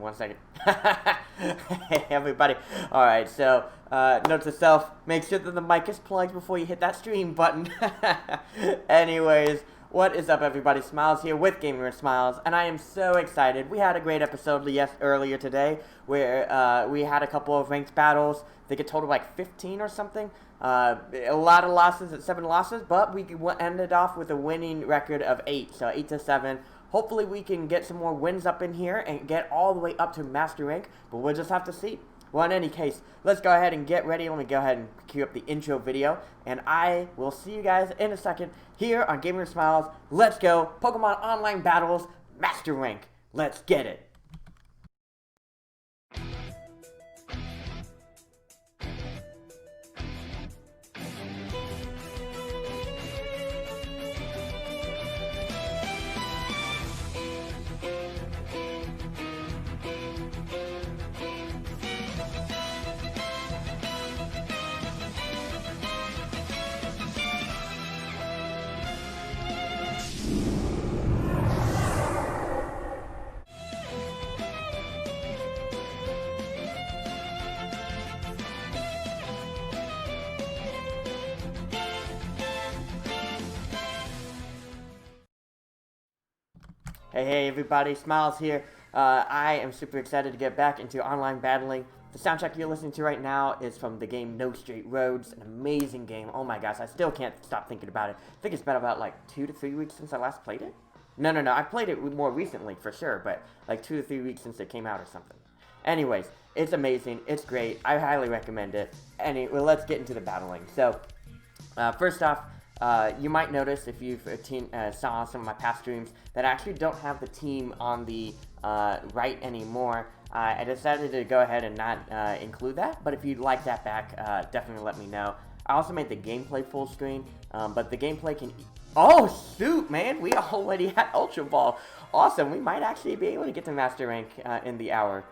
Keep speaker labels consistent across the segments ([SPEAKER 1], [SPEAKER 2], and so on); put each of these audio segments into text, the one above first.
[SPEAKER 1] 1 second. Hey, everybody. Alright, so, note to self, make sure that the mic is plugged before you hit that stream button. Anyways, what is up, everybody? Smiles here with Gamer and Smiles, and I am so excited. We had a great episode earlier today where we had a couple of ranked battles. I think it totaled like 15 or something. A lot of losses at 7 losses, but we ended off with a winning record of 8, so 8-7. Hopefully we can get some more wins up in here and get all the way up to Master Rank, but we'll just have to see. Well, in any case, let's go ahead and get ready. Let me go ahead and cue up the intro video, and I will see you guys in a second here on Gamer and Smiles. Let's go. Pokemon Online Battles, Master Rank. Let's get it. Hey everybody, Smiles here. I am super excited to get back into online battling. The soundtrack you're listening to right now is from the game No Straight Roads, an amazing game. Oh my gosh, I still can't stop thinking about it. I think it's been about like 2 to 3 weeks since I last played it. No, I played it more recently for sure, but like 2 to 3 weeks since it came out or something. Anyways, it's amazing, it's great, I highly recommend it. Well, let's get into the battling. So, first off, you might notice if you've saw some of my past streams that I actually don't have the team on the right anymore. I decided to go ahead and not include that, but if you'd like that back, definitely let me know. I also made the gameplay full screen, but the gameplay can... Oh, shoot, man! We already had Ultra Ball. Awesome, we might actually be able to get to Master Rank in the hour.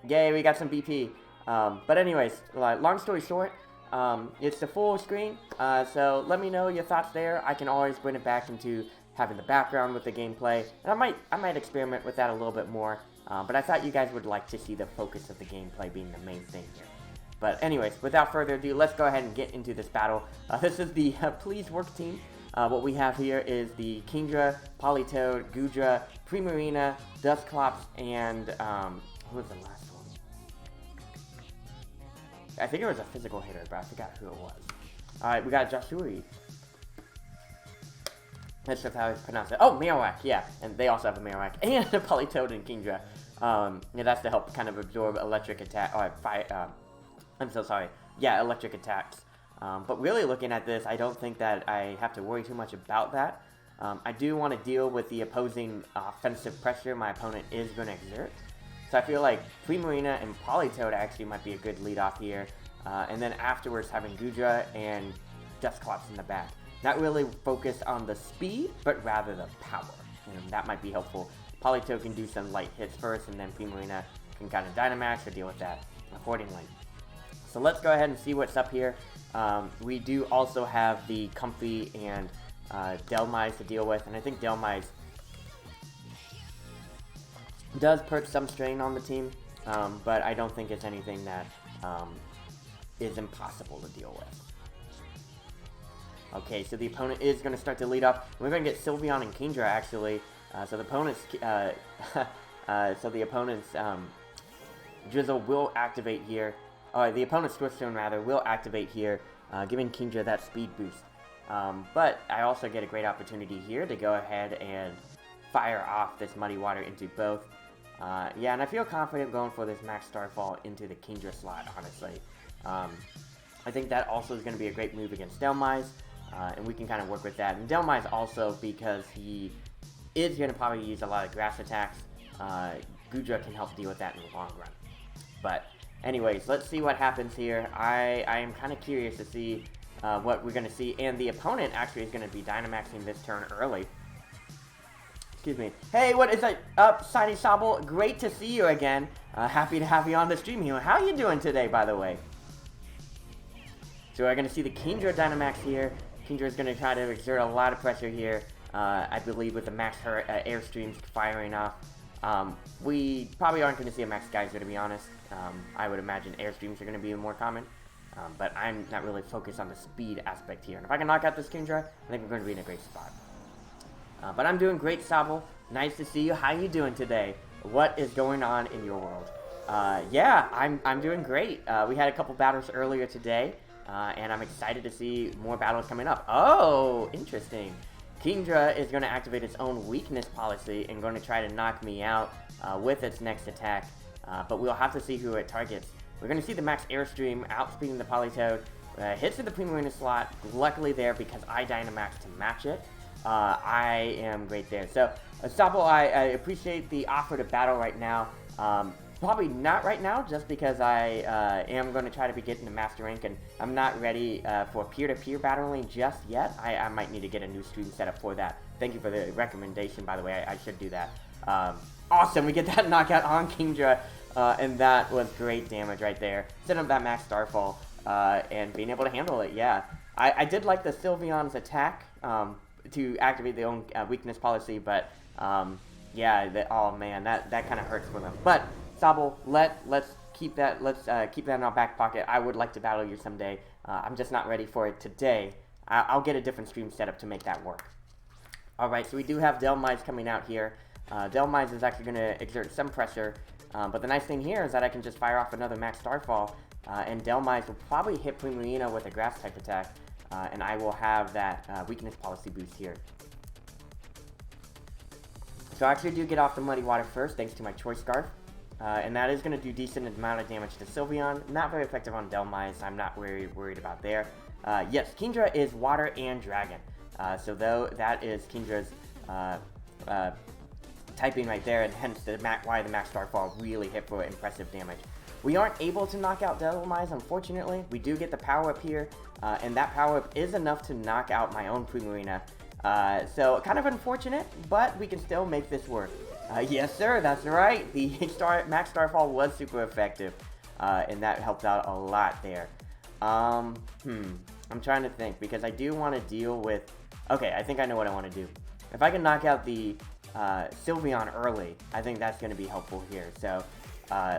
[SPEAKER 1] Yay, we got some BP. But anyways, long story short, it's the full screen, so let me know your thoughts there. I can always bring it back into having the background with the gameplay, and I might experiment with that a little bit more, but I thought you guys would like to see the focus of the gameplay being the main thing here. But anyways, without further ado, let's go ahead and get into this battle. This is the Please Work team. What we have here is the Kingdra, Politoed, Goodra, Primarina, Dusclops, and who was the last one? I think it was a physical hitter, but I forgot who it was. Alright, we got Joshua. That's just how I pronounce it. Oh, Marowak, yeah. And they also have a Marowak. And a Politoed and Kingdra. Yeah, that's to help kind of absorb electric attack. Or fire, I'm so sorry. Yeah, electric attacks. But really looking at this, I don't think that I have to worry too much about that. I do want to deal with the opposing offensive pressure my opponent is going to exert. So I feel like Primarina and Politoed actually might be a good lead off here. And then afterwards having Goodra and Dusclops in the back. Not really focused on the speed, but rather the power. And that might be helpful. Politoed can do some light hits first, and then Primarina can kind of Dynamax or deal with that accordingly. So let's go ahead and see what's up here. We do also have the Comfey and Dhelmise to deal with, and I think Dhelmise does put some strain on the team, but I don't think it's anything that is impossible to deal with. Okay, so the opponent is going to start to lead off. We're going to get Sylveon and Kingdra actually. So the opponent's Drizzle will activate here. The opponent's Swiftstone rather will activate here, giving Kingdra that speed boost. But I also get a great opportunity here to go ahead and fire off this Muddy Water into both. Yeah, and I feel confident going for this Max Starfall into the Kingdra slot, honestly. I think that also is going to be a great move against Dhelmise, and we can kind of work with that. And Dhelmise also, because he is going to probably use a lot of grass attacks, Goodra can help deal with that in the long run. But anyways, let's see what happens here. I am kind of curious to see what we're going to see. And the opponent actually is going to be Dynamaxing this turn early. Excuse me. Hey, what is up, Shiny Sobble? Great to see you again. Happy to have you on the stream here. How are you doing today, by the way? So we're going to see the Kingdra Dynamax here. Kingdra is going to try to exert a lot of pressure here. I believe with the max Airstreams firing off. We probably aren't going to see a Max Geyser, to be honest. I would imagine Airstreams are going to be more common. But I'm not really focused on the speed aspect here. And if I can knock out this Kingdra, I think we're going to be in a great spot. But I'm doing great, Sobble. Nice to see you. How you doing today? What is going on in your world? Yeah, I'm doing great. We had a couple battles earlier today, and I'm excited to see more battles coming up. Oh, interesting. Kingdra is going to activate its own weakness policy and going to try to knock me out with its next attack. But we'll have to see who it targets. We're going to see the Max Airstream outspeeding the Politoed. Hits to the Primarina slot. Luckily there because I Dynamax to match it. I am great there. So, Sobble, I appreciate the offer to battle right now. Probably not right now, just because I am going to try to be getting to Master Rank, and I'm not ready for peer-to-peer battling just yet. I might need to get a new stream setup for that. Thank you for the recommendation, by the way. I should do that. Awesome, we get that knockout on Kingdra, and that was great damage right there. Setting up that Max Starfall, and being able to handle it, yeah. I did like the Sylveon's attack to activate the own weakness policy, but yeah, oh man, that kind of hurts for them. But Sobble, let's keep that in our back pocket. I would like to battle you someday. I'm just not ready for it today. I'll get a different stream setup to make that work. All right, so we do have Dhelmise coming out here. Dhelmise is actually going to exert some pressure, but the nice thing here is that I can just fire off another Max Starfall, and Dhelmise will probably hit Primarina with a Grass type attack, and I will have that weakness policy boost here. So I actually do get off the Muddy Water first, thanks to my Choice Scarf. And that is going to do decent amount of damage to Sylveon. Not very effective on Dhelmise, I'm not very worried about there. Yes, Kingdra is Water and Dragon. So though that is Kingdra's typing right there, and hence why the Max Starfall really hit for impressive damage. We aren't able to knock out Dhelmise, unfortunately. We do get the power-up here, and that power-up is enough to knock out my own Primarina. So kind of unfortunate, but we can still make this work. Yes, sir, that's right. The Max Starfall was super effective, and that helped out a lot there. I'm trying to think, because I do want to deal with... Okay, I think I know what I want to do. If I can knock out the Sylveon early, I think that's going to be helpful here. So,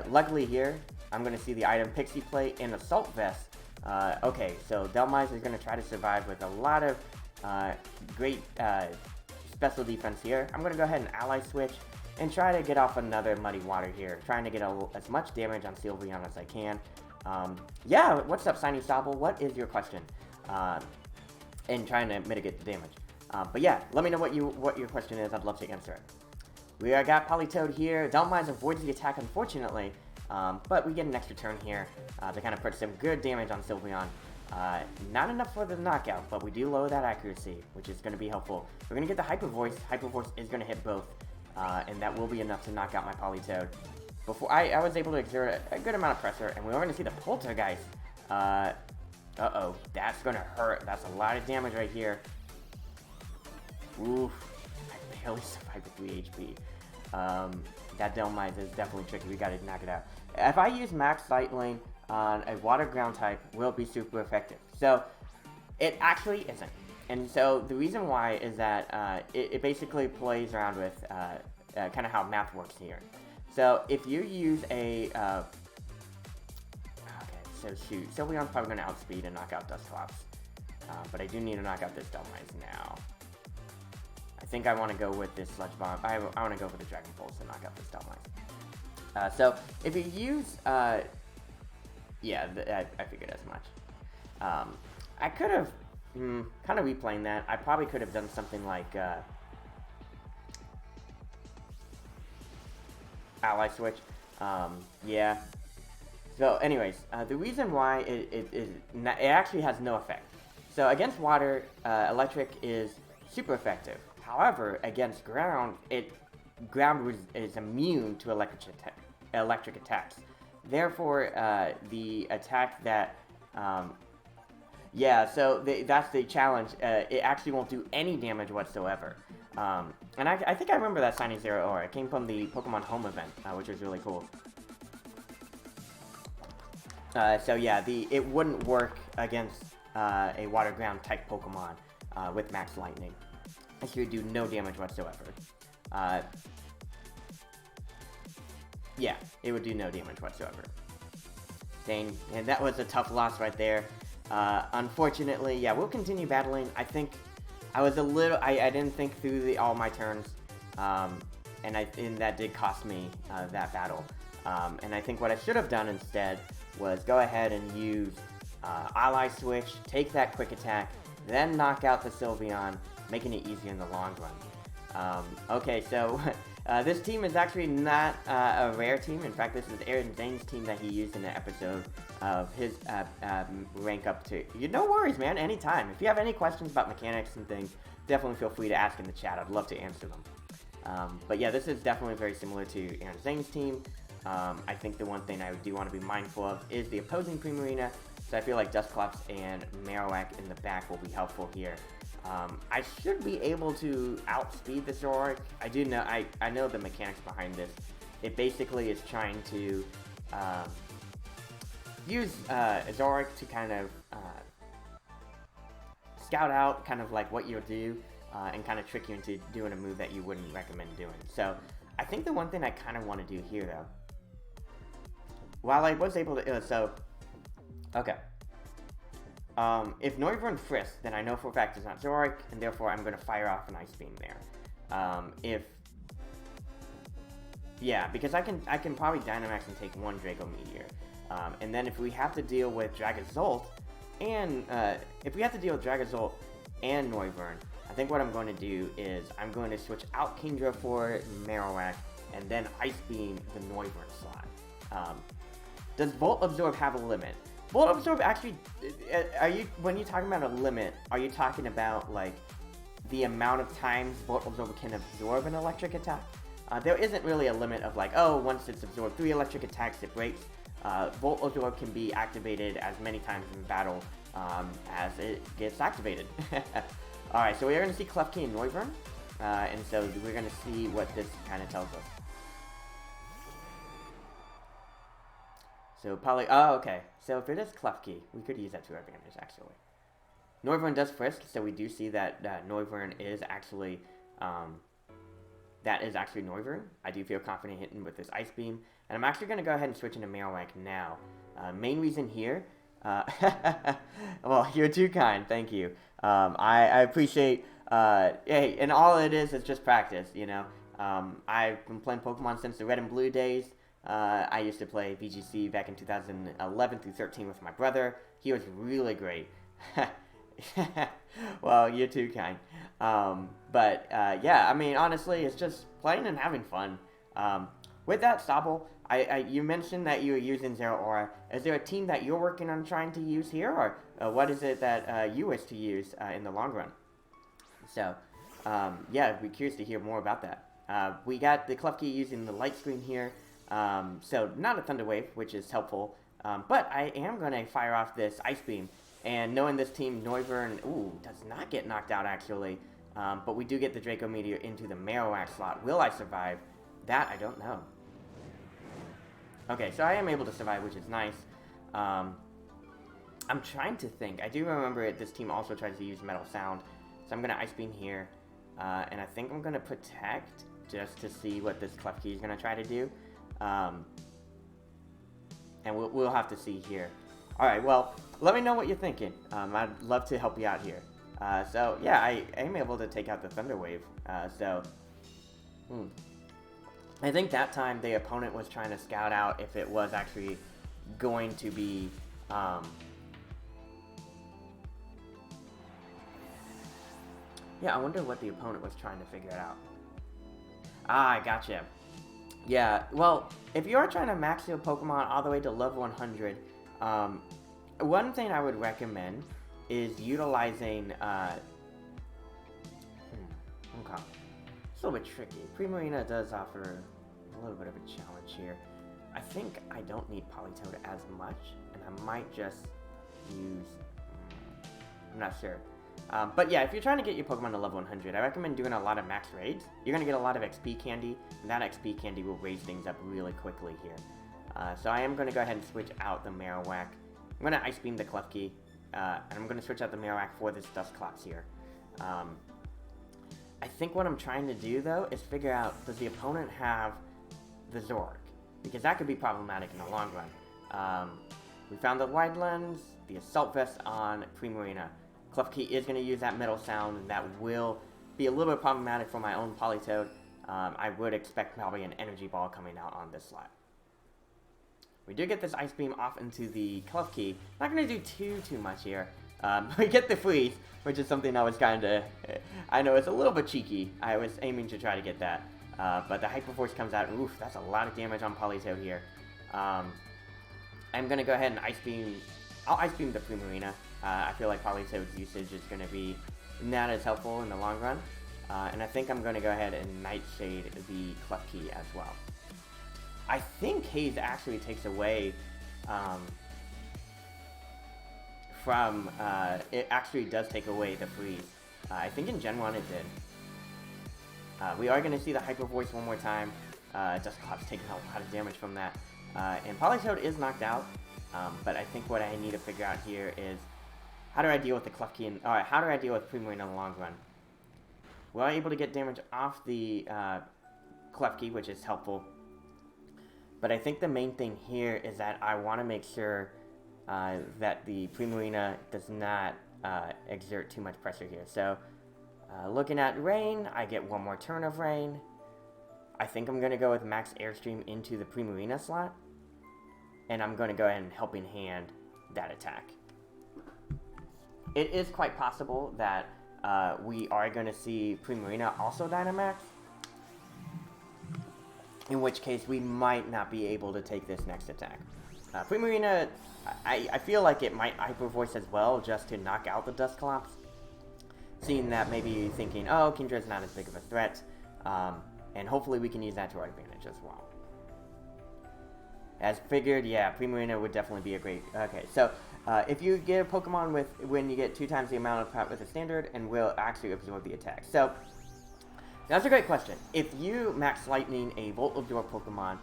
[SPEAKER 1] luckily here, I'm going to see the item Pixie Plate and Assault Vest. Okay, so Dhelmise is going to try to survive with a lot of great special defense here. I'm going to go ahead and Ally Switch and try to get off another Muddy Water here, trying to get as much damage on Sylveon as I can. Yeah, what's up, Shiny Sobble? What is your question? And trying to mitigate the damage. But yeah, let me know what your question is. I'd love to answer it. We got Politoed here. Dhelmise avoids the attack, unfortunately, but we get an extra turn here to kind of put some good damage on Sylveon. Not enough for the knockout, but we do lower that accuracy, which is going to be helpful. We're going to get the Hyper Voice. Hyper Voice is going to hit both, and that will be enough to knock out my Politoed. Before I was able to exert a good amount of pressure, and we're going to see the Poltergeist. Uh-oh, that's going to hurt. That's a lot of damage right here. Oof, I barely survived with 3 HP. That Dhelmise is definitely tricky. We got to knock it out. If I use Max Light Lane on a Water Ground type, will be super effective. So, it actually isn't. And so, the reason why is that it basically plays around with kind of how math works here. So, if you use a... So shoot, Sylveon's probably going to outspeed and knock out Dusclops. But I do need to knock out this Dhelmise now. I think I want to go with this Sludge Bomb. I want to go for the Dragon Pulse to knock out this Dhelmise. So if you use... yeah, I figured as much. I could have... kind of replaying that. I probably could have done something like... Ally Switch. Yeah. So, anyways, the reason why it actually has no effect. So, against water, electric is super effective. However, against ground, ground is immune to electric attacks. Therefore, the attack that, yeah, so that's the challenge. It actually won't do any damage whatsoever. And I think I remember that Shiny Zeraora. It came from the Pokemon Home event, which was really cool. So yeah, it wouldn't work against a Water Ground type Pokemon with Max Lightning. It should do no damage whatsoever. Yeah, it would do no damage whatsoever. Dang, and that was a tough loss right there. Unfortunately, yeah, we'll continue battling. I think I was a little, I didn't think through all my turns, and that did cost me that battle. And I think what I should have done instead was go ahead and use Ally Switch, take that quick attack, then knock out the Sylveon, making it easier in the long run. Okay, so this team is actually not a rare team. In fact, this is Aaron Zane's team that he used in the episode of his rank up to. No worries, man, anytime. If you have any questions about mechanics and things, definitely feel free to ask in the chat. I'd love to answer them. But yeah, this is definitely very similar to Aaron Zane's team. I think the one thing I do want to be mindful of is the opposing Primarina. So I feel like Dusclops and Marowak in the back will be helpful here. I should be able to outspeed the Zoroark. I do know, I know the mechanics behind this. It basically is trying to use Zoroark to kind of scout out kind of like what you'll do and kind of trick you into doing a move that you wouldn't recommend doing. So I think the one thing I kind of want to do here though, while I was able to, okay. If Noivern frisks, then I know for a fact it's not Zoroark, and therefore I'm going to fire off an Ice Beam there. Yeah, because I can probably Dynamax and take one Draco Meteor. And then if we have to deal with Dragazolt, and Noivern, I think what I'm going to do is I'm going to switch out Kingdra for Marowak, and then Ice Beam the Noivern slot. Does Volt Absorb have a limit? Volt Absorb actually, when you're talking about a limit, are you talking about like the amount of times Volt Absorb can absorb an electric attack? There isn't really a limit of like, oh, once it's absorbed 3 electric attacks, it breaks. Volt Absorb can be activated as many times in battle as it gets activated. Alright, so we are going to see Klefki and Noivern, and so we're going to see what this kind of tells us. So okay. So if it is Klefki, we could use that to our advantage, actually. Noivern does frisk, so we do see that Noivern is actually, Noivern. I do feel confident hitting with this Ice Beam. And I'm actually going to go ahead and switch into Marowak now. Main reason here, well, you're too kind, thank you. I appreciate, hey, and all it is just practice, you know. I've been playing Pokemon since the Red and Blue days. I used to play VGC back in 2011 through 13 with my brother. He was really great. Well, you're too kind. Yeah, I mean, honestly, it's just playing and having fun. With that, Sobble, you mentioned that you were using Zeraora. Is there a team that you're working on trying to use here, or what is it that you wish to use in the long run? So, yeah, I'd be curious to hear more about that. We got the Klefki using the light screen here. So not a Thunder Wave, which is helpful, but I am going to fire off this Ice Beam, and knowing this team, Noivern, does not get knocked out actually, but we do get the Draco Meteor into the Marowak slot. Will I survive? That I don't know. Okay, so I am able to survive, which is nice. I'm trying to think. I do remember this team also tries to use Metal Sound, so I'm going to Ice Beam here, and I think I'm going to Protect just to see what this Klefki is going to try to do. And we'll have to see here. Alright, well, let me know what you're thinking. I'd love to help you out here. So, yeah, I am able to take out the Thunder Wave. I think that time the opponent was trying to scout out if it was actually going to be, yeah, I wonder what the opponent was trying to figure out. Ah, gotcha. Yeah, well, if you're trying to max your Pokemon all the way to level 100, one thing I would recommend is utilizing, okay, it's a little bit tricky. Primarina does offer a little bit of a challenge here. I think I don't need Politoed as much, and I might just use, I'm not sure. But yeah, if you're trying to get your Pokemon to level 100, I recommend doing a lot of max raids. You're going to get a lot of XP candy, and that XP candy will raise things up really quickly here. So I am going to go ahead and switch out the Marowak. I'm going to Ice Beam the Klefki, and I'm going to switch out the Marowak for this Dusclops here. I think what I'm trying to do, though, is figure out, does the opponent have the Zoroark? because that could be problematic in the long run. We found the wide lens, the assault vest on Primarina. Klefki is going to use that metal sound, and that will be a little bit problematic for my own Politoed. I would expect probably an energy ball coming out on this slot. We do get this Ice Beam off into the Klefki. Not going to do too much here. We get the Freeze, which is something I was kind of... I know it's a little bit cheeky. I was aiming to try to get that. But the Hyper Voice comes out. Oof, that's a lot of damage on Politoed here. I'm going to go ahead and Ice Beam... I'll Ice Beam the Primarina. I feel like Politoed's usage is going to be not as helpful in the long run. And I think I'm going to go ahead and Nightshade the Klefki as well. I think Haze actually takes away from... it actually does take away the Freeze. I think in Gen 1 it did. We are going to see the Hyper Voice one more time. Dusclops taking a lot of damage from that. And Politoed is knocked out. But I think what I need to figure out here is how do I deal with the Klefki and how do I deal with Primarina in the long run? We're able to get damage off the Klefki, which is helpful. But I think the main thing here is that I want to make sure that the Primarina does not exert too much pressure here. So looking at Rain, I get one more turn of Rain. I think I'm going to go with Max Airstream into the Primarina slot. And I'm going to go ahead and Helping Hand that attack. It is quite possible that we are going to see Primarina also Dynamax. In which case, we might not be able to take this next attack. Primarina, I feel like it might Hyper Voice as well, just to knock out the Dusclops. Seeing that, maybe you're thinking, oh, Kindra's not as big of a threat. And hopefully we can use that to our advantage as well. As figured, yeah, Primarina would definitely be a great... Okay, so if you get a Pokemon when you get 2 times the amount of power with a standard, and will actually absorb the attack. So, that's a great question. If you Max Lightning a Volt Absorb Pokemon,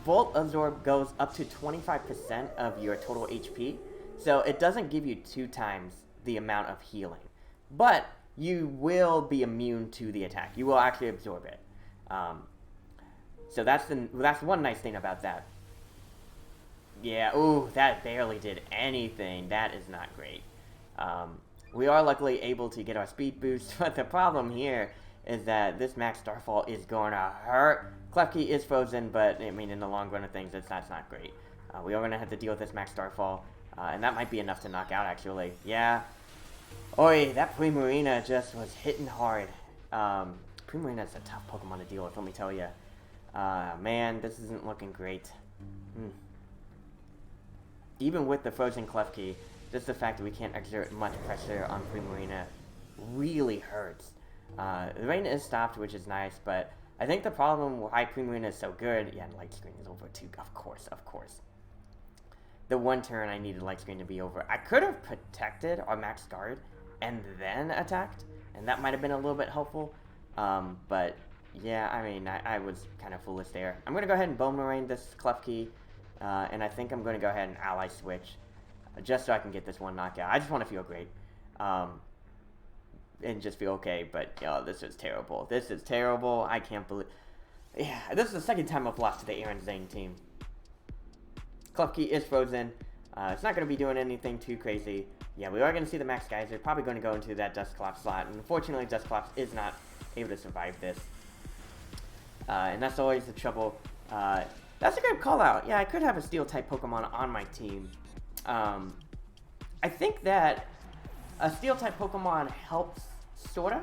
[SPEAKER 1] Volt Absorb goes up to 25% of your total HP, so it doesn't give you 2 times the amount of healing. But you will be immune to the attack. You will actually absorb it. So that's one nice thing about that. Yeah, ooh, that barely did anything. That is not great. We are luckily able to get our speed boost, but the problem here is that this Max Starfall is going to hurt. Klefki is frozen, but I mean, in the long run of things, that's not great. We are going to have to deal with this Max Starfall, and that might be enough to knock out, actually. Yeah. Oi, that Primarina just was hitting hard. Primarina is a tough Pokemon to deal with, let me tell you. Man, this isn't looking great. Even with the frozen Klefki, just the fact that we can't exert much pressure on Primarina really hurts. The rain is stopped, which is nice, but I think the problem why Primarina is so good... Yeah, and Light Screen is over too, of course. The one turn I needed Light Screen to be over. I could have protected our Max Guard and then attacked, and that might have been a little bit helpful. But yeah, I mean, I was kind of foolish there. I'm going to go ahead and Boomerang this Klefki. And I think I'm going to go ahead and Ally Switch, just so I can get this one knockout. I just want to feel great, and just feel okay, but, this is terrible. This is terrible. I can't believe... Yeah, this is the second time I've lost to the Aaron Zane team. Klefki is frozen. It's not going to be doing anything too crazy. Yeah, we are going to see the Max Geyser. Probably going to go into that Dusclops slot, and unfortunately, Dusclops is not able to survive this. And that's always the trouble. That's a good call out. Yeah, I could have a Steel-type Pokemon on my team. I think that a Steel-type Pokemon helps, sort of.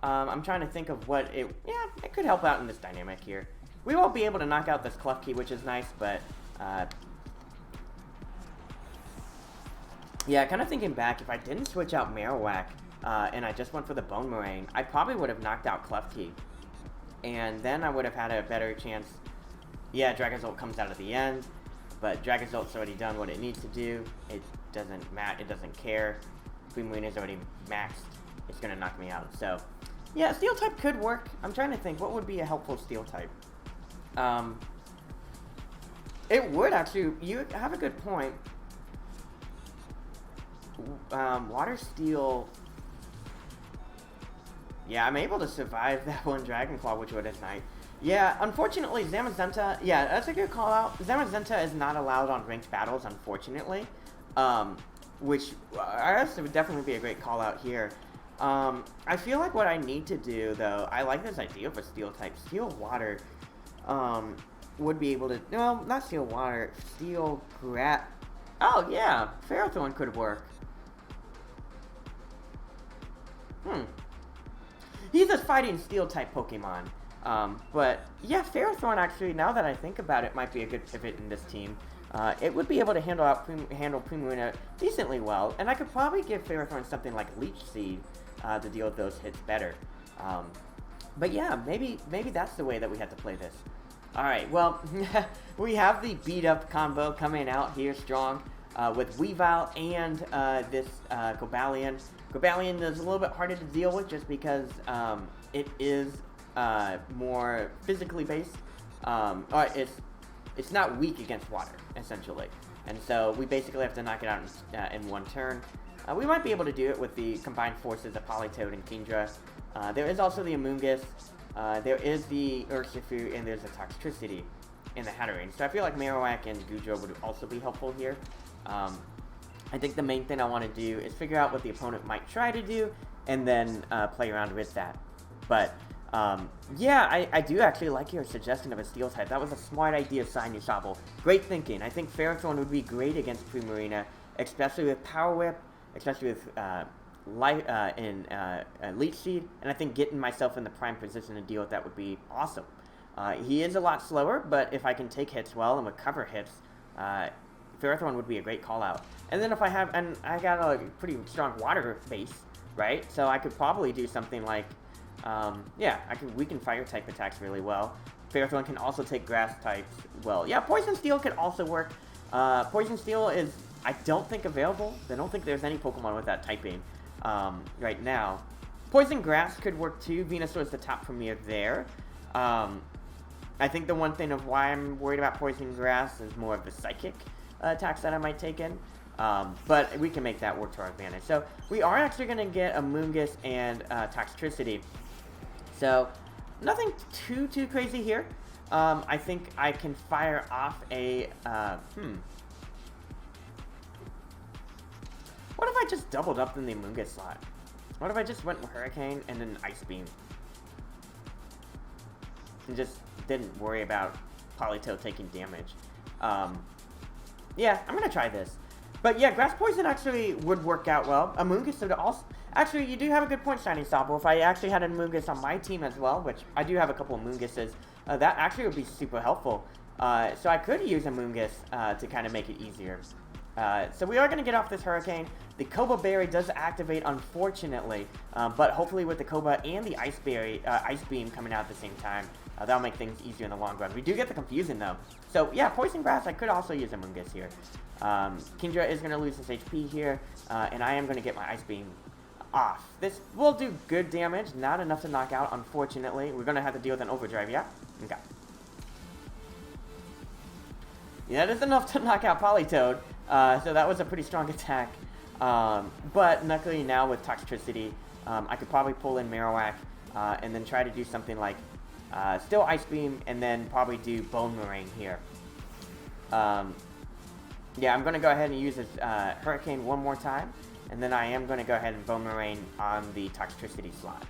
[SPEAKER 1] I'm trying to think of what it... Yeah, it could help out in this dynamic here. We won't be able to knock out this Klefki, which is nice, but... yeah, kind of thinking back, if I didn't switch out Marowak, and I just went for the Boomerang, I probably would have knocked out Klefki. And then I would have had a better chance... Yeah, Dragonzolt comes out at the end, but Dragonzolt's already done what it needs to do. It doesn't it doesn't care. Primarina's already maxed. It's gonna knock me out. So, yeah, Steel type could work. I'm trying to think what would be a helpful Steel type. It would actually. You have a good point. Water Steel. Yeah, I'm able to survive that one Dragon Claw, which would ignite. Yeah, unfortunately, Zamazenta, yeah, that's a good call out. Zamazenta is not allowed on ranked battles, unfortunately. Which, RS would definitely be a great call out here. I feel like what I need to do, though, I like this idea for Steel type. Steel Water, would be able to, no, not Steel Water, Steel Oh, yeah, Ferrothorn could work. He's a fighting Steel type Pokemon. But yeah, Ferrothorn actually, now that I think about it, might be a good pivot in this team. It would be able to handle Primarina decently well, and I could probably give Ferrothorn something like Leech Seed to deal with those hits better. But yeah, maybe that's the way that we have to play this. Alright, well, we have the beat-up combo coming out here strong with Weavile and this Cobalion. Cobalion is a little bit harder to deal with just because it is more physically based. Or it's not weak against water, essentially. And so we basically have to knock it out in one turn. We might be able to do it with the combined forces of Politoed and Kingdra. There is also the Amoonguss. There is the Urshifu, and there's a Toxtricity in the Hatterene. So I feel like Marowak and Goodra would also be helpful here. I think the main thing I want to do is figure out what the opponent might try to do, and then play around with that. But yeah, I do actually like your suggestion of a Steel type. That was a smart idea, Sign Shabble. Great thinking. I think Ferrothorn would be great against Primarina, especially with Power Whip, especially with Leech Seed, and I think getting myself in the prime position to deal with that would be awesome. He is a lot slower, but if I can take hits well and recover hits, Ferrothorn would be a great call out. And then if I have, and I got a pretty strong water base, right? So I could probably do something like, yeah, we can fire type attacks really well. Ferrothorn can also take grass types well. Yeah, Poison Steel could also work. Poison Steel is, I don't think, available. I don't think there's any Pokemon with that typing right now. Poison Grass could work too. Venusaur is the top premier there. I think the one thing of why I'm worried about Poison Grass is more of the Psychic attacks that I might take in. But we can make that work to our advantage. So we are actually going to get Amoonguss and Toxtricity. So nothing too crazy here. I think I can fire off a... What if I just doubled up in the Amoonguss slot? What if I just went with Hurricane and then Ice Beam? And just didn't worry about Politoed taking damage. Yeah, I'm going to try this. But yeah, Grass Poison actually would work out well. Amoonguss would also... Actually, you do have a good point, Shiny Sopple. If I actually had an Amoonguss on my team as well, which I do have a couple of Amoongusses, that actually would be super helpful. So I could use Amoonguss to kind of make it easier. So we are going to get off this Hurricane. The Koba Berry does activate, unfortunately, but hopefully with the Koba and the Ice Beam coming out at the same time, that'll make things easier in the long run. We do get the Confusion, though. So yeah, Poison Grass, I could also use Amoonguss here. Kingdra is going to lose his HP here, and I am going to get my Ice Beam off. This will do good damage, not enough to knock out, unfortunately. We're going to have to deal with an Overdrive, yeah? Okay. Yeah, that is enough to knock out Politoed, so that was a pretty strong attack. But luckily now with Toxtricity, I could probably pull in Marowak, and then try to do something like still Ice Beam, and then probably do Bone Moraine here. Yeah, I'm going to go ahead and use this Hurricane one more time, and then I am going to go ahead and Bone Moraine on the Toxtricity slot.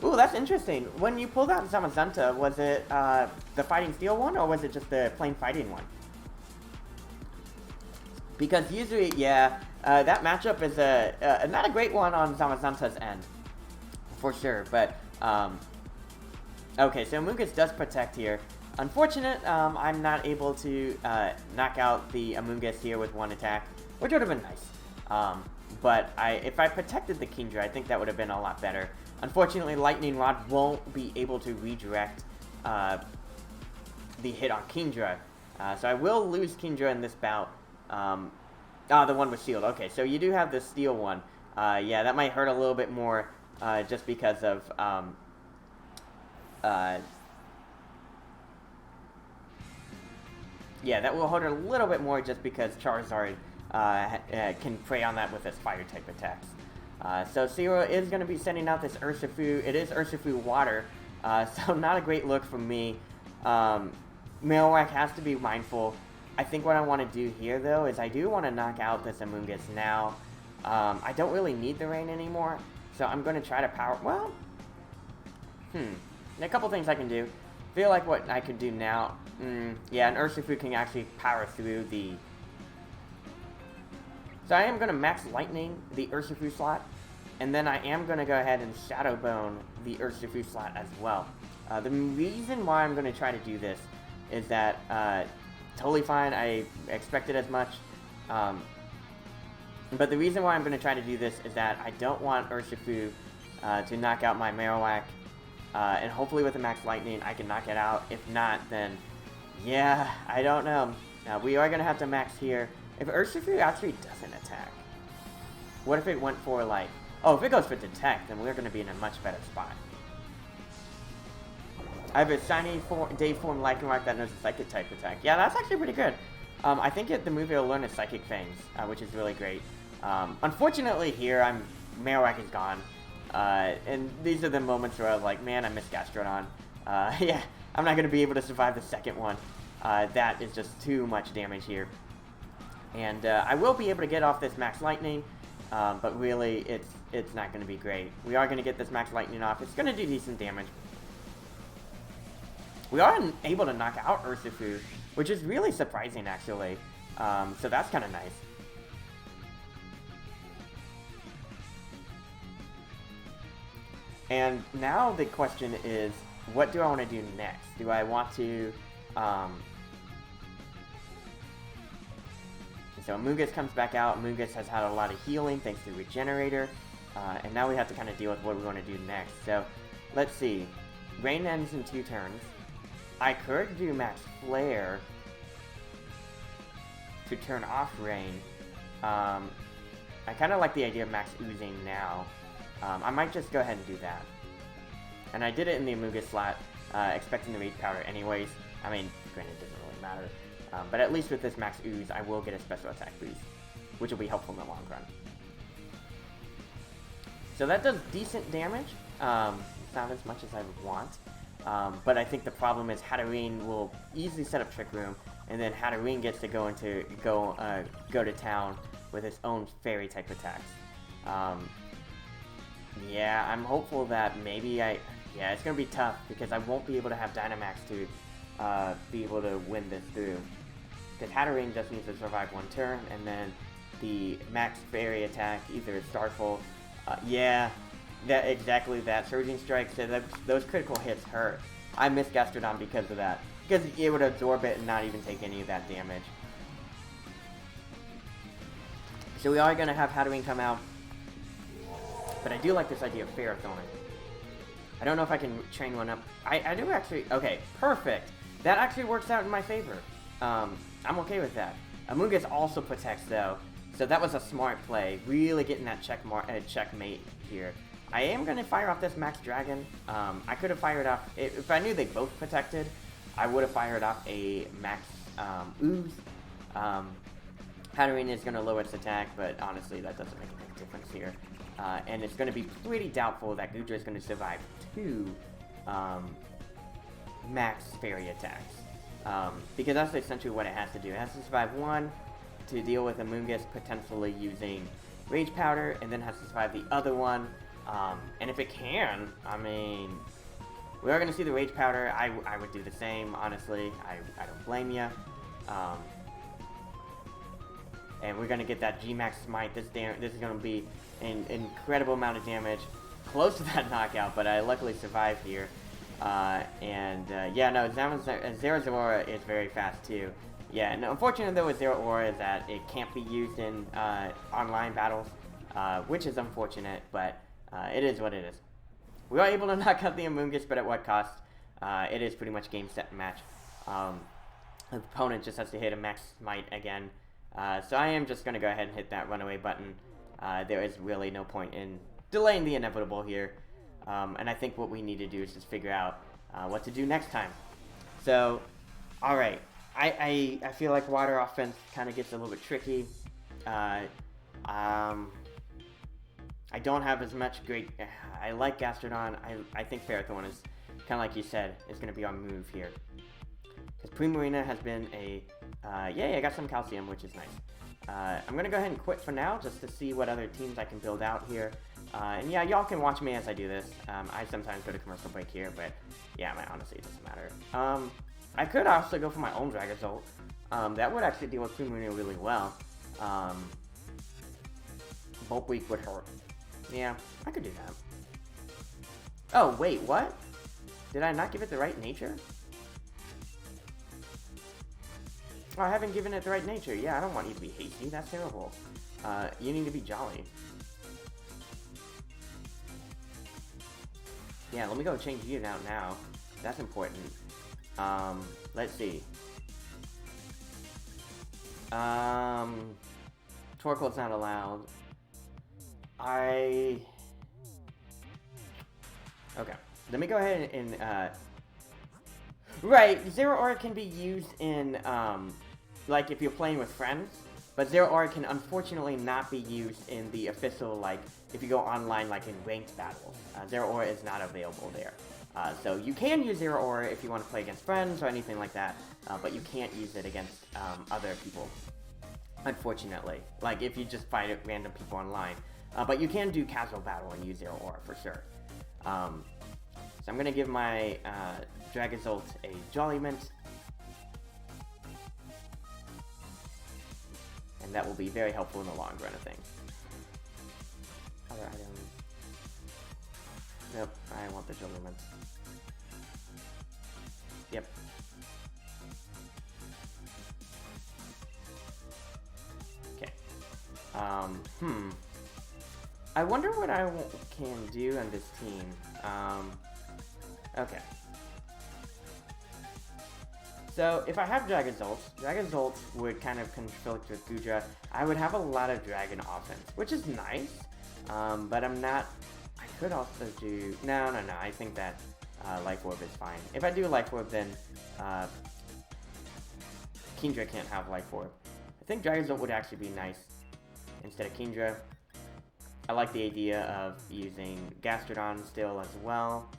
[SPEAKER 1] Ooh, that's interesting. When you pulled out Zamazenta, was it the Fighting Steel one, or was it just the plain Fighting one? Because usually, yeah, that matchup is not a great one on Zamazenta's end, for sure. But, okay, so Amoonguss does protect here. Unfortunate, I'm not able to knock out the Amoonguss here with one attack, which would have been nice. But if I protected the Kingdra, I think that would have been a lot better. Unfortunately, Lightning Rod won't be able to redirect the hit on Kingdra. So I will lose Kingdra in this bout. The one with Shield. Okay, so you do have the Steel one. Yeah, that might hurt a little bit more just because of... yeah, that will hurt a little bit more just because Charizard can prey on that with his Fire-type attacks. So Zero is going to be sending out this Urshifu. It is Urshifu water, so not a great look from me. Marowak has to be mindful. I think what I want to do here, though, is I do want to knock out this Amoonguss now. I don't really need the rain anymore, so I'm going to try to power... Well, a couple things I can do. Feel like what I could do now... yeah, an Urshifu can actually power through the... So I am going to Max Lightning the Urshifu slot, and then I am going to go ahead and Shadow Bone the Urshifu slot as well. The reason why I'm going to try to do this is that, totally fine, I expected as much, but the reason why I'm going to try to do this is that I don't want Urshifu to knock out my Marowak, and hopefully with the Max Lightning I can knock it out. If not, then, yeah, I don't know. We are going to have to max here. If Urshifu actually doesn't attack, what if it went for, like... Oh, if it goes for Detect, then we're going to be in a much better spot. I have a shiny Day Form Lycanroc that knows a Psychic type attack. Yeah, that's actually pretty good. I think the move it'll learn is Psychic Fangs, which is really great. Unfortunately here, Marowak is gone. And these are the moments where I was like, man, I miss Gastrodon. Yeah, I'm not going to be able to survive the second one. That is just too much damage here. And I will be able to get off this Max Lightning, but really, it's not going to be great. We are going to get this Max Lightning off. It's going to do decent damage. We are able to knock out Urshifu, which is really surprising, actually. So that's kind of nice. And now the question is, what do I want to do next? Do I want to... So Amoonguss comes back out. Amoonguss has had a lot of healing thanks to Regenerator. And now we have to kind of deal with what we want to do next. So, let's see. Rain ends in 2 turns. I could do Max Flare to turn off Rain. I kind of like the idea of Max Oozing now. I might just go ahead and do that. And I did it in the Amoonguss slot, expecting the Rage Powder anyways. I mean, granted, it doesn't really matter. But at least with this Max Ooze, I will get a special attack boost, which will be helpful in the long run. So that does decent damage. It's not as much as I would want. But I think the problem is Hatterene will easily set up Trick Room, and then Hatterene gets to go to town with his own fairy type attacks. Yeah, I'm hopeful that maybe yeah, it's gonna be tough because I won't be able to have Dynamax to be able to win this through. Because Hatterene just needs to survive 1 turn, and then the max fairy attack, either Starfall, yeah, exactly that. Surging Strike, so those critical hits hurt. I miss Gastrodon because of that. Because it would absorb it and not even take any of that damage. So we are going to have Hatterene come out. But I do like this idea of Ferrothorn. I don't know if I can train one up. I do actually... Okay, perfect. That actually works out in my favor. I'm okay with that. Amoonguss also protects, though. So that was a smart play. Really getting that checkmate here. I am going to fire off this Max Dragon. I could have fired off... If I knew they both protected, I would have fired off a Max Ooze. Hatterene is going to lower its attack, but honestly, that doesn't make a big difference here. And it's going to be pretty doubtful that Goodra is going to survive 2 Max Fairy attacks. Because that's essentially what it has to do. It has to survive 1 to deal with Amoonguss potentially using Rage Powder, and then has to survive the other one. And if it can, I mean, we are going to see the Rage Powder. I would do the same, honestly. I don't blame you. And we're going to get that G-Max Smite. This is going to be an incredible amount of damage. Close to that knockout, but I luckily survived here. Yeah, no, Zeraora is very fast too. Yeah, and unfortunately though with Zeraora is that it can't be used in online battles, which is unfortunate, but it is what it is. We are able to knock out the Amoonguss, but at what cost? It is pretty much game, set, and match. The opponent just has to hit a Max Smite again. So I am just going to go ahead and hit that runaway button. There is really no point in delaying the inevitable here. And I think what we need to do is just figure out what to do next time. So, alright. I feel like water offense kind of gets a little bit tricky. I I don't have as much great... I like Gastrodon. I think Ferrothorn is, kind of like you said, is going to be our move here. Because Primarina has been a... yay, I got some calcium, which is nice. I'm going to go ahead and quit for now, just to see what other teams I can build out here. And yeah, y'all can watch me as I do this. I sometimes go to commercial break here, but yeah, honestly, it doesn't matter. I could also go for my own Dragazult. That would actually deal with Primarina really well. Bulk Weak would hurt. Yeah, I could do that. Oh, wait, what? Did I not give it the right nature? Oh, I haven't given it the right nature. Yeah, I don't want you to be hasty. That's terrible. You need to be jolly. Yeah, let me go change you out now. That's important. Let's see. Torkoal's not allowed. Okay. Let me go ahead and, right, Zeraora can be used in, like, if you're playing with friends, but Zeraora can unfortunately not be used in the official, like, if you go online, like, in ranked battles. Zeraora is not available there. So you can use Zeraora if you want to play against friends or anything like that, but you can't use it against, other people, unfortunately. Like, if you just fight random people online. But you can do casual battle and use Zeraora for sure. So I'm going to give my Dragazult a Jolliment. And that will be very helpful in the long run of things. Other items. Nope, I want the Jolliment. Yep. Okay. I wonder what I can do on this team. Okay. So, if I have Dragazult would kind of conflict with Goodra. I would have a lot of Dragon offense, which is nice, but I'm not... I could also do... No, I think that Life Orb is fine. If I do Life Orb, then Kingdra can't have Life Orb. I think Dragazult would actually be nice instead of Kingdra. I like the idea of using Gastrodon still as well.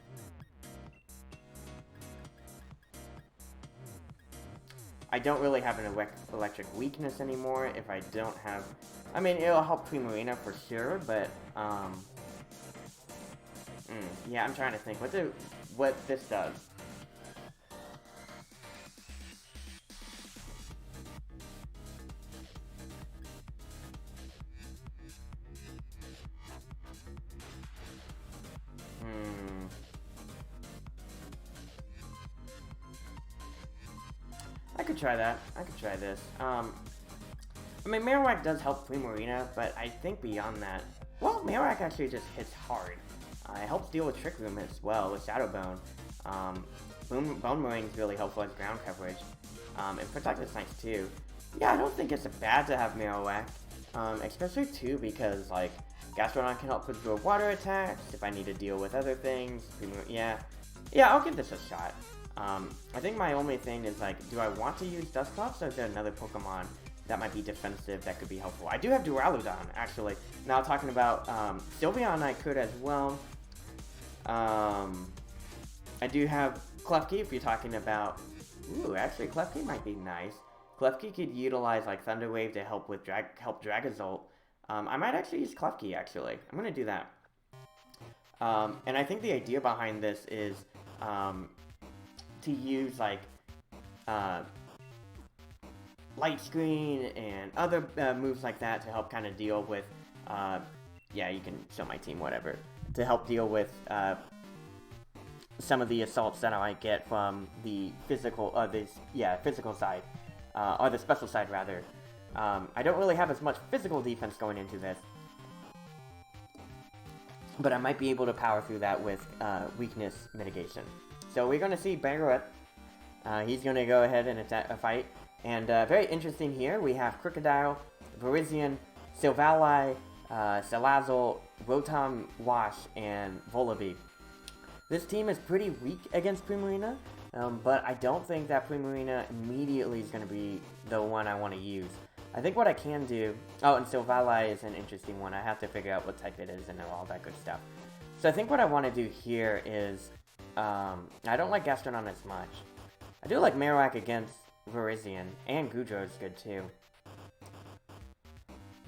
[SPEAKER 1] I don't really have an electric weakness anymore if I don't have... I mean, it'll help Primarina for sure, but, yeah, I'm trying to think what this does. I could try that. I could try this. I mean, Marowak does help Primarina, but I think beyond that... Well, Marowak actually just hits hard. It helps deal with Trick Room as well, with Shadow Bone. Bone Marine is really helpful as ground coverage. And Protect is nice too. Yeah, I don't think it's bad to have Marowak. Especially too because, like, Gastrodon can help with water attacks if I need to deal with other things. Yeah, I'll give this a shot. I think my only thing is, like, do I want to use Dusclops, or is there another Pokemon that might be defensive that could be helpful? I do have Duraludon, actually. Now, talking about Sylveon, I could as well. I do have Klefki, if you're talking about... Ooh, actually, Klefki might be nice. Klefki could utilize, like, Thunder Wave to help with help Dragazult. I might actually use Klefki, actually. I'm going to do that. And I think the idea behind this is... to use, like, Light Screen and other moves like that to help kind of deal with, yeah, you can show my team, whatever, to help deal with some of the assaults that I might get from the physical, physical side, or the special side, rather. I don't really have as much physical defense going into this, but I might be able to power through that with weakness mitigation. So we're going to see Bangarot. He's going to go ahead and attack a fight. And very interesting here, we have Crocodile, Virizion, Silvally, Salazzle, Rotom Wash, and Volibee. This team is pretty weak against Primarina, but I don't think that Primarina immediately is going to be the one I want to use. I think what I can do... Oh, and Silvally is an interesting one. I have to figure out what type it is and all that good stuff. So I think what I want to do here is... I don't like Gastrodon as much. I do like Marowak against Virizion, and Goodra is good too.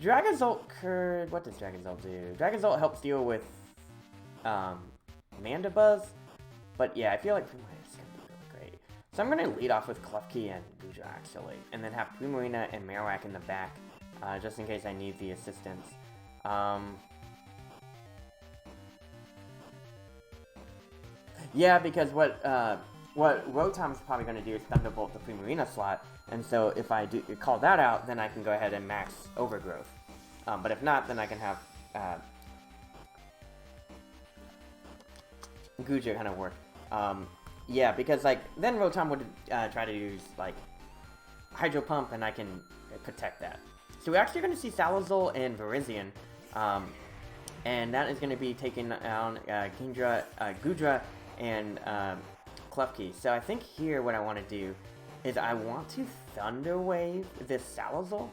[SPEAKER 1] Dragonzolt could... What does Dragonzolt do? Dragonzolt helps deal with Mandibuzz, but yeah, I feel like Primarina is going to be really great. So I'm going to lead off with Klefki and Goodra actually, and then have Primarina and Marowak in the back, just in case I need the assistance. Yeah, because what Rotom's probably going to do is Thunderbolt the Primarina slot, and so if I do call that out, then I can go ahead and max Overgrowth. But if not, then I can have Goodra kind of work. Yeah, because like then Rotom would try to use like Hydro Pump, and I can protect that. So we're actually going to see Salazzle and Virizion, and that is going to be taking down Goodra and Klefki. So I think here what I want to do is I want to Thunder Wave this Salazzle,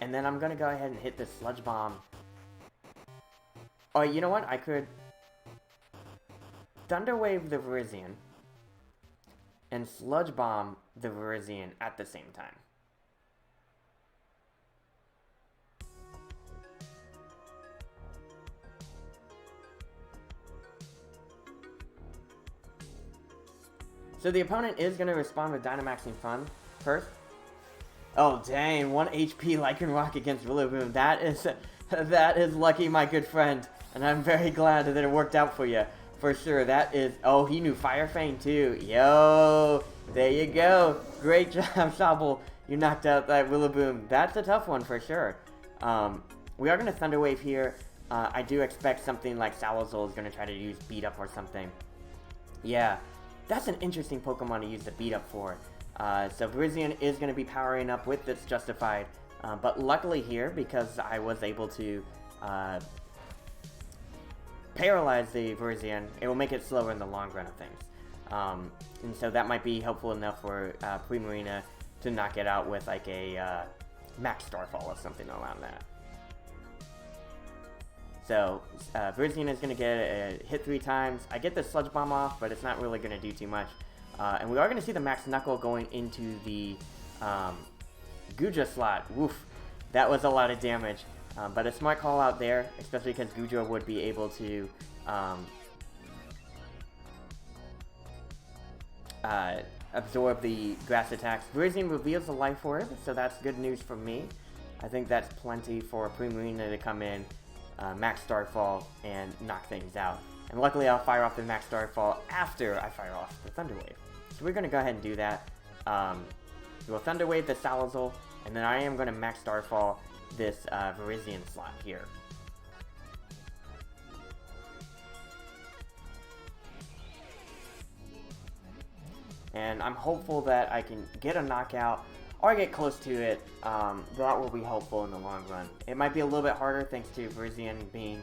[SPEAKER 1] and then I'm going to go ahead and hit the Sludge Bomb. Oh, you know what? I could Thunder Wave the Virizion and Sludge Bomb the Virizion at the same time. So the opponent is going to respond with Dynamaxing Fun first. Oh dang, 1 HP Lycanroc against Rillaboom. That is lucky, my good friend. And I'm very glad that it worked out for you. For sure, that is... Oh, he knew Fire Fang too. Yo, there you go. Great job, Sobble. You knocked out that Rillaboom. That's a tough one for sure. We are going to Thunder Wave here. I do expect something like Salazzle is going to try to use Beat Up or something. Yeah. That's an interesting Pokemon to use the Beat Up for. So Virizion is going to be powering up with this Justified. But luckily here, because I was able to paralyze the Virizion, it will make it slower in the long run of things. And so that might be helpful enough for Primarina to knock it out with like a Max Starfall or something around that. So, Virizion is going to get a hit 3 times. I get the Sludge Bomb off, but it's not really going to do too much. And we are going to see the Max Knuckle going into the Goodra slot. Woof, that was a lot of damage. But a smart call out there, especially because Goodra would be able to absorb the grass attacks. Virizion reveals the Life Orb, so that's good news for me. I think that's plenty for Primarina to come in, Max Starfall, and knock things out. And luckily I'll fire off the Max Starfall after I fire off the Thunder Wave. So we're going to go ahead and do that. We'll Thunder Wave the Salazzle, and then I am going to Max Starfall this Virizion slot here. And I'm hopeful that I can get a knockout or get close to it. That will be helpful in the long run. It might be a little bit harder thanks to Virizion being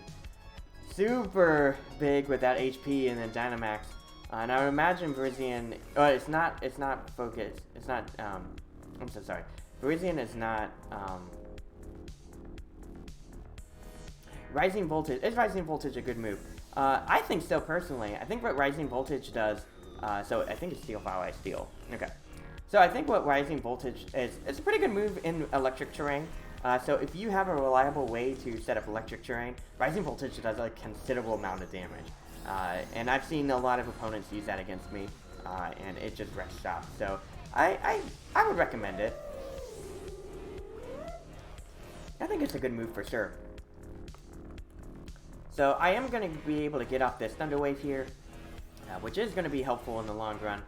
[SPEAKER 1] super big with that HP and then Dynamax. And I would imagine Virizion... Oh, it's not focused. It's not... I'm so sorry. Virizion is not... Rising Voltage. Is Rising Voltage a good move? I think so, personally. I think what Rising Voltage does... so I think it's Steel File, I Steel. Okay. So I think what Rising Voltage is... It's a pretty good move in electric terrain. So if you have a reliable way to set up electric terrain, Rising Voltage does a considerable amount of damage. And I've seen a lot of opponents use that against me, and it just wrecks shop. So I would recommend it. I think it's a good move for sure. So I am going to be able to get off this Thunder Wave here, which is going to be helpful in the long run,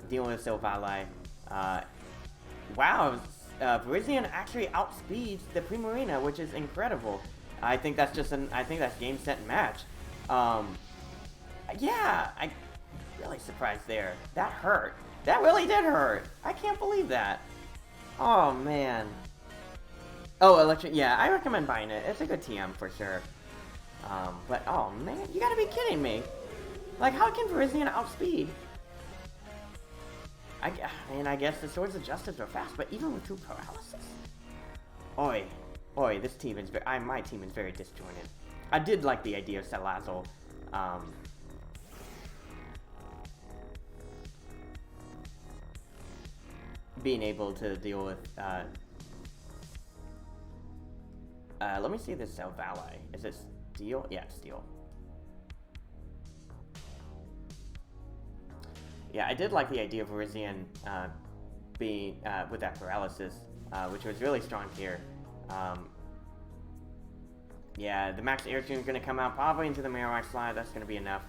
[SPEAKER 1] dealing with Silvally. Wow, Virizion actually outspeeds the Primarina, which is incredible. I think that's just I think that's game, set, and match. Yeah, I'm really surprised there. That hurt. That really did hurt. I can't believe that. Oh, man. Oh, Electric, yeah, I recommend buying it. It's a good TM for sure. But, oh, man, you gotta be kidding me. Like, how can Virizion outspeed And I guess the swords adjusted are fast, but even with 2 paralysis? Oi. Oi, this team is my team is very disjointed. I did like the idea of Salazzle. Being able to deal with, let me see this Selvalle. Is it steel? Yeah, steel. Yeah, I did like the idea of Virizion being with that paralysis, which was really strong here. Yeah, the max air stream is going to come out probably into the Marowak slide. That's going to be enough.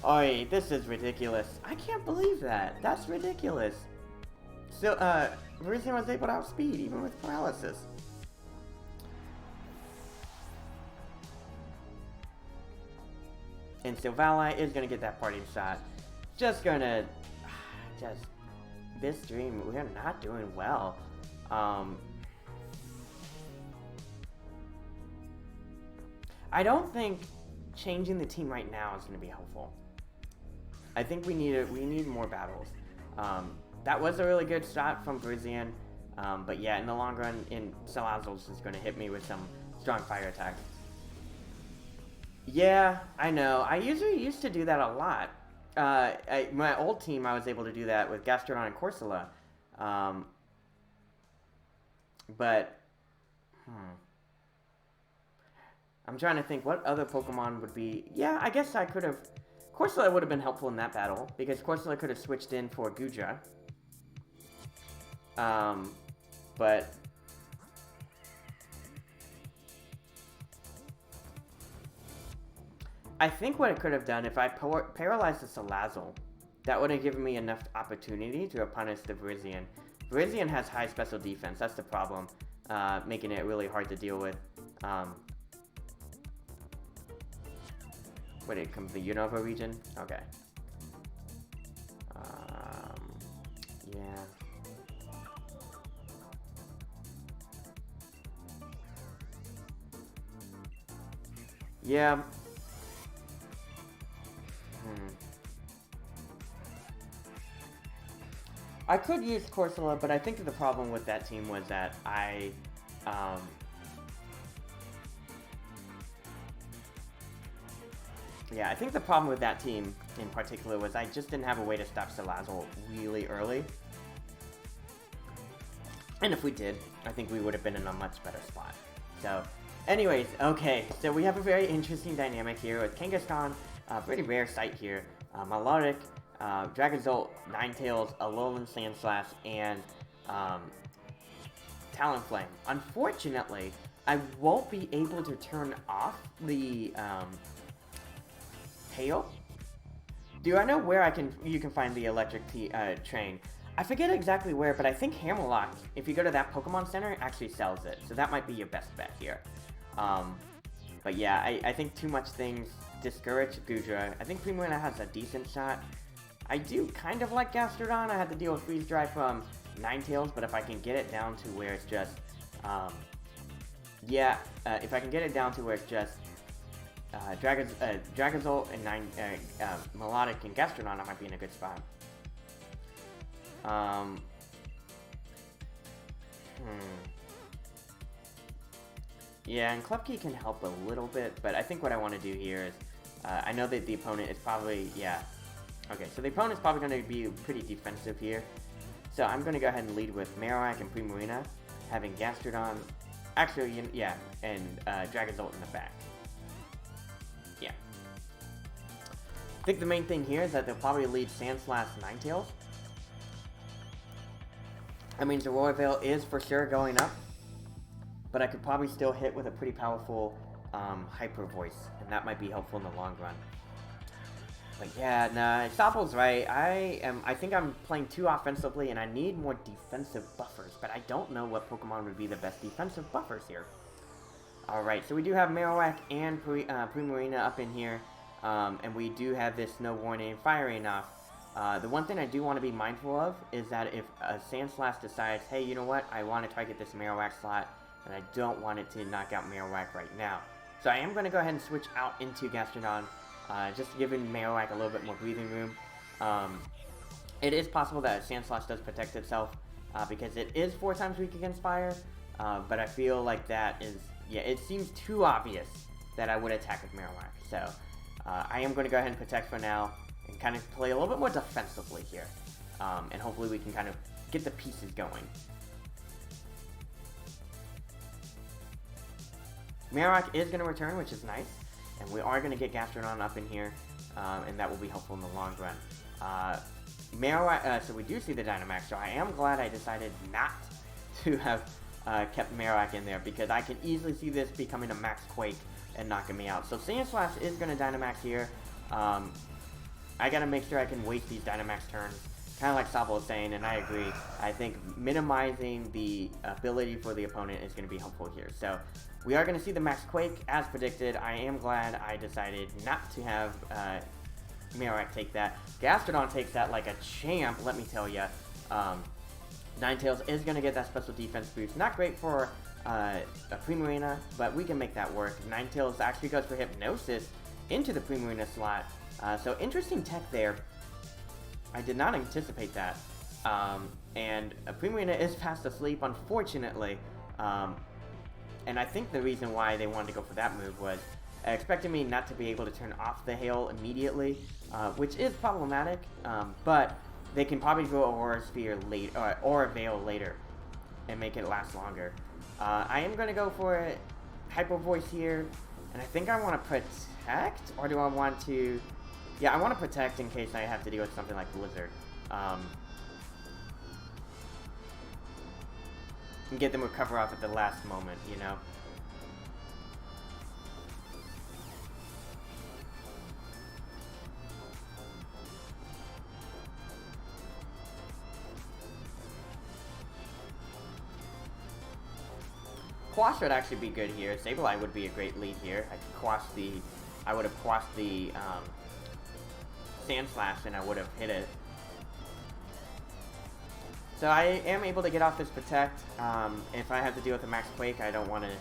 [SPEAKER 1] Oi, this is ridiculous. I can't believe that. That's ridiculous. So, Virizion was able to outspeed even with paralysis. And Silvally is going to get that parting shot. This stream, we are not doing well. I don't think changing the team right now is going to be helpful. I think we need more battles. That was a really good shot from Virizion, but yeah, in the long run, Salazzle is going to hit me with some strong fire attacks. Yeah, I know. I usually used to do that a lot. My old team, I was able to do that with Gastrodon and Corsola. But, I'm trying to think what other Pokemon would be. Yeah, I guess I could have. Corsola would have been helpful in that battle because Corsola could have switched in for Goodra. But I think what I could have done if I paralyzed the Salazzle, that would have given me enough opportunity to punish the Virizion. Virizion has high special defense. That's the problem, making it really hard to deal with. What did it come to the Unova region? Okay. Yeah. Yeah. I could use Corsola, but I think the problem with that team was that yeah, I think the problem with that team in particular was I just didn't have a way to stop Salazzle really early. And if we did, I think we would have been in a much better spot. So, anyways, okay, so we have a very interesting dynamic here with Kangaskhan, pretty rare sight here, Melodic, Dragonzolt, Ninetales, Alolan Sandslash, and Talonflame. Unfortunately, I won't be able to turn off the hail. Do I know where you can find the electric train? I forget exactly where, but I think Hammerlock, if you go to that Pokemon Center, actually sells it. So that might be your best bet here. But yeah, I think too much things discourage Goodra. I think Primarina has a decent shot. I do kind of like Gastrodon. I had to deal with Freeze Dry from Ninetales, but if I can get it down to where it's just, if I can get it down to where it's just Dragonzolt and Melodic and Gastrodon, I might be in a good spot. Yeah, and Klefki can help a little bit, but I think what I want to do here is, I know that the opponent is probably, okay, so the opponent's probably going to be pretty defensive here. So I'm going to go ahead and lead with Marowak and Primarina, having Gastrodon, actually, and Dragonzolt in the back. Yeah. I think the main thing here is that they'll probably lead Sandslash Ninetales. That means the Royal Veil is for sure going up, but I could probably still hit with a pretty powerful Hyper Voice, and that might be helpful in the long run. But yeah, nah, Stoppel's right. I think I'm playing too offensively, and I need more defensive buffers, but I don't know what Pokemon would be the best defensive buffers here. Alright, so we do have Marowak and Primarina up in here, and we do have this No Warning firing off. The one thing I do want to be mindful of is that if a Sandslash decides, hey, you know what, I want to target this Marowak slot, and I don't want it to knock out Marowak right now. So I am going to go ahead and switch out into Gastrodon, just giving Marowak a little bit more breathing room. It is possible that Sandslash does protect itself because it is 4 times weak against fire, but I feel like that is, yeah, it seems too obvious that I would attack with Marowak. So I am going to go ahead and protect for now and kind of play a little bit more defensively here. And hopefully we can kind of get the pieces going. Marowak is going to return, which is nice. And we are going to get Gastrodon up in here, and that will be helpful in the long run. Marowak, so we do see the Dynamax, so I am glad I decided not to have kept Marowak in there, because I can easily see this becoming a Max Quake and knocking me out. So Sandslash is going to Dynamax here. I got to make sure I can waste these Dynamax turns, kind of like Sabo was saying, and I agree. I think minimizing the ability for the opponent is going to be helpful here. So we are going to see the Max Quake, as predicted. I am glad I decided not to have Marowak take that. Gastrodon takes that like a champ, let me tell you. Ninetales is going to get that special defense boost. Not great for a Primarina, but we can make that work. Ninetales actually goes for Hypnosis into the Primarina slot. So interesting tech there. I did not anticipate that. And Primarina is fast asleep, unfortunately. And I think the reason why they wanted to go for that move was expecting me not to be able to turn off the hail immediately, which is problematic, but they can probably go Aura Sphere later, or Veil later, and make it last longer. I am going to go for Hyper Voice here, and I think I want to protect, or do I want to... Yeah, I want to protect in case I have to deal with something like Blizzard. And get them recover off at the last moment, you know? Quash would actually be good here. Sableye would be a great lead here. I could quash the... I would have quashed the Sandslash and I would have hit it. So I am able to get off this Protect. If I have to deal with the Max Quake, I don't want to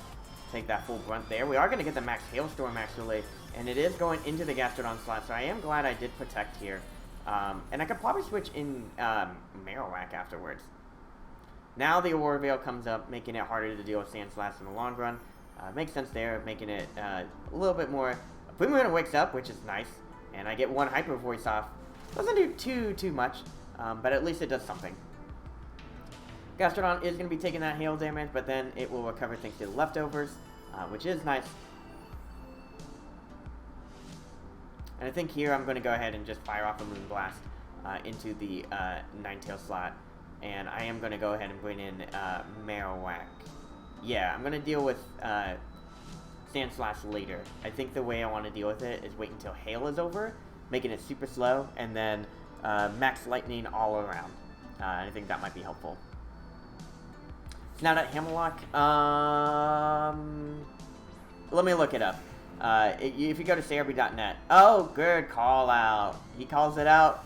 [SPEAKER 1] take that full brunt there. We are going to get the Max Hailstorm actually, and it is going into the Gastrodon slot, so I am glad I did Protect here. And I could probably switch in Marowak afterwards. Now the Aurora Veil comes up, making it harder to deal with Sandslash in the long run. Makes sense there, making it a little bit more... Primarina wakes up, which is nice, and I get one Hyper Voice off. Doesn't do too much, but at least it does something. Gastrodon is going to be taking that hail damage, but then it will recover thanks to the leftovers, which is nice. And I think here I'm going to go ahead and just fire off a Moonblast into the Ninetales slot. And I am going to go ahead and bring in Marowak. Yeah, I'm going to deal with Sandslash later. I think the way I want to deal with it is wait until Hail is over, making it super slow, and then Max Lightning all around. I think that might be helpful. Now that Hammerlock, let me look it up. If you go to Cerebi.net, oh, good call out. He calls it out.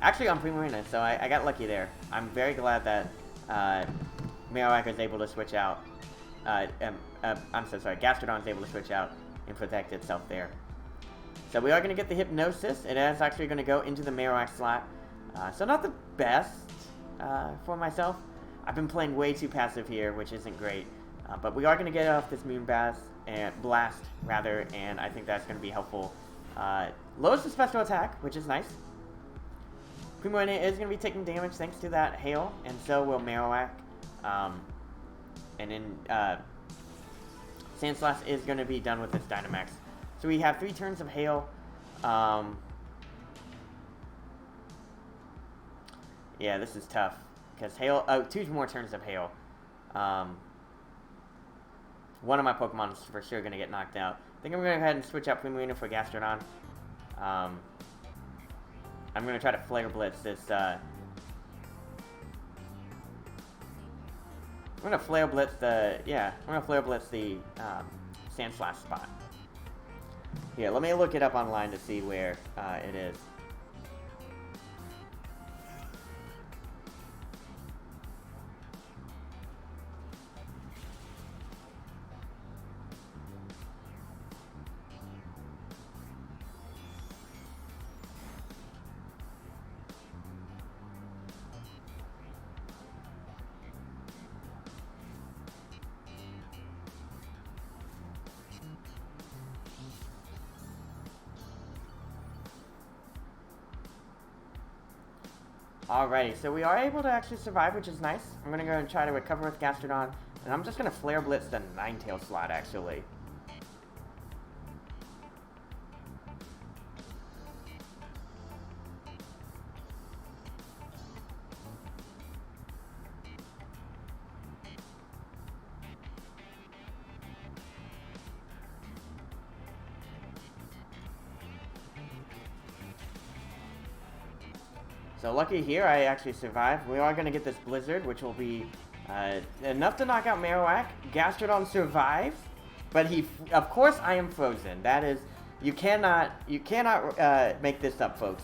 [SPEAKER 1] Actually, on Primarina, so I got lucky there. I'm very glad that Marowak was able to switch out. I'm so sorry, Gastrodon is able to switch out and protect itself there. So we are going to get the Hypnosis. It is actually going to go into the Marowak slot. So not the best for myself. I've been playing way too passive here, which isn't great. But we are going to get off this Moonblast, and I think that's going to be helpful. Lowers the special attack, which is nice. Primarina is going to be taking damage thanks to that hail, and so will Marowak. And then Sandslash is going to be done with its Dynamax. So we have 3 turns of hail. Yeah, this is tough. Because hail, 2 more turns of hail. One of my Pokemon is for sure going to get knocked out. I think I'm going to go ahead and switch out Primarina for Gastrodon. I'm going to try to Flare Blitz this, I'm going to Flare Blitz the, I'm going to Flare Blitz the, Sandslash spot. Yeah, let me look it up online to see where, it is. Alrighty, so we are able to actually survive, which is nice. I'm gonna go and try to recover with Gastrodon, and I'm just gonna Flare Blitz the Ninetales slot, actually. So lucky here, I actually survived. We are going to get this Blizzard, which will be enough to knock out Marowak. Gastrodon survives, but of course, I am frozen. That is, you cannot make this up, folks.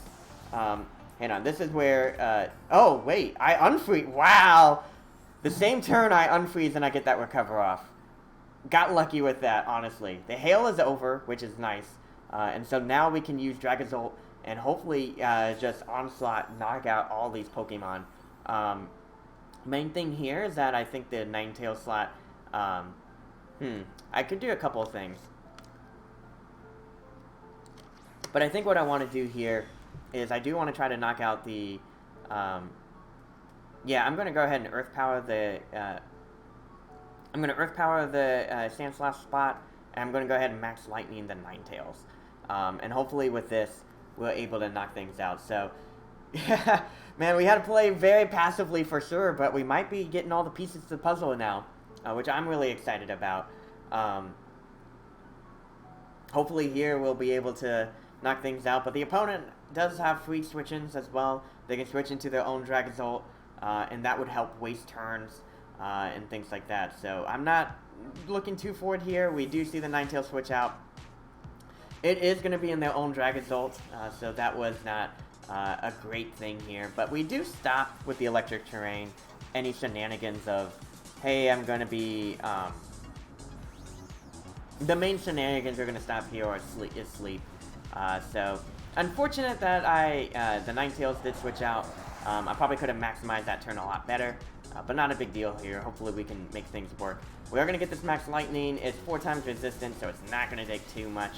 [SPEAKER 1] Hang on, this is where, oh, wait, I unfreeze. Wow! The same turn I unfreeze and I get that recover off. Got lucky with that, honestly. The hail is over, which is nice. And so now we can use Dragozolt and hopefully just Onslaught knock out all these Pokemon. Main thing here is that I think the Ninetales slot, I could do a couple of things. But I think what I want to do here is I do want to try to knock out the, yeah, I'm going to go ahead and Earth Power the, I'm going to Earth Power the Sandslash spot, and I'm going to go ahead and Max Lightning the Ninetales. And hopefully with this, we're able to knock things out. So, yeah, man, we had to play very passively for sure, but we might be getting all the pieces to the puzzle now, which I'm really excited about. Hopefully here we'll be able to knock things out, but the opponent does have free switch-ins as well. They can switch into their own Dragozolt, and that would help waste turns and things like that. So I'm not looking too forward here. We do see the Ninetales switch out. It is going to be in their own Dragozolt, so that was not a great thing here. But we do stop with the electric terrain any shenanigans of, hey, I'm going to be... the main shenanigans are going to stop here, or sleep. So, unfortunate that the Ninetales did switch out. I probably could have maximized that turn a lot better, but not a big deal here. Hopefully we can make things work. We are going to get this Max Lightning. It's 4 times resistant, so it's not going to take too much.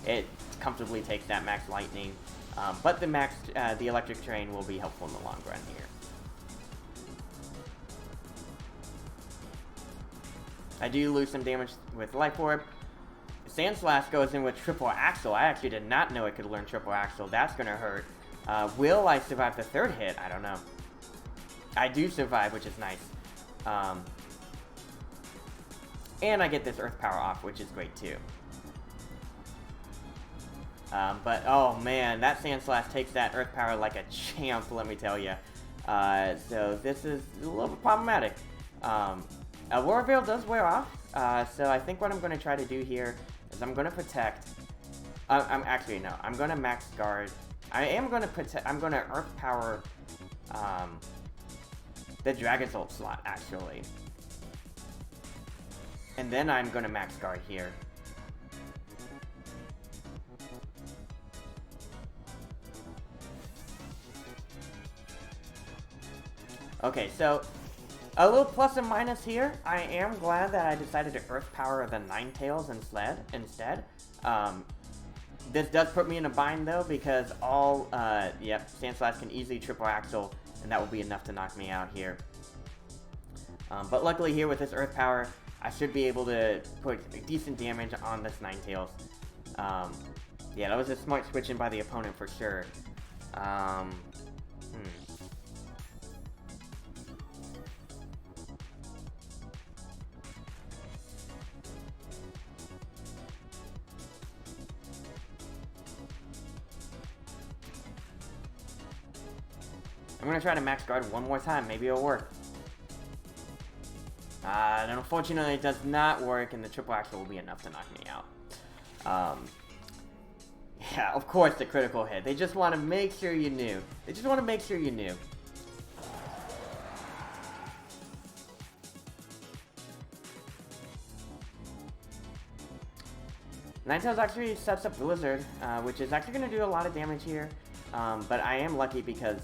[SPEAKER 1] It comfortably takes that Max Lightning, but the electric terrain will be helpful in the long run here. I do lose some damage with Life Orb. Sandslash goes in with Triple Axle. I actually did not know it could learn Triple Axle. That's going to hurt. Will I survive the third hit? I don't know. I do survive, which is nice. And I get this Earth Power off, which is great too. But, oh man, that Sandslash takes that Earth Power like a champ, let me tell you. So this is a little bit problematic. Aurora Veil does wear off, so I think what I'm going to try to do here is I'm going to protect... I'm going to Max Guard. I'm going to Earth Power the Dragozolt slot, actually. And then I'm going to Max Guard here. Okay, so a little plus and minus here. I am glad that I decided to Earth Power the Ninetales instead. This does put me in a bind though, because Sandslash can easily Triple Axle, and that will be enough to knock me out here. But luckily here with this Earth Power, I should be able to put decent damage on this Ninetales. Yeah, that was a smart switch in by the opponent for sure. I'm going to try to Max Guard one more time. Maybe it'll work. And unfortunately, it does not work, and the Triple Axle will be enough to knock me out. Yeah, of course, the critical hit. They just want to make sure you knew. They just want to make sure you knew. Ninetales actually sets up Blizzard, which is actually going to do a lot of damage here. But I am lucky because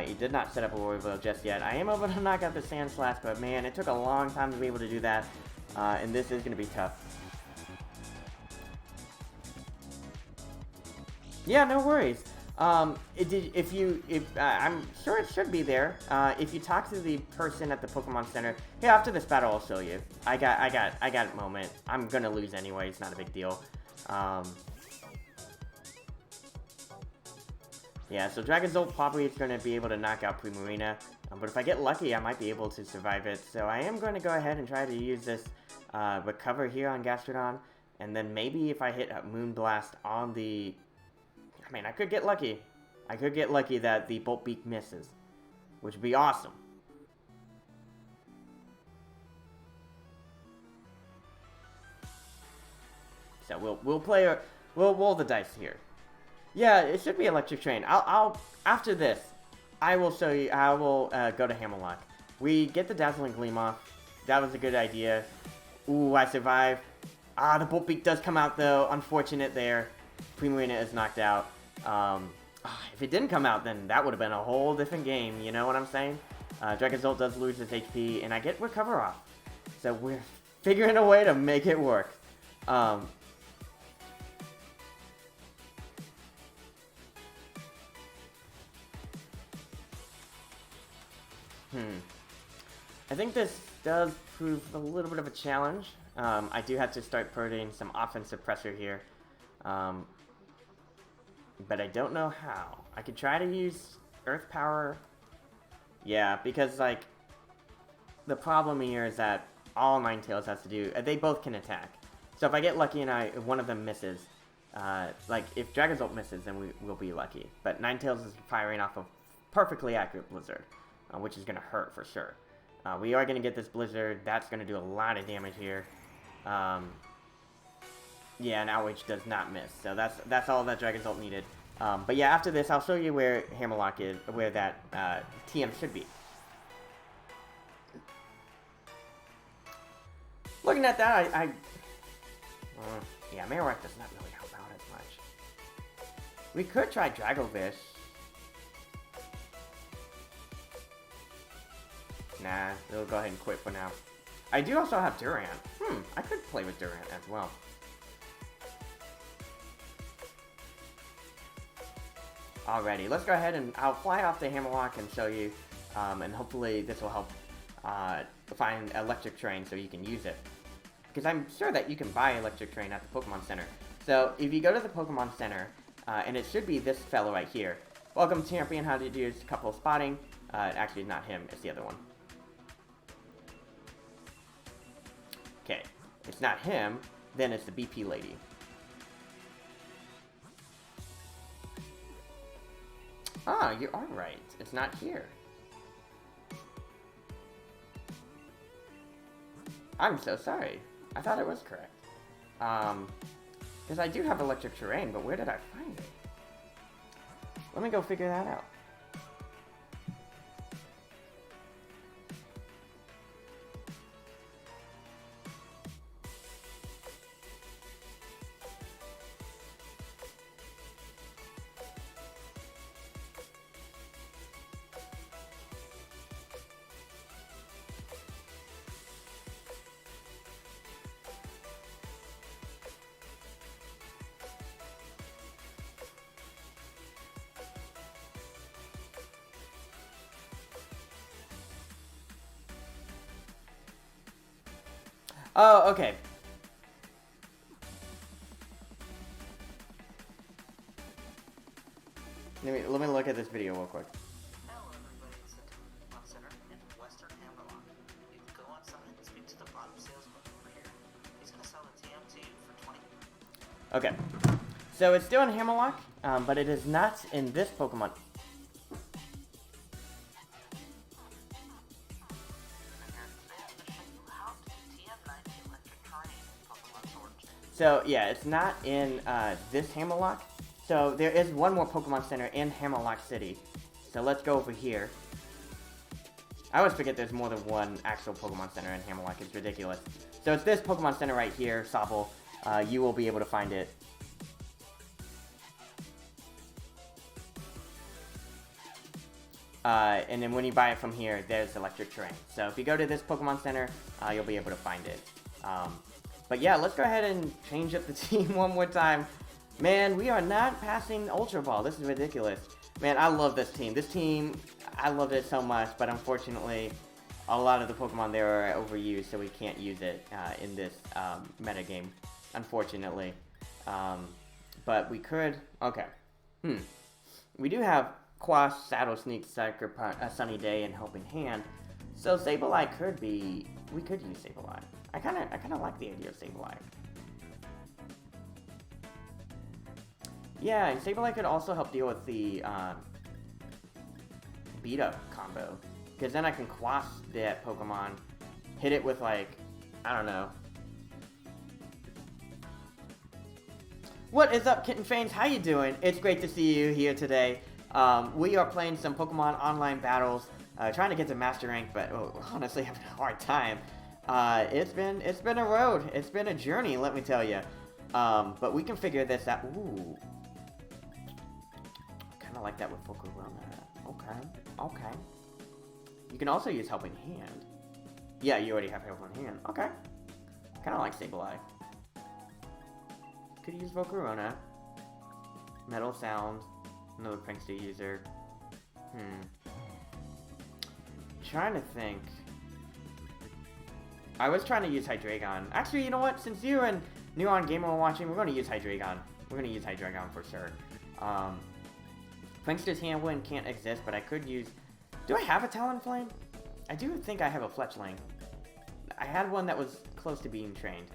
[SPEAKER 1] he did not set up Aurora Veil just yet. I am able to knock out the Sandslash, but man, it took a long time to be able to do that. And this is going to be tough. Yeah, no worries. I'm sure it should be there. If you talk to the person at the Pokemon Center, hey, after this battle, I'll show you. I got a moment. I'm gonna lose anyway. It's not a big deal. Yeah, so Dragonzolt probably is gonna be able to knock out Primarina, but if I get lucky, I might be able to survive it. So I am going to go ahead and try to use this recover here on Gastrodon, and then maybe if I hit a Moonblast on the... I mean, I could get lucky. I could get lucky that the Bolt Beak misses, which would be awesome. So we'll roll the dice here. Yeah, it should be Electric Train. I'll after this, I will show you. I will go to Hammerlock. We get the Dazzling Gleam off. That was a good idea. Ooh, I survive. Ah, the Bolt Beak does come out though. Unfortunate there. Primarina is knocked out. If it didn't come out, then that would have been a whole different game. You know what I'm saying? Dragonzolt does lose its HP, and I get Recover off. So we're figuring a way to make it work. I think this does prove a little bit of a challenge. I do have to start putting some offensive pressure here. But I don't know how. I could try to use Earth Power. Yeah, because, like, the problem here is that all Ninetales has to do... they both can attack. So if I get lucky and one of them misses, like, if Dragonzolt misses, then we'll be lucky. But Ninetales is firing off a perfectly accurate Blizzard, which is going to hurt for sure. We are going to get this Blizzard. That's going to do a lot of damage here. Yeah, and Outrage does not miss. So that's all that Dragonzolt needed. But yeah, after this, I'll show you where Hammerlock is, where that TM should be. Looking at that, yeah, Marowak does not really help out as much. We could try Dragovish. Nah, we'll go ahead and quit for now. I do also have Durant. I could play with Durant as well. Alrighty, let's go ahead and I'll fly off the Hammerlock and show you, and hopefully this will help find Electric Train so you can use it. Because I'm sure that you can buy Electric Train at the Pokemon Center. So if you go to the Pokemon Center, and it should be this fellow right here. Welcome champion, how did you use couple spotting? Actually not him, it's the other one. Okay, it's not him, then it's the BP lady. Ah, you are right. It's not here. I'm so sorry. I thought it was correct. Because I do have Electric Terrain, but where did I find it? Let me go figure that out. Oh, okay. Let me look at this video real quick.
[SPEAKER 2] Hello everybody, it's the Pokemon Center in Western Hammerlock. You can go outside and speak to the bottom salesman over here. He's gonna sell the TM to you for 20.
[SPEAKER 1] Okay. So it's still in Hammerlock, but it is not in this Pokemon. So, yeah, it's not in this Hammerlock. So, there is one more Pokemon Center in Hammerlock City. So, let's go over here. I always forget there's more than one actual Pokemon Center in Hammerlock. It's ridiculous. So, it's this Pokemon Center right here, Sobble. You will be able to find it. And then when you buy it from here, there's Electric Terrain. So, if you go to this Pokemon Center, you'll be able to find it. But yeah, let's go ahead and change up the team one more time. Man, we are not passing Ultra Ball. This is ridiculous. Man, I love this team. This team, I love it so much, but unfortunately, a lot of the Pokemon there are overused, so we can't use it in this metagame, unfortunately. But we could... Okay. We do have Quash, Saddle Sneak, Sucker Punch, Sunny Day, and Helping Hand. So Sableye could be... We could use Sableye. I kind of like the idea of Sableye. Yeah, and Sableye could also help deal with the beat up combo. Because then I can quash that Pokemon, hit it with like, I don't know. What is up, Kitten Fans? How you doing? It's great to see you here today. We are playing some Pokemon online battles, trying to get to Master Rank, but honestly having a hard time. It's been a road. It's been a journey, let me tell you. But we can figure this out. Ooh. Kind of like that with Pokemon. Okay. You can also use Helping Hand. Yeah, you already have Helping Hand. Okay. Kind of like Sableye. Could use Volcarona. Metal Sound. Another Prankster user. Trying to think. I was trying to use Hydreigon. Actually, you know what? Since you and Neuron Gamer are watching, we're going to use Hydreigon. We're going to use Hydreigon for sure. Prankster's Handwind can't exist, but I could use... Do I have a Talonflame? I do think I have a Fletchling. I had one that was close to being trained.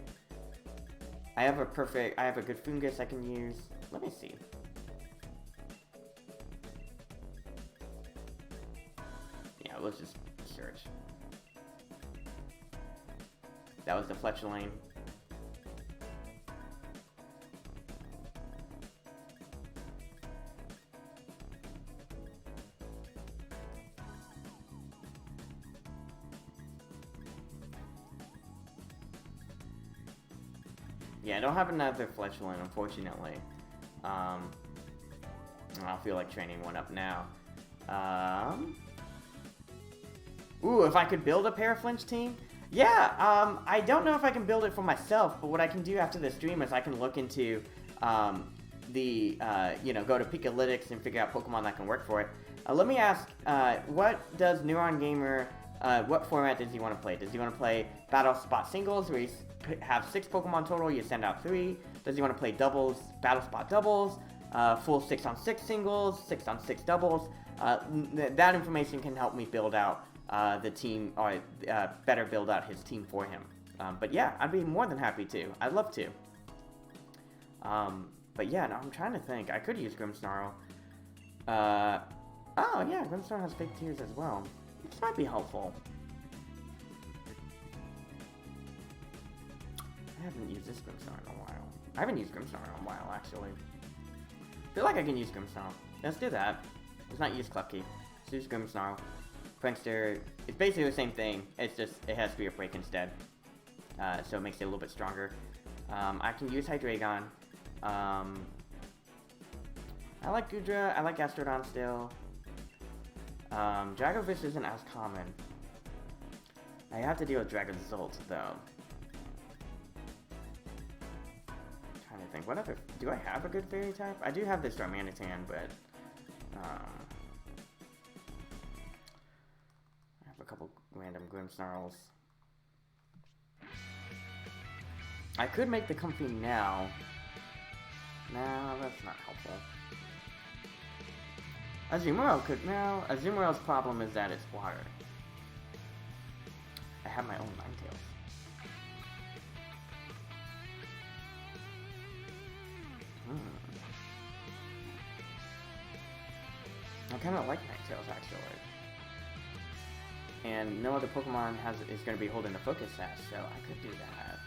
[SPEAKER 1] I have a good Fungus I can use. Let me see. Yeah, let's just search. That was the Fletchling. Yeah, I don't have another Fletchling, unfortunately. I feel like training one up now. Ooh, if I could build a Paraflinch team? Yeah, I don't know if I can build it for myself, but what I can do after the stream is I can look into, go to Pikalytics and figure out Pokemon that can work for it. Let me ask, what does Neuron Gamer, what format does he want to play? Does he want to play Battle Spot Singles, where you have 6 Pokemon total, you send out 3? Does he want to play doubles, Battle Spot Doubles, full 6-on-6 singles, 6-on-6 doubles? That information can help me build out the team, or better build out his team for him. But yeah, I'd be more than happy to. I'd love to. But yeah, no, I'm trying to think. I could use Grimmsnarl. Oh yeah, Grimmsnarl has big tears as well. This might be helpful. I haven't used this Grimmsnarl in a while. I haven't used Grimmsnarl in a while, actually. I feel like I can use Grimmsnarl. Let's do that. Let's not use Klefki. Let's use Grimmsnarl. Prankster, it's basically the same thing. It's just, it has Spirit Break instead. So it makes it a little bit stronger. I can use Hydreigon. I like Goodra. I like Gastrodon still. Dragovish isn't as common. I have to deal with Dragonzolt, though. Trying to think. What other... Do I have a good Fairy type? I do have this Darmanitan, but... I have a couple random Grimmsnarls. I could make the Comfey now. No, that's not helpful. Azumarill could... No, Azumarill's problem is that it's water. I have my own Ninetales. I kind of like Ninetales, actually. And no other Pokemon is going to be holding the Focus Sash, so I could do that.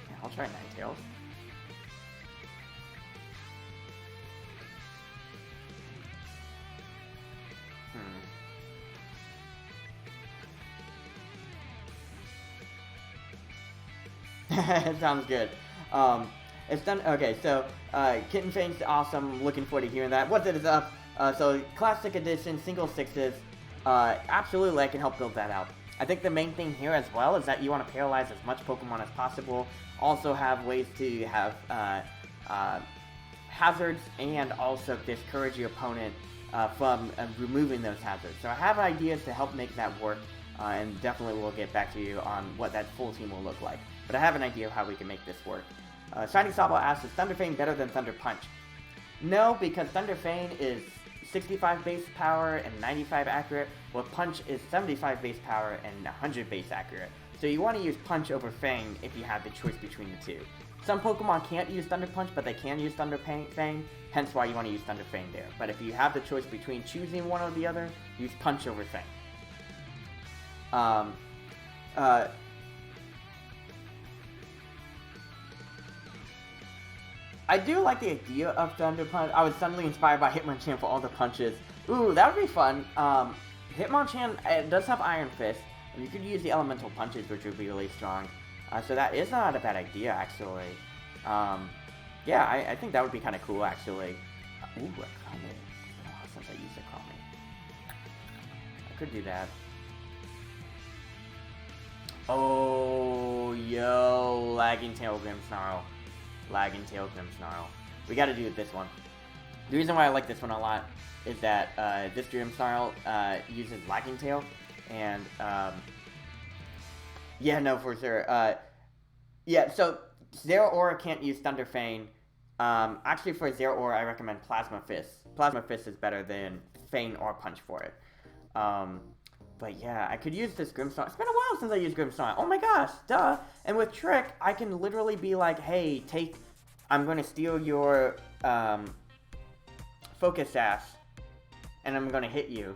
[SPEAKER 1] Yeah, I'll try Ninetales. Sounds good. It's done. Okay, so Kitten Fang's awesome. Looking forward to hearing that. What's it is up? So Classic Edition, single 6s. Absolutely, I can help build that out. I think the main thing here as well is that you want to paralyze as much Pokemon as possible. Also have ways to have hazards and also discourage your opponent from removing those hazards. So I have ideas to help make that work, and definitely will get back to you on what that full team will look like. But I have an idea of how we can make this work. Shiny Sawball asks, is Thunder Fang better than Thunder Punch? No, because Thunder Fang is 65 base power and 95 accurate, while Punch is 75 base power and 100 base accurate. So you want to use Punch over Fang if you have the choice between the two. Some Pokemon can't use Thunder Punch, but they can use Thunder Fang, hence why you want to use Thunder Fang there. But if you have the choice between choosing one or the other, use Punch over Fang. I do like the idea of Thunder Punch. I was suddenly inspired by Hitmonchan for all the punches. Ooh, that would be fun. Hitmonchan, it does have Iron Fist, and you could use the Elemental Punches, which would be really strong. So that is not a bad idea, actually. Yeah, I think that would be kind of cool, actually. Ooh, a Crummy. It's been a while since I used a Crummy. I could do that. Oh, yo, Lagging Tail Grimmsnarl. Lagging Tail Grimmsnarl. We gotta do this one. The reason why I like this one a lot is that this Grimmsnarl uses Lagging Tail, and yeah, no, for sure. Yeah, so Zeraora can't use Thunder Fang. Actually, for Zeraora, I recommend Plasma Fist. Plasma Fist is better than Fang or Punch for it. But yeah, I could use this Grimmsnarl. It's been a while since I used Grimmsnarl. Oh my gosh, duh. And with Trick, I can literally be like, hey, I'm going to steal your Focus Sash, and I'm going to hit you.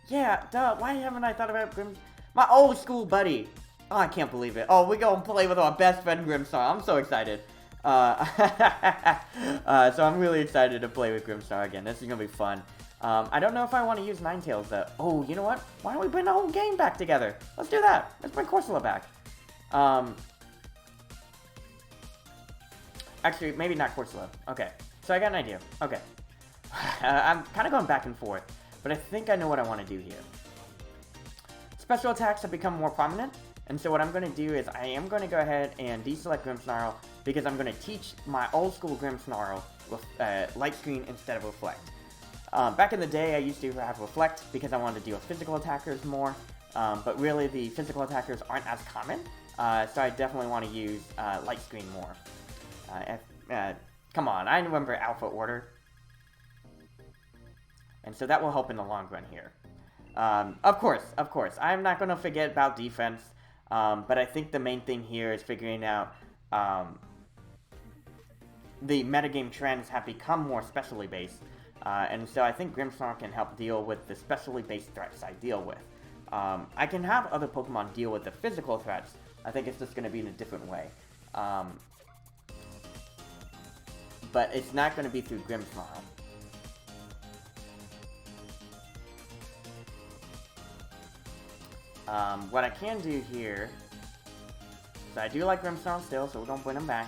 [SPEAKER 1] Yeah, duh. Why haven't I thought about my old school buddy? Oh, I can't believe it. Oh, we go and play with our best friend Grimmsnarl. I'm so excited. So I'm really excited to play with Grimmsnarl again. This is going to be fun. I don't know if I want to use Ninetales though. Oh, you know what? Why don't we bring the whole game back together? Let's do that. Let's bring Corsola back. Actually, maybe not Corsola. Okay. So I got an idea. Okay. I'm kind of going back and forth, but I think I know what I want to do here. Special attacks have become more prominent, and so what I'm going to do is I am going to go ahead and deselect Grimmsnarl because I'm going to teach my old school Grimmsnarl with Light Screen instead of Reflect. Back in the day, I used to have Reflect because I wanted to deal with physical attackers more, but really the physical attackers aren't as common, so I definitely want to use Light Screen more. Come on, I remember Alpha Order, and so that will help in the long run here. Of course, I'm not going to forget about defense, but I think the main thing here is figuring out the metagame trends have become more specially based. And so I think Grimmsnarl can help deal with the specially based threats I deal with. I can have other Pokemon deal with the physical threats. I think it's just going to be in a different way. But it's not going to be through Grimmsnarl. What I can do here... So I do like Grimmsnarl still, so we're going to bring him back.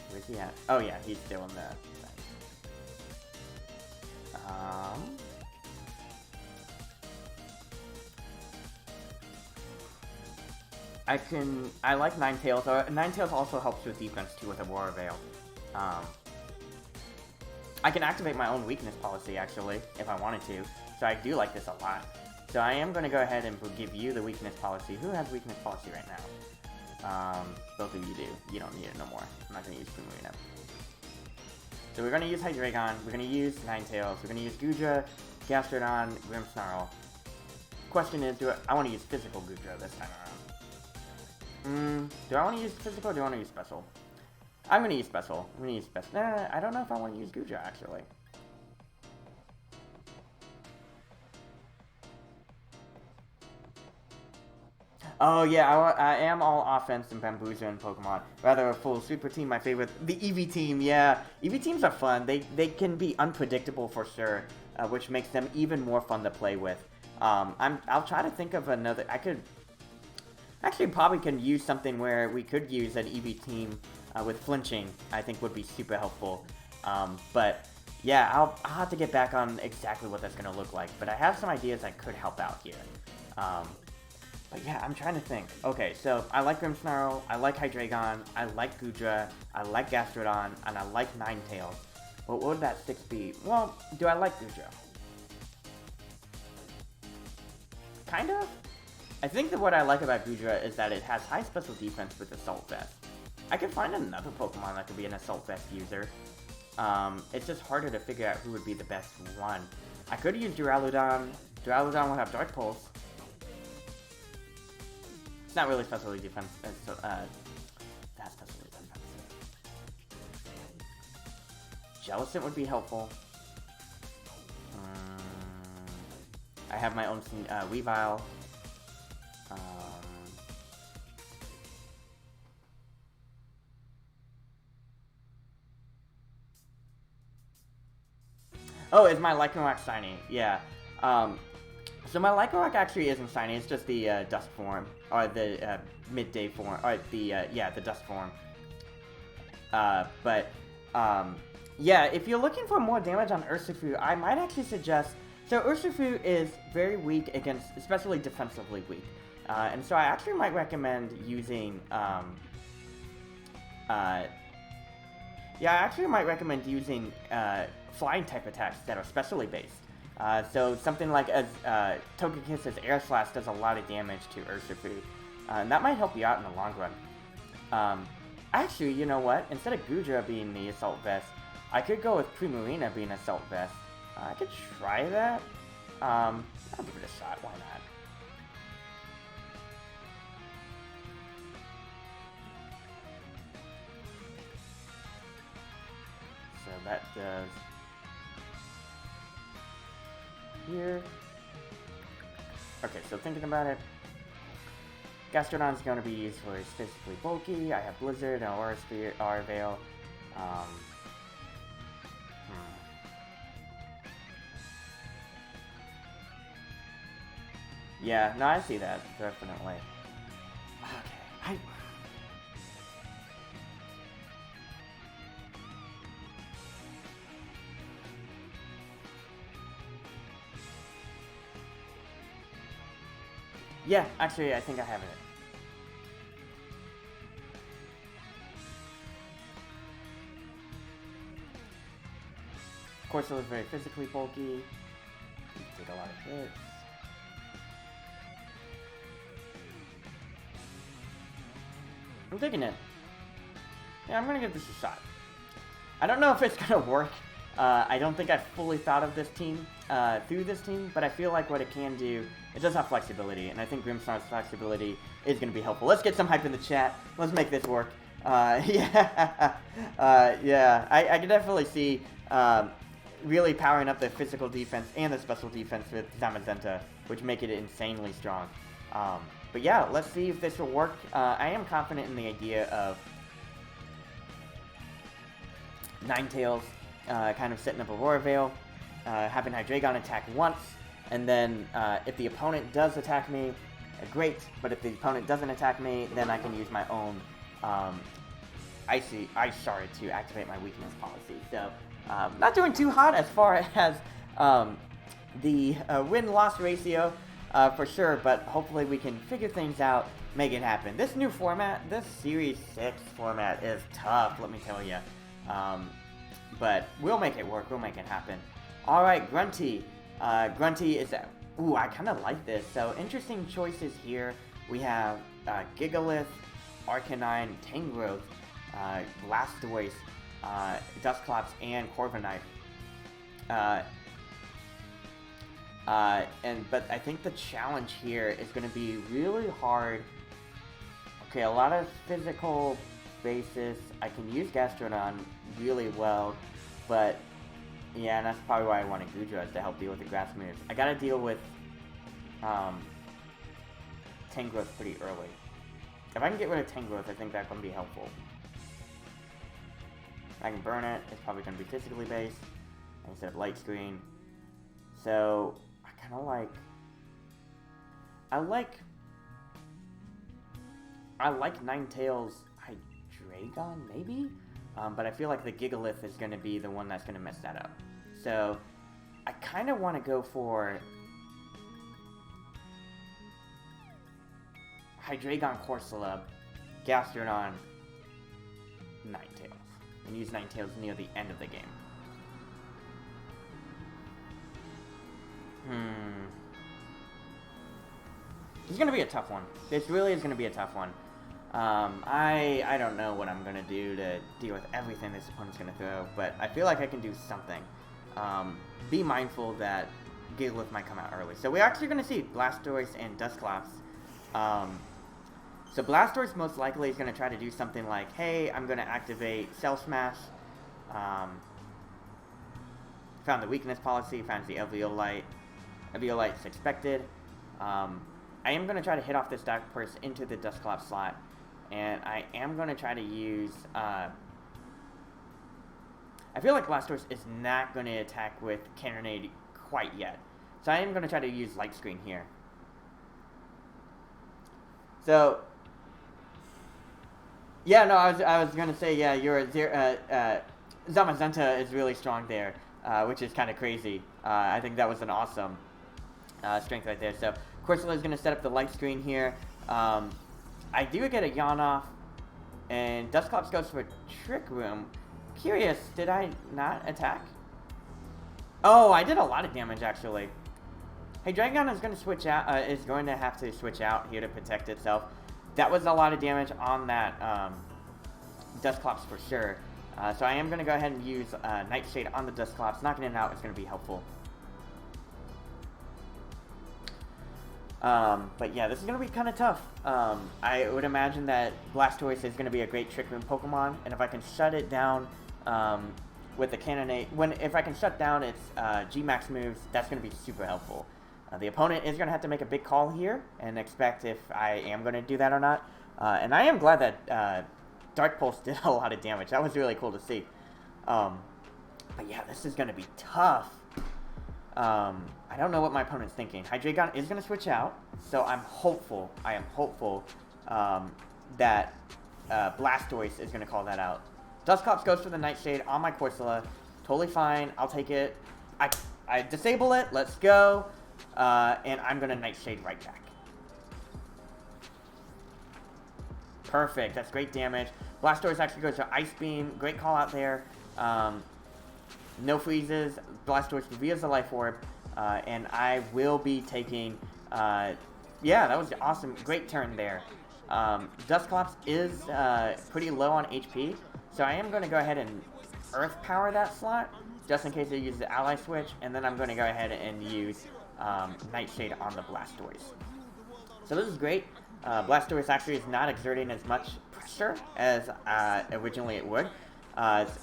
[SPEAKER 1] Where's he at? Oh yeah, he's still in the... I like Ninetales. Ninetales also helps with defense too with Aurora Veil. I can activate my own weakness policy actually, if I wanted to. So I do like this a lot. So I am going to go ahead and give you the weakness policy. Who has weakness policy right now? Both of you do. You don't need it no more. I'm not going to use Primarina. So we're going to use Hydreigon, we're going to use Ninetales, we're going to use Goodra, Gastrodon, Grimmsnarl. Question is, I want to use physical Goodra this time around. Do I want to use physical or do I want to use special? I'm going to use special. I'm going to use special. Nah, I don't know if I want to use Goodra actually. Oh yeah, I am all offense in Bambucha and Pokemon. Rather a full super team, my favorite. The Eevee team, yeah. Eevee teams are fun. They can be unpredictable for sure, which makes them even more fun to play with. I'll try to think of another. I could actually probably can use something where we could use an Eevee team with flinching. I think would be super helpful. But yeah, I'll have to get back on exactly what that's gonna look like. But I have some ideas that could help out here. But yeah, I'm trying to think. Okay, so I like Grimmsnarl, I like Hydreigon, I like Goodra, I like Gastrodon, and I like Ninetales. But what would that 6 be? Well, do I like Goodra? Kind of. I think that what I like about Goodra is that it has high special defense with Assault Vest. I could find another Pokemon that could be an Assault Vest user. It's just harder to figure out who would be the best one. I could use Duraludon. Duraludon will have Dark Pulse. It's not really specially defense. That's specially defensive. Jellicent would be helpful. I have my own Weavile. Oh, is my Lycanroc shiny? Yeah. So my Lycanroc actually isn't shiny. It's just the dust form, or the midday form, or the dust form. Yeah, if you're looking for more damage on Urshifu, I might actually suggest. So Urshifu is very weak against, especially defensively weak, and so I actually might recommend using. Flying type attacks that are specially based. So something like Togekiss's Air Slash does a lot of damage to Urshifu, and that might help you out in the long run. Actually, you know what? Instead of Goodra being the Assault Vest, I could go with Primarina being Assault Vest. I could try that. I'll give it a shot. Why not? So that does here. Okay, so thinking about it, Gastrodon's going to be used for his physically bulky. I have Blizzard and Aura Sphere, Aura Veil. Yeah, no, I see that, definitely. Okay, yeah, actually, I think I have it. Of course, it was very physically bulky. Take a lot of hits. I'm digging it. Yeah, I'm gonna give this a shot. I don't know if it's gonna work. I don't think I've fully thought of this team through this team, but I feel like what it can do, it does have flexibility, and I think Grimmsnarl's flexibility is going to be helpful. Let's get some hype in the chat. Let's make this work. Yeah, I can definitely see really powering up the physical defense and the special defense with Zamazenta, which make it insanely strong. But yeah, let's see if this will work. I am confident in the idea of Ninetales kind of setting up Aurora Veil, having Hydreigon attack once, and then if the opponent does attack me, great, but if the opponent doesn't attack me, then I can use my own Ice Shard to activate my weakness policy. So, not doing too hot as far as the win-loss ratio, for sure, but hopefully we can figure things out, make it happen. This new format, this Series 6 format is tough, let me tell you. But we'll make it work, we'll make it happen. Alright, Grunty. Grunty is... Ooh, I kind of like this. So, interesting choices here. We have Gigalith, Arcanine, Tangrowth, Blastoise, Dusclops, and Corviknight. But I think the challenge here is going to be really hard. Okay, a lot of physical basis. I can use Gastrodon really well, but yeah, and that's probably why I wanted Goodra, to help deal with the grass moves. I gotta deal with Tangrowth pretty early. If I can get rid of Tangrowth, I think that's gonna be helpful. If I can burn it, it's probably gonna be physically based instead of light screen. So I kind of like. I like Ninetales Hydreigon, maybe? But I feel like the Gigalith is going to be the one that's going to mess that up. So, I kind of want to go for... Hydreigon, Corsola, Gastrodon, Ninetales. And use Ninetales near the end of the game. This is going to be a tough one. This really is going to be a tough one. I don't know what I'm going to do to deal with everything this opponent's going to throw, but I feel like I can do something. Be mindful that Gigalith might come out early. So we're actually going to see Blastoise and Dusclops. So Blastoise most likely is going to try to do something like, hey, I'm going to activate Cell Smash. Found the weakness policy, found the Eviolite. Eviolite's expected. I am going to try to hit off this Dark Pulse into the Dusclops slot. And I am going to try to use... I feel like Blastoise is not going to attack with Cannonade quite yet. So I am going to try to use Light Screen here. So... yeah, no, I was going to say, yeah, your Zamazenta is really strong there, which is kind of crazy. I think that was an awesome strength right there. So Corsola is going to set up the Light Screen here. I do get a Yawn off, and Dusclops goes for Trick Room. Curious, did I not attack? Oh, I did a lot of damage, actually. Hydreigon is going to switch out, is going to have to switch out here to protect itself. That was a lot of damage on that Dusclops for sure. So I am going to go ahead and use Nightshade on the Dusclops. Knocking it out is going to be helpful. But yeah, this is going to be kind of tough. I would imagine that Blastoise is going to be a great Trick Room Pokemon, and if I can shut it down with the Cannonade, if I can shut down its G-Max moves, that's going to be super helpful. The opponent is going to have to make a big call here and expect if I am going to do that or not. And I am glad that Dark Pulse did a lot of damage. That was really cool to see. But yeah, this is going to be tough. I don't know what my opponent's thinking. Hydreigon is going to switch out, so I'm hopeful. I am hopeful that Blastoise is going to call that out. Dusclops goes for the Nightshade on my Corsola. Totally fine. I'll take it. I disable it. Let's go. And I'm going to Nightshade right back. Perfect. That's great damage. Blastoise actually goes to Ice Beam. Great call out there. No freezes. Blastoise reveals the Life Orb. And I will be taking... yeah, that was awesome. Great turn there. Dusclops is pretty low on HP. So I am going to go ahead and Earth Power that slot, just in case it uses the Ally Switch. And then I'm going to go ahead and use Nightshade on the Blastoise. So this is great. Blastoise actually is not exerting as much pressure as originally it would.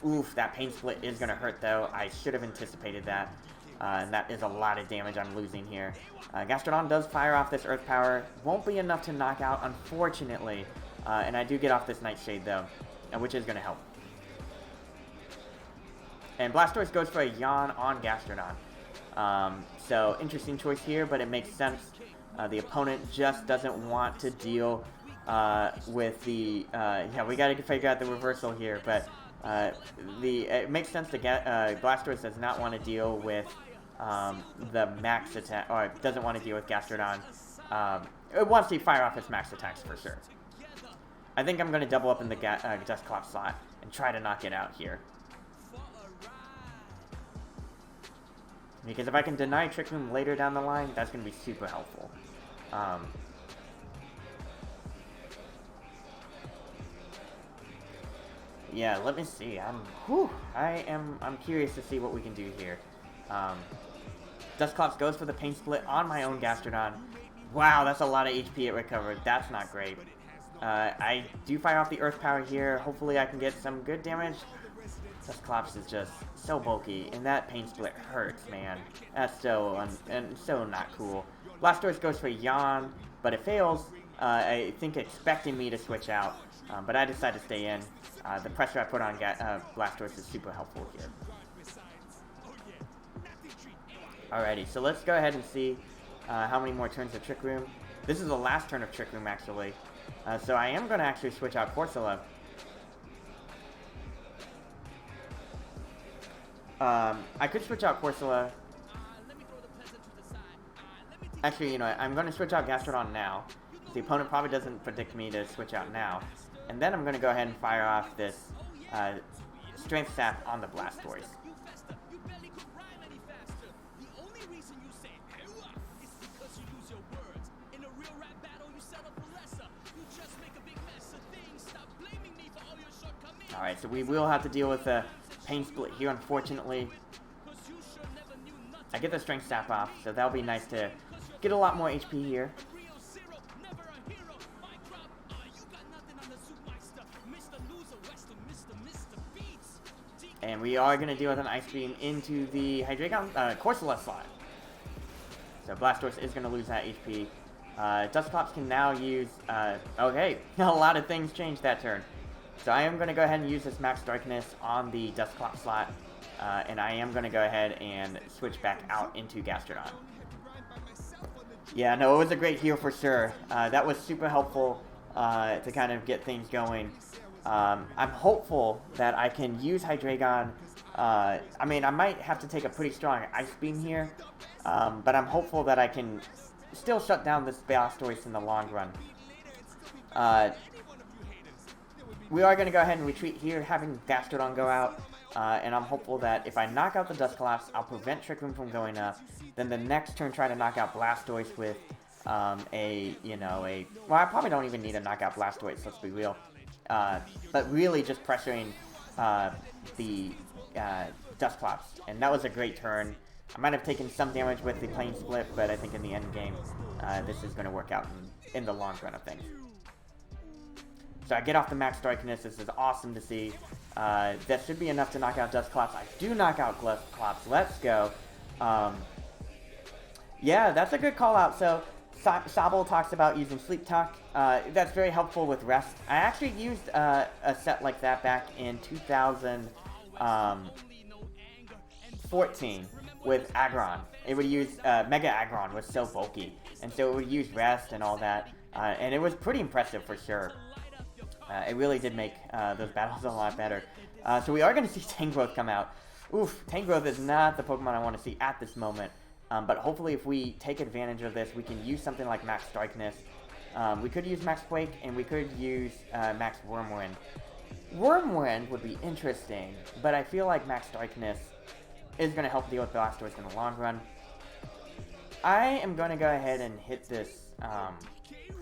[SPEAKER 1] Oof, that Pain Split is going to hurt though. I should have anticipated that. And that is a lot of damage I'm losing here. Gastrodon does fire off this Earth Power. Won't be enough to knock out, unfortunately. And I do get off this Nightshade though, which is going to help. And Blastoise goes for a Yawn on Gastrodon. So interesting choice here, but it makes sense. The opponent just doesn't want to deal with the... yeah, we got to figure out the reversal here, but it makes sense to get... Blastoise does not want to deal with the max attack, or doesn't want to deal with Gastrodon. It wants to fire off its max attacks for sure. I think I'm going to double up in the Dusclops slot and try to knock it out here. Because if I can deny Trick Room later down the line, that's going to be super helpful. Yeah, let me see. I'm curious to see what we can do here. Dusclops goes for the Pain Split on my own Gastrodon. Wow, that's a lot of HP it recovered. That's not great. I do fire off the Earth Power here. Hopefully I can get some good damage. Dusclops is just so bulky, and that Pain Split hurts, man. That's so so not cool. Blastoise goes for Yawn, but it fails. I think expecting me to switch out, but I decided to stay in. The pressure I put on Blastoise is super helpful here. Alrighty, so let's go ahead and see how many more turns of Trick Room. This is the last turn of Trick Room, actually. So I am going to actually switch out Corsola. I could switch out Corsola. Actually, you know what? I'm going to switch out Gastrodon now. The opponent probably doesn't predict me to switch out now. And then I'm going to go ahead and fire off this Strength Sap on the Blastoise. Alright, so we will have to deal with a Pain Split here, unfortunately. I get the Strength Sap off, so that'll be nice to get a lot more HP here. And we are going to deal with an Ice Beam into the Hydreigon, Corsola slot. So Blastoise is going to lose that HP. Dusclops can now use, okay, a lot of things changed that turn. So I am going to go ahead and use this Max Darkness on the Dusclops slot. And I am going to go ahead and switch back out into Gastrodon. Yeah, no, it was a great heal for sure. That was super helpful to kind of get things going. I'm hopeful that I can use Hydreigon. I mean, I might have to take a pretty strong Ice Beam here, but I'm hopeful that I can still shut down this Blastoise in the long run. We are going to go ahead and retreat here, having Gastrodon go out, and I'm hopeful that if I knock out the Dusclops, I'll prevent Trick Room from going up. Then the next turn, try to knock out Blastoise with well, I probably don't even need to knock out Blastoise, let's be real. But really just pressuring the Dusclops, and that was a great turn. I might have taken some damage with the Plane Split, but I think in the end game, this is going to work out in the long run of things. So I get off the Max Darkness. This is awesome to see. That should be enough to knock out Dusclops. I do knock out Dusclops. Let's go. Yeah, that's a good call out. So Sobble talks about using Sleep Talk. That's very helpful with rest. I actually used a set like that back in 2014 with Aggron. It would use Mega Aggron was so bulky, and so it would use rest and all that, and it was pretty impressive for sure. It really did make those battles a lot better. So we are going to see Tangrowth come out. Oof, Tangrowth is not the Pokemon I want to see at this moment. But hopefully if we take advantage of this, we can use something like Max Darkness. We could use Max Quake, and we could use Max Wormwind. Wormwind would be interesting, but I feel like Max Darkness is going to help deal with Blastoise in the long run. I am going to go ahead and hit this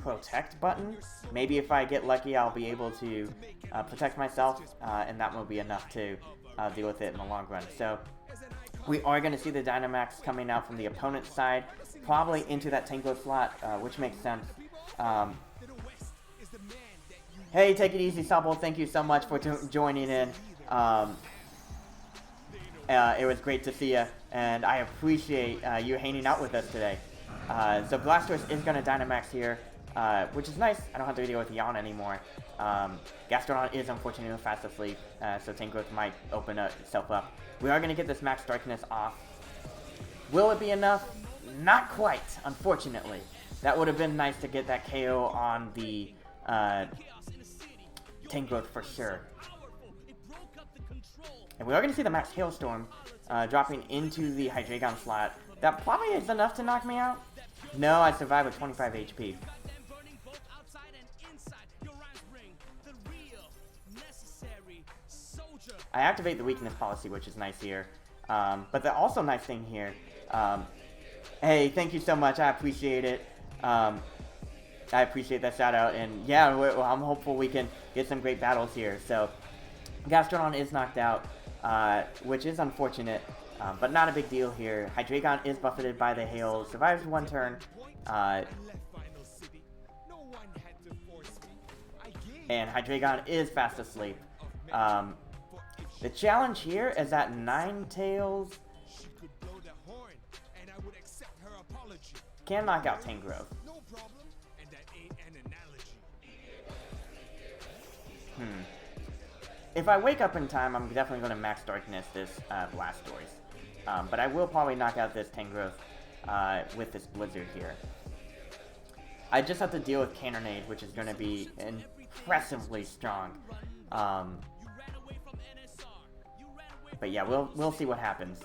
[SPEAKER 1] Protect button. Maybe if I get lucky, I'll be able to protect myself, and that will be enough to deal with it in the long run. So we are going to see the Dynamax coming out from the opponent's side, probably into that Tango slot, which makes sense. Hey, take it easy, Sobble. Thank you so much for joining in. It was great to see you, and I appreciate you hanging out with us today. So Blastoise is going to Dynamax here, which is nice. I don't have to deal with Yawn anymore. Gastrodon is unfortunately fast asleep, so Tangrowth might open itself up. We are going to get this Max Darkness off. Will it be enough? Not quite, unfortunately. That would have been nice to get that KO on the Tangrowth for sure. And we are going to see the Max Hailstorm dropping into the Hydreigon slot. That probably is enough to knock me out. No, I survived with 25 HP. I activate the weakness policy, which is nice here. But the also nice thing here, hey, thank you so much. I appreciate it. I appreciate that shout out. And yeah, I'm hopeful we can get some great battles here. So Gastrodon is knocked out, which is unfortunate, but not a big deal here. Hydreigon is buffeted by the hail, survives one turn. And Hydreigon is fast asleep. The challenge here is that Ninetales can knock out Tangrowth. If I wake up in time, I'm definitely going to Max Darkness this Blastoise. But I will probably knock out this Tangrowth with this Blizzard here. I just have to deal with Cannonade, which is going to be impressively strong. But yeah, we'll see what happens.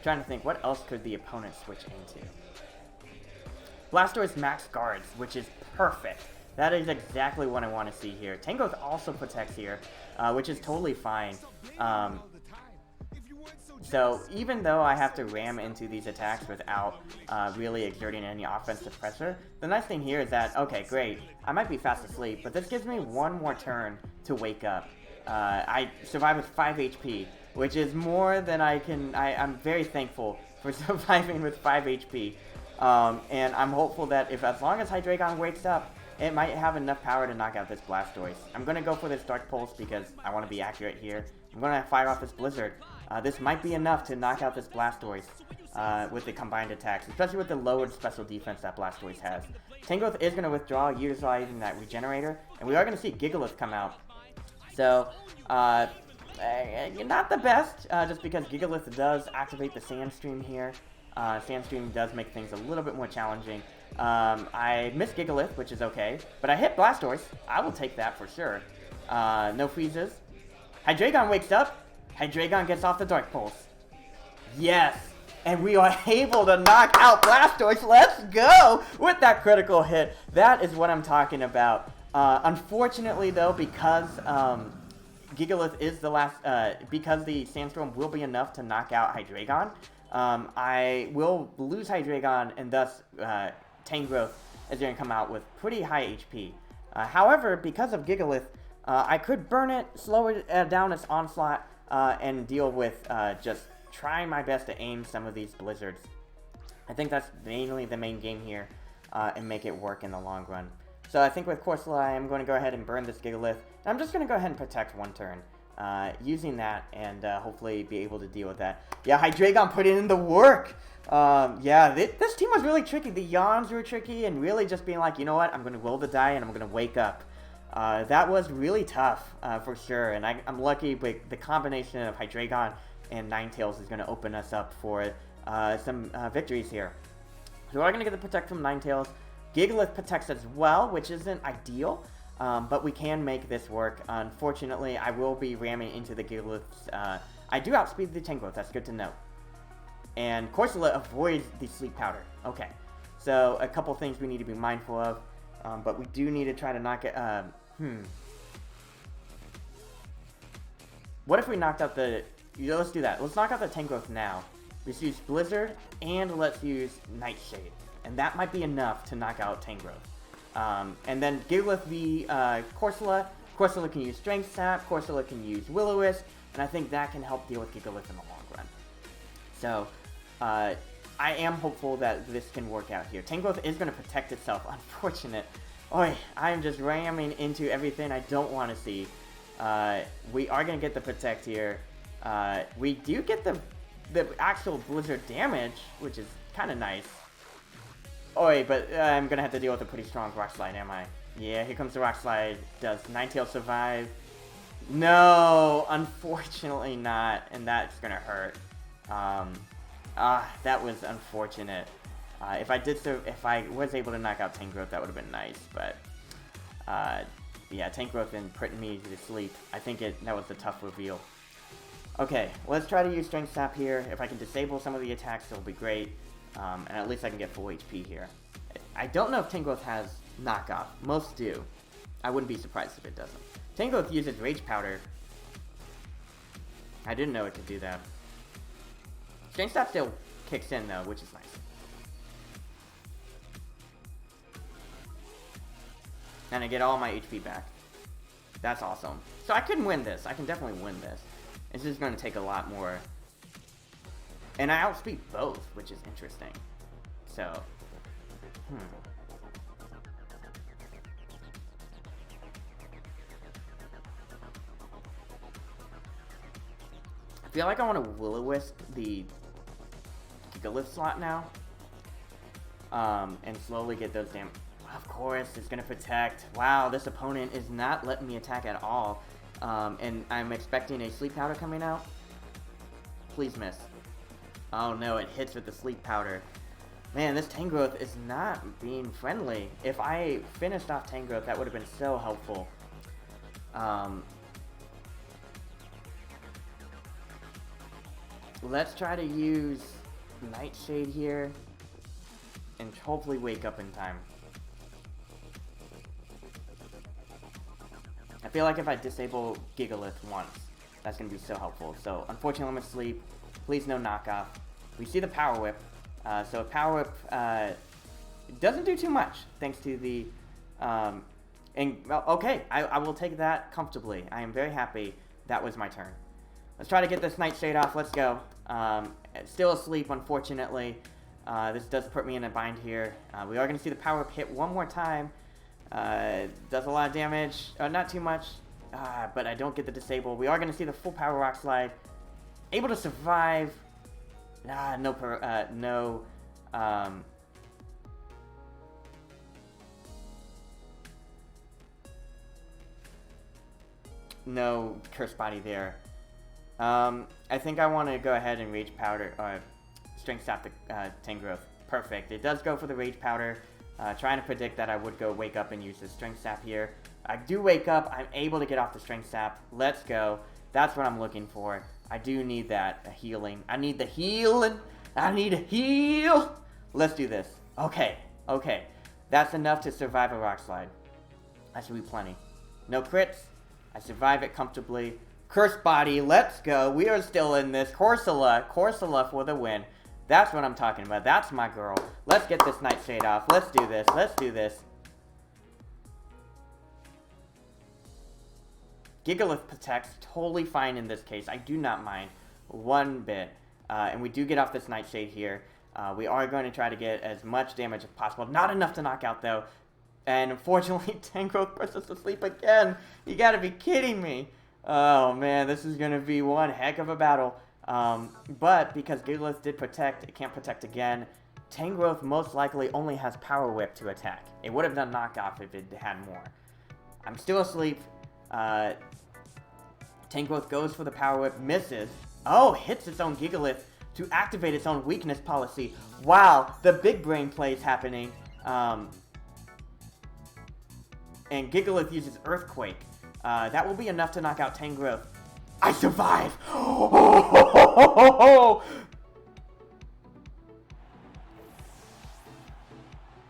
[SPEAKER 1] Trying to think, what else could the opponent switch into? Blastoise max guards, which is perfect. That is exactly what I want to see here. Tangrowth also protects here, which is totally fine. So even though I have to ram into these attacks without really exerting any offensive pressure, the nice thing here is that, okay, great, I might be fast asleep, but this gives me one more turn to wake up. I survive with 5 HP, which is more than I can. I'm very thankful for surviving with 5 HP. And I'm hopeful that as long as Hydreigon wakes up, it might have enough power to knock out this Blastoise. I'm going to go for this Dark Pulse because I want to be accurate here. I'm going to fire off this Blizzard. This might be enough to knock out this Blastoise with the combined attacks, especially with the lowered special defense that Blastoise has. Tangrowth is going to withdraw, utilizing that Regenerator, and we are going to see Gigalith come out. So, not the best, just because Gigalith does activate the Sandstream here. Sandstream does make things a little bit more challenging. I missed Gigalith, which is okay, but I hit Blastoise. I will take that for sure. No freezes. Hydreigon wakes up. Hydreigon gets off the Dark Pulse. Yes! And we are able to knock out Blastoise. Let's go! With that critical hit. That is what I'm talking about. Unfortunately, though, because Gigalith is the last... because the Sandstorm will be enough to knock out Hydreigon, I will lose Hydreigon, and thus Tangrowth is going to come out with pretty high HP. However, because of Gigalith, I could burn it, slow it down its onslaught, and deal with just trying my best to aim some of these Blizzards. I think that's mainly the main game here, and make it work in the long run. So I think with Corsola, I am going to go ahead and burn this Gigalith, and I'm just going to go ahead and protect one turn. Using that and hopefully be able to deal with that. Yeah, Hydreigon put in the work. Yeah, this team was really tricky. The yawns were tricky, and really just being like, you know what, I'm going to roll the die and I'm going to wake up. That was really tough for sure, and I'm lucky with the combination of Hydreigon and Ninetales is going to open us up for some victories here. So we're going to get the Protect from Ninetales. Gigalith protects as well, which isn't ideal. But we can make this work. Unfortunately, I will be ramming into the Gigaliths. I do outspeed the Tangrowth, that's good to know. And Corsola avoids the Sleep Powder. Okay, so a couple things we need to be mindful of. But we do need to try to knock it... What if we knocked out the... let's do that. Let's knock out the Tangrowth now. Let's use Blizzard, and let's use Nightshade. And that might be enough to knock out Tangrowth. And then Gigalith v Corsola. Corsola can use Strength Sap, Corsola can use Will-O-Wisp, and I think that can help deal with Gigalith in the long run. So, I am hopeful that this can work out here. Tangrowth is going to protect itself. Unfortunate. Oi, I am just ramming into everything I don't want to see. We are going to get the Protect here. We do get the actual Blizzard damage, which is kind of nice. Oi, but I'm going to have to deal with a pretty strong Rock Slide, am I? Yeah, here comes the Rock Slide. Does Ninetales survive? No, unfortunately not, and that's going to hurt. That was unfortunate. If I was able to knock out Tangrowth, that would have been nice, but yeah, Tangrowth and putting me to sleep. I think that was a tough reveal. Okay, let's try to use Strength Sap here. If I can disable some of the attacks, it'll be great. And at least I can get full HP here. I don't know if Tangrowth has knockoff. Most do. I wouldn't be surprised if it doesn't. Tangrowth uses Rage Powder. I didn't know it could do that. Strength Sap still kicks in though, which is nice. And I get all my HP back. That's awesome. So I can win this. I can definitely win this. It's just going to take a lot more. And I outspeed both, which is interesting. So, I feel like I want to Will-O-Wisp the Gigalith slot now. And slowly get those damn... Of course, it's going to protect. Wow, this opponent is not letting me attack at all. And I'm expecting a Sleep Powder coming out. Please miss. Oh no, it hits with the Sleep Powder. Man, this Tangrowth is not being friendly. If I finished off Tangrowth, that would have been so helpful. let's try to use Nightshade here and hopefully wake up in time. I feel like if I disable Gigalith once, that's going to be so helpful. So, unfortunately, I'm going to sleep. Please no knockoff. We see the Power Whip. So, Power Whip doesn't do too much, thanks to the... okay, I will take that comfortably. I am very happy. That was my turn. Let's try to get this Nightshade off. Let's go. Still asleep, unfortunately. This does put me in a bind here. We are going to see the Power Whip hit one more time. Does a lot of damage. Not too much, but I don't get the disable. We are going to see the full Power Rock Slide. Able to survive. No Curse Body there. I think I want to go ahead and Rage Powder, Strength Sap the Tangrowth. Perfect. It does go for the Rage Powder. Trying to predict that I would go Wake Up and use the Strength Sap here. I do Wake Up. I'm able to get off the Strength Sap. Let's go. That's what I'm looking for. I do need that healing. I need the healing. I need a heal. Let's do this. Okay. Okay. That's enough to survive a Rock Slide. That should be plenty. No crits. I survive it comfortably. Curse Body. Let's go. We are still in this. Corsola. Corsola for the win. That's what I'm talking about. That's my girl. Let's get this Nightshade off. Let's do this. Let's do this. Gigalith protects. Totally fine in this case. I do not mind one bit. And we do get off this Nightshade here. We are going to try to get as much damage as possible. Not enough to knock out, though. And unfortunately, Tangrowth puts us to sleep again. You gotta be kidding me. Oh, man. This is going to be one heck of a battle. But because Gigalith did protect, it can't protect again. Tangrowth most likely only has Power Whip to attack. It would have done knockoff if it had more. I'm still asleep. Tangrowth goes for the Power Whip, misses. Oh, hits its own Gigalith to activate its own weakness policy. Wow, the big brain play is happening. And Gigalith uses Earthquake. That will be enough to knock out Tangrowth. I survive!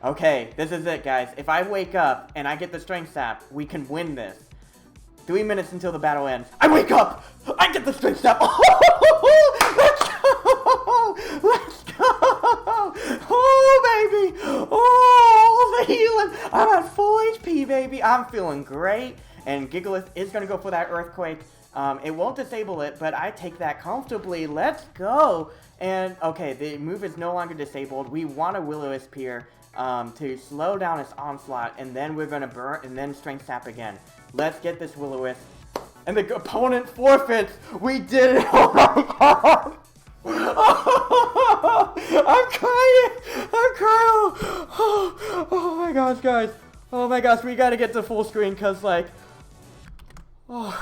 [SPEAKER 1] Okay, this is it, guys. If I wake up and I get the Strength Sap, we can win this. 3 minutes until the battle ends. I wake up! I get the Strength Sap! Let's go! Let's go! Oh, baby! Oh, the healing! I'm at full HP, baby! I'm feeling great. And Gigalith is going to go for that Earthquake. It won't disable it, but I take that comfortably. Let's go. And, okay, the move is no longer disabled. We want a Will-O-Wisp here to slow down its onslaught, and then we're going to burn, and then Strength Sap again. Let's get this Will-O-Wisp. And the opponent forfeits. We did it. Oh, my God. I'm crying. I'm crying. Oh, my gosh, guys. Oh, my gosh. We got to get to full screen because, like... Oh.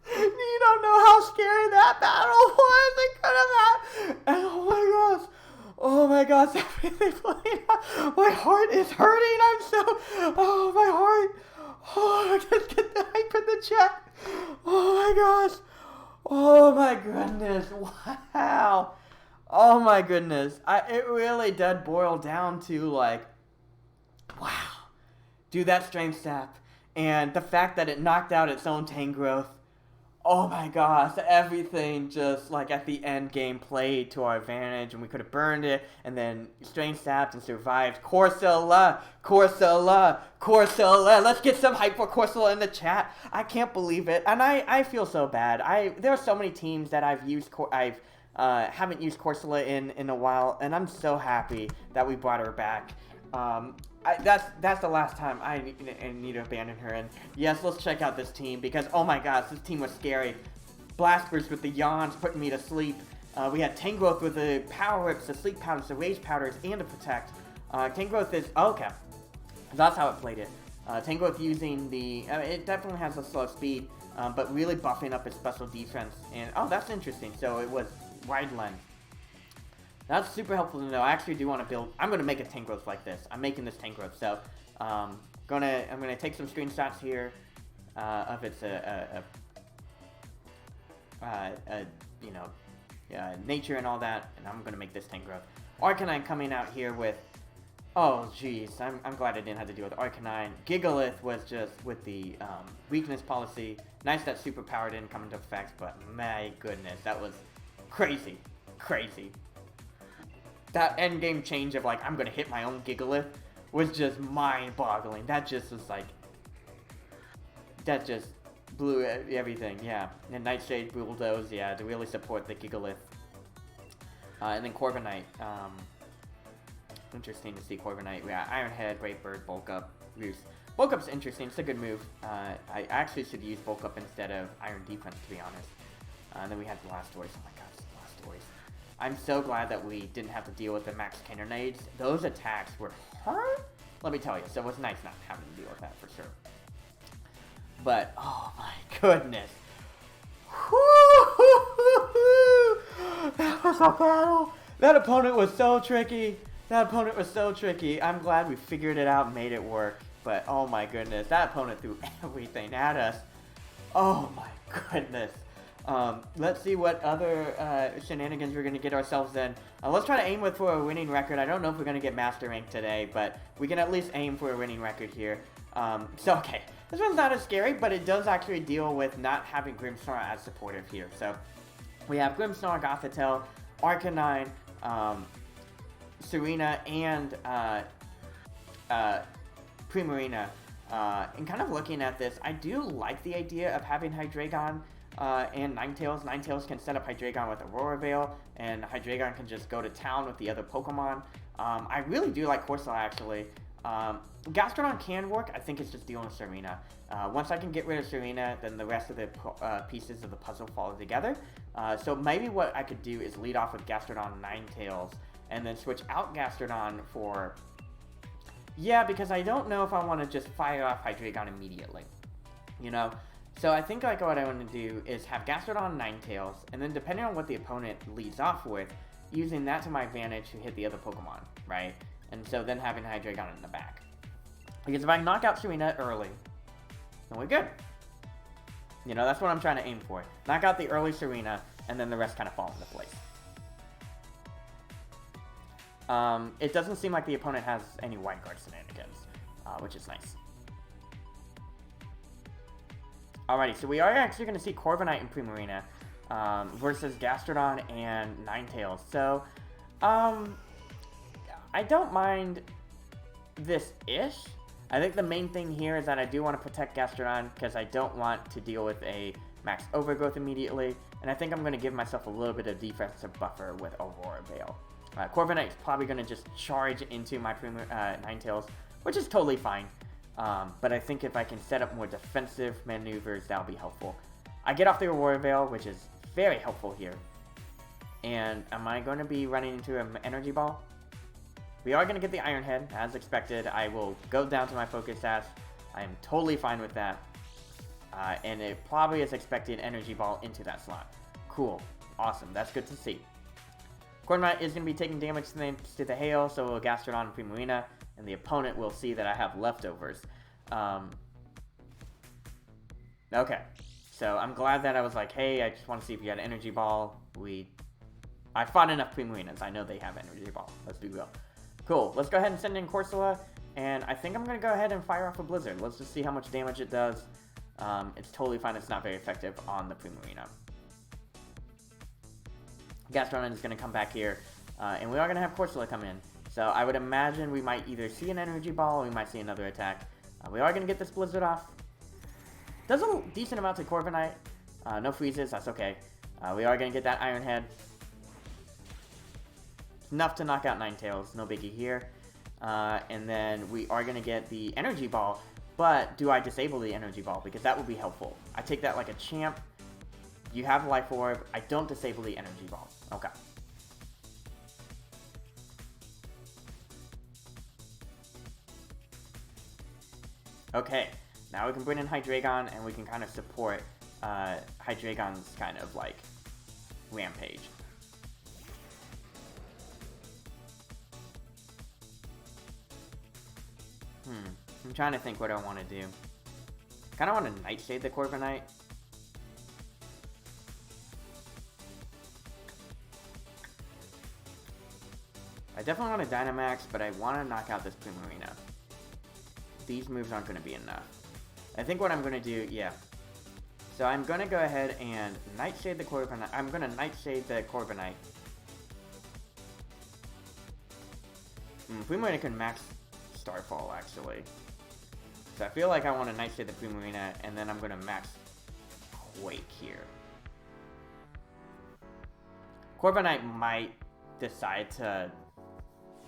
[SPEAKER 1] You don't know how scary that battle was. It could have had. And oh my gosh. Oh my gosh. My heart is hurting. I'm so. Oh, my heart. Oh, just get the hype in the chat. Oh my gosh. Oh my goodness. Wow. Oh my goodness. It really did boil down to like. Wow. Do that Strength Sap. And the fact that it knocked out its own Tangrowth. Oh my gosh. Everything just like at the end game played to our advantage. And we could have burned it. And then Strength Sapped and survived. Corsola. Corsola. Corsola. Let's get some hype for Corsola in the chat. I can't believe it. And I feel so bad. There are so many teams that I've used. Haven't used Corsola in a while. And I'm so happy that we brought her back. That's the last time I need to abandon her. And yes, let's check out this team because oh my gosh, this team was scary. Blastburst with the yawns putting me to sleep. We had Tangrowth with the Power Whips, the Sleep Powders, the Rage Powders, and the Protect. Tangrowth is okay. That's how it played it. Tangrowth using the it definitely has a slow speed, but really buffing up its special defense. And oh, that's interesting. So it was Wide Lens. That's super helpful to know. I actually do want to build. I'm gonna make a Tangrowth like this. I'm making this Tangrowth. So, I'm gonna take some screenshots here. of its nature and all that, and I'm gonna make this tank growth. Arcanine coming out here with, oh jeez, I'm glad I didn't have to deal with Arcanine. Gigalith was just with the weakness policy. Nice that super power didn't come into effect, but my goodness, that was crazy. That end game change of like, I'm gonna hit my own Gigalith was just mind-boggling. That just was like, that just blew everything, yeah. And Nightshade Bulldoze, yeah, to really support the Gigalith. And then Corviknight, interesting to see Corviknight. Yeah, Iron Head, Great Bird, Bulk Up, Roost. Bulk Up's interesting, it's a good move. I actually should use Bulk Up instead of Iron Defense, to be honest. And then we had Blastoise, oh my gosh, Blastoise. I'm so glad that we didn't have to deal with the Max Canonades. Those attacks were hard, let me tell you. So it was nice not having to deal with that for sure. But, oh my goodness. That was a battle. That opponent was so tricky. I'm glad we figured it out and made it work. But, oh my goodness. That opponent threw everything at us. Oh my goodness. Let's see what other shenanigans we're going to get ourselves in. Let's try to aim for a winning record. I don't know if we're going to get Master Rank today, but we can at least aim for a winning record here. Okay. This one's not as scary, but it does actually deal with not having Grimmsnarl as supportive here. So, we have Grimmsnarl, Gothitelle, Arcanine, Serena, and Primarina. And kind of looking at this, I do like the idea of having Hydreigon and Ninetales. Ninetales can set up Hydreigon with Aurora Veil, and Hydreigon can just go to town with the other Pokemon. I really do like Corsola, actually. Gastrodon can work. I think it's just dealing with Serena. Once I can get rid of Serena, then the rest of the pieces of the puzzle fall together. So maybe what I could do is lead off with Gastrodon Ninetales, and then switch out Gastrodon for... Yeah, because I don't know if I want to just fire off Hydreigon immediately. You know? So I think like what I want to do is have Gastrodon Ninetales, and then depending on what the opponent leads off with, using that to my advantage to hit the other Pokemon, right? And so then having Hydreigon in the back. Because if I knock out Serena early, then we're good. You know, that's what I'm trying to aim for. Knock out the early Serena, and then the rest kind of fall into place. It doesn't seem like the opponent has any White Guard shenanigans, which is nice. Alrighty, so we are actually going to see Corviknight and Primarina versus Gastrodon and Ninetales. So, I don't mind this-ish. I think the main thing here is that I do want to protect Gastrodon because I don't want to deal with a max overgrowth immediately, and I think I'm going to give myself a little bit of defensive buffer with Aurora Veil. Corviknight is probably going to just charge into my Ninetales, which is totally fine. But I think if I can set up more defensive maneuvers, that'll be helpful. I get off the Aurora Veil, which is very helpful here. And am I going to be running into an Energy Ball? We are going to get the Iron Head, as expected. I will go down to my Focus Sash. I am totally fine with that. And it probably is expecting Energy Ball into that slot. Cool. Awesome. That's good to see. Corviknight is going to be taking damage to the Hail, so will Gastrodon and Primarina, and the opponent will see that I have leftovers. Okay. So I'm glad that I was like, hey, I just want to see if you had Energy Ball. I fought enough Primarinas. I know they have Energy Ball. Let's be real. Cool. Let's go ahead and send in Corsola. And I think I'm going to go ahead and fire off a Blizzard. Let's just see how much damage it does. It's totally fine. It's not very effective on the Primarina. Gastrodon is going to come back here. And we are going to have Corsola come in. So I would imagine we might either see an Energy Ball or we might see another attack. We are going to get this Blizzard off. Does a decent amount to Corviknight. No freezes. That's okay. We are going to get that Iron Head. Enough to knock out Ninetales, no biggie here. And then we are going to get the Energy Ball, but do I disable the Energy Ball? Because that would be helpful. I take that like a champ. You have Life Orb. I don't disable the Energy Ball. Okay. Okay, now we can bring in Hydreigon and we can kind of support Hydreigon's kind of like rampage. I'm trying to think what I want to do. Kind of want to Nightshade the Corviknight. I definitely want to Dynamax, but I want to knock out this Primarina. These moves aren't going to be enough. I think what I'm going to do, yeah. So I'm going to go ahead and Nightshade the Corviknight. I'm going to Nightshade the Corviknight. Primarina can max Starfall, actually. So I feel like I want to Nightshade the Primarina, and then I'm going to max Quake here. Corviknight might decide to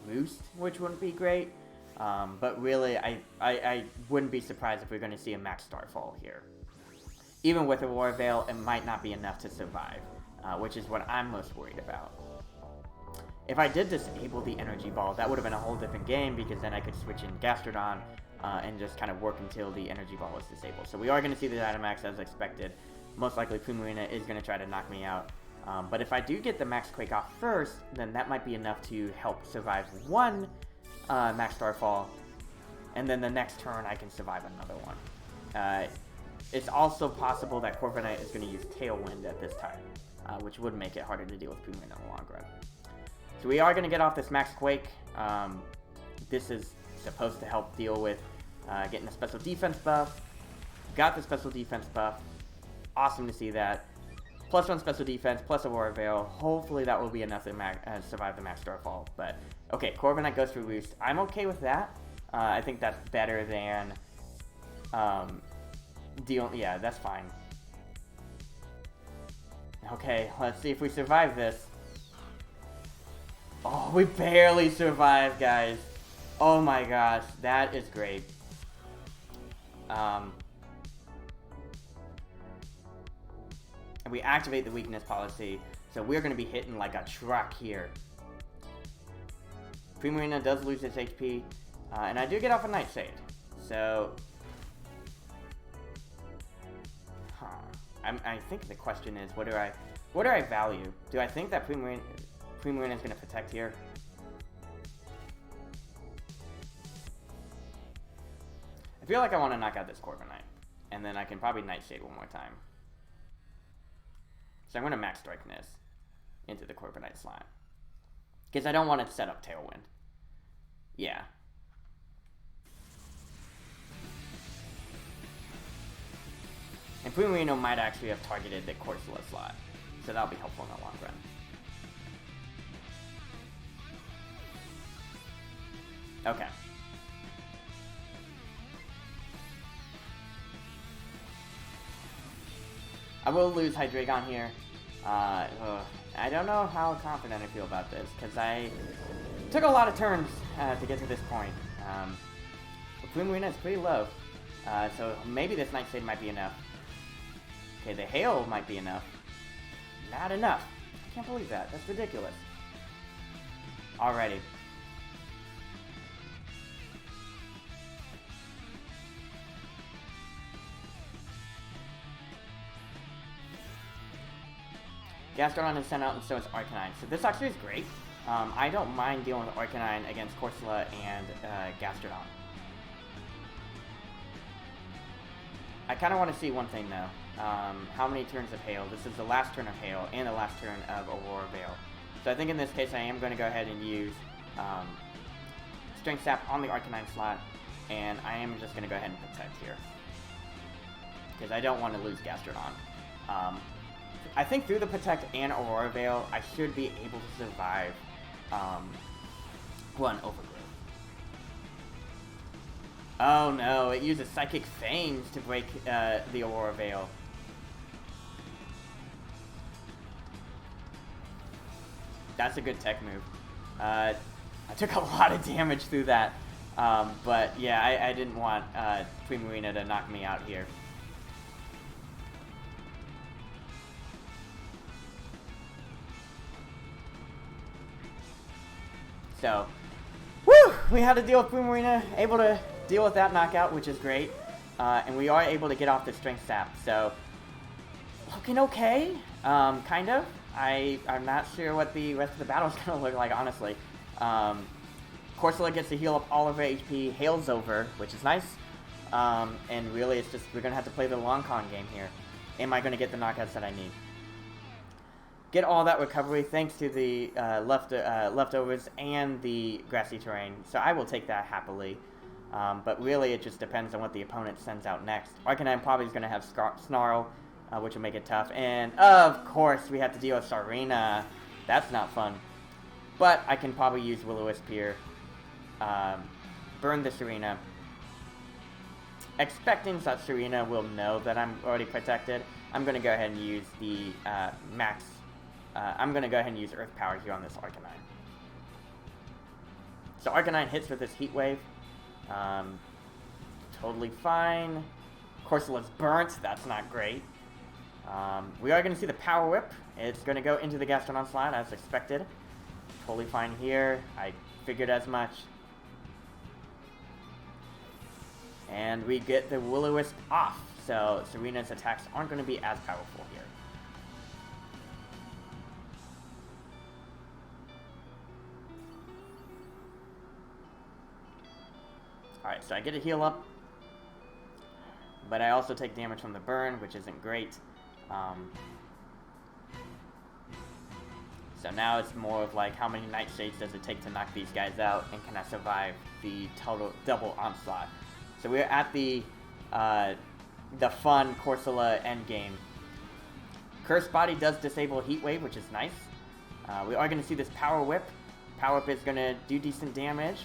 [SPEAKER 1] Roost, which wouldn't be great. But really, I wouldn't be surprised if we're going to see a max Starfall here. Even with Aurora Veil, it might not be enough to survive, which is what I'm most worried about. If I did disable the Energy Ball, that would have been a whole different game, because then I could switch in Gastrodon and just kind of work until the Energy Ball was disabled. So we are going to see the Dynamax as expected. Most likely Primarina is going to try to knock me out. But if I do get the Max Quake off first, then that might be enough to help survive one Max Starfall, and then the next turn I can survive another one. It's also possible that Corviknight is going to use Tailwind at this time, which would make it harder to deal with Primarina in the long run. So we are going to get off this Max Quake. This is supposed to help deal with getting a special defense buff. Got the special defense buff. Awesome to see that. +1 special defense, plus Aurora Veil. Hopefully that will be enough to survive the Max Starfall. But, okay, Corviknight goes for Roost. I'm okay with that. I think that's better than yeah, that's fine. Okay, let's see if we survive this. Oh, we barely survived, guys. Oh my gosh, that is great. And we activate the weakness policy, so we're going to be hitting like a truck here. Primarina does lose its HP, and I do get off a Nightshade. So, I think the question is, what do I value? Do I think that Primarina is going to protect here? I feel like I want to knock out this Corviknight, and then I can probably Nightshade one more time. So I'm going to Max Strike-ness into the Corviknight slot, because I don't want to set up Tailwind. Yeah. And Primarina might actually have targeted the Corsola slot, so that'll be helpful in the long run. Okay. I will lose Hydreigon here. I don't know how confident I feel about this, because I took a lot of turns to get to this point. Primarina is pretty low, so maybe this Nightshade might be enough. Okay, the Hail might be enough. Not enough. I can't believe that. That's ridiculous. Alrighty. Gastrodon is sent out, and so is Arcanine. So this actually is great. I don't mind dealing with Arcanine against Corsola and Gastrodon. I kind of want to see one thing, though. How many turns of Hail? This is the last turn of Hail and the last turn of Aurora Veil. So I think in this case I am going to go ahead and use Strength Sap on the Arcanine slot, and I am just going to go ahead and Protect here, because I don't want to lose Gastrodon. I think through the Protect and Aurora Veil, I should be able to survive one Overgrowth. Oh no, it uses Psychic Fangs to break the Aurora Veil. That's a good tech move. I took a lot of damage through that. But yeah, I didn't want Primarina to knock me out here. So, woo! We had to deal with Primarina, able to deal with that knockout, which is great. And we are able to get off the Strength Sap, so looking okay, kind of. I'm not sure what the rest of the battle is going to look like, honestly. Corsola gets to heal up all of her HP, Hail's over, which is nice. And really, it's just we're gonna have to play the long con game here. Am I gonna get the knockouts that I need? Get all that recovery thanks to the leftovers and the grassy terrain. So I will take that happily. But really, it just depends on what the opponent sends out next. Arcanine probably is going to have Snarl, which will make it tough. And, of course, we have to deal with Tsareena. That's not fun. But I can probably use Will-O-Wisp here. Burn the Tsareena. Expecting that Tsareena will know that I'm already protected, I'm going to go ahead and use the max. I'm going to go ahead and use Earth Power here on this Arcanine. So Arcanine hits with this Heat Wave. Totally fine. Corsola's burnt. That's not great. We are going to see the Power Whip. It's going to go into the Gastrodon slot as expected. Totally fine here. I figured as much. And we get the Will-O-Wisp off. So Tsareena's attacks aren't going to be as powerful here. Alright, so I get a heal up, but I also take damage from the burn, which isn't great. So now it's more of like, how many Nightshades does it take to knock these guys out, and can I survive the total double onslaught? So we're at the fun Corsola endgame. Curse Body does disable Heat Wave, which is nice. We are going to see this Power Whip. Power Whip is going to do decent damage.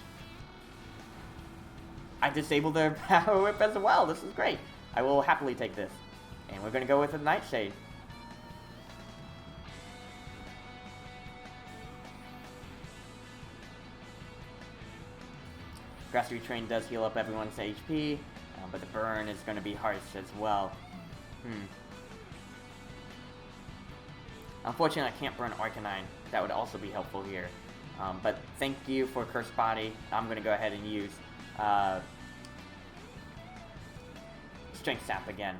[SPEAKER 1] I disabled their Power Whip as well. This is great. I will happily take this. And we're going to go with a Nightshade. Grassy Train does heal up everyone's HP, but the burn is going to be harsh as well. Unfortunately, I can't burn Arcanine. That would also be helpful here. But thank you for Curse Body. I'm going to go ahead and use Strength Sap again.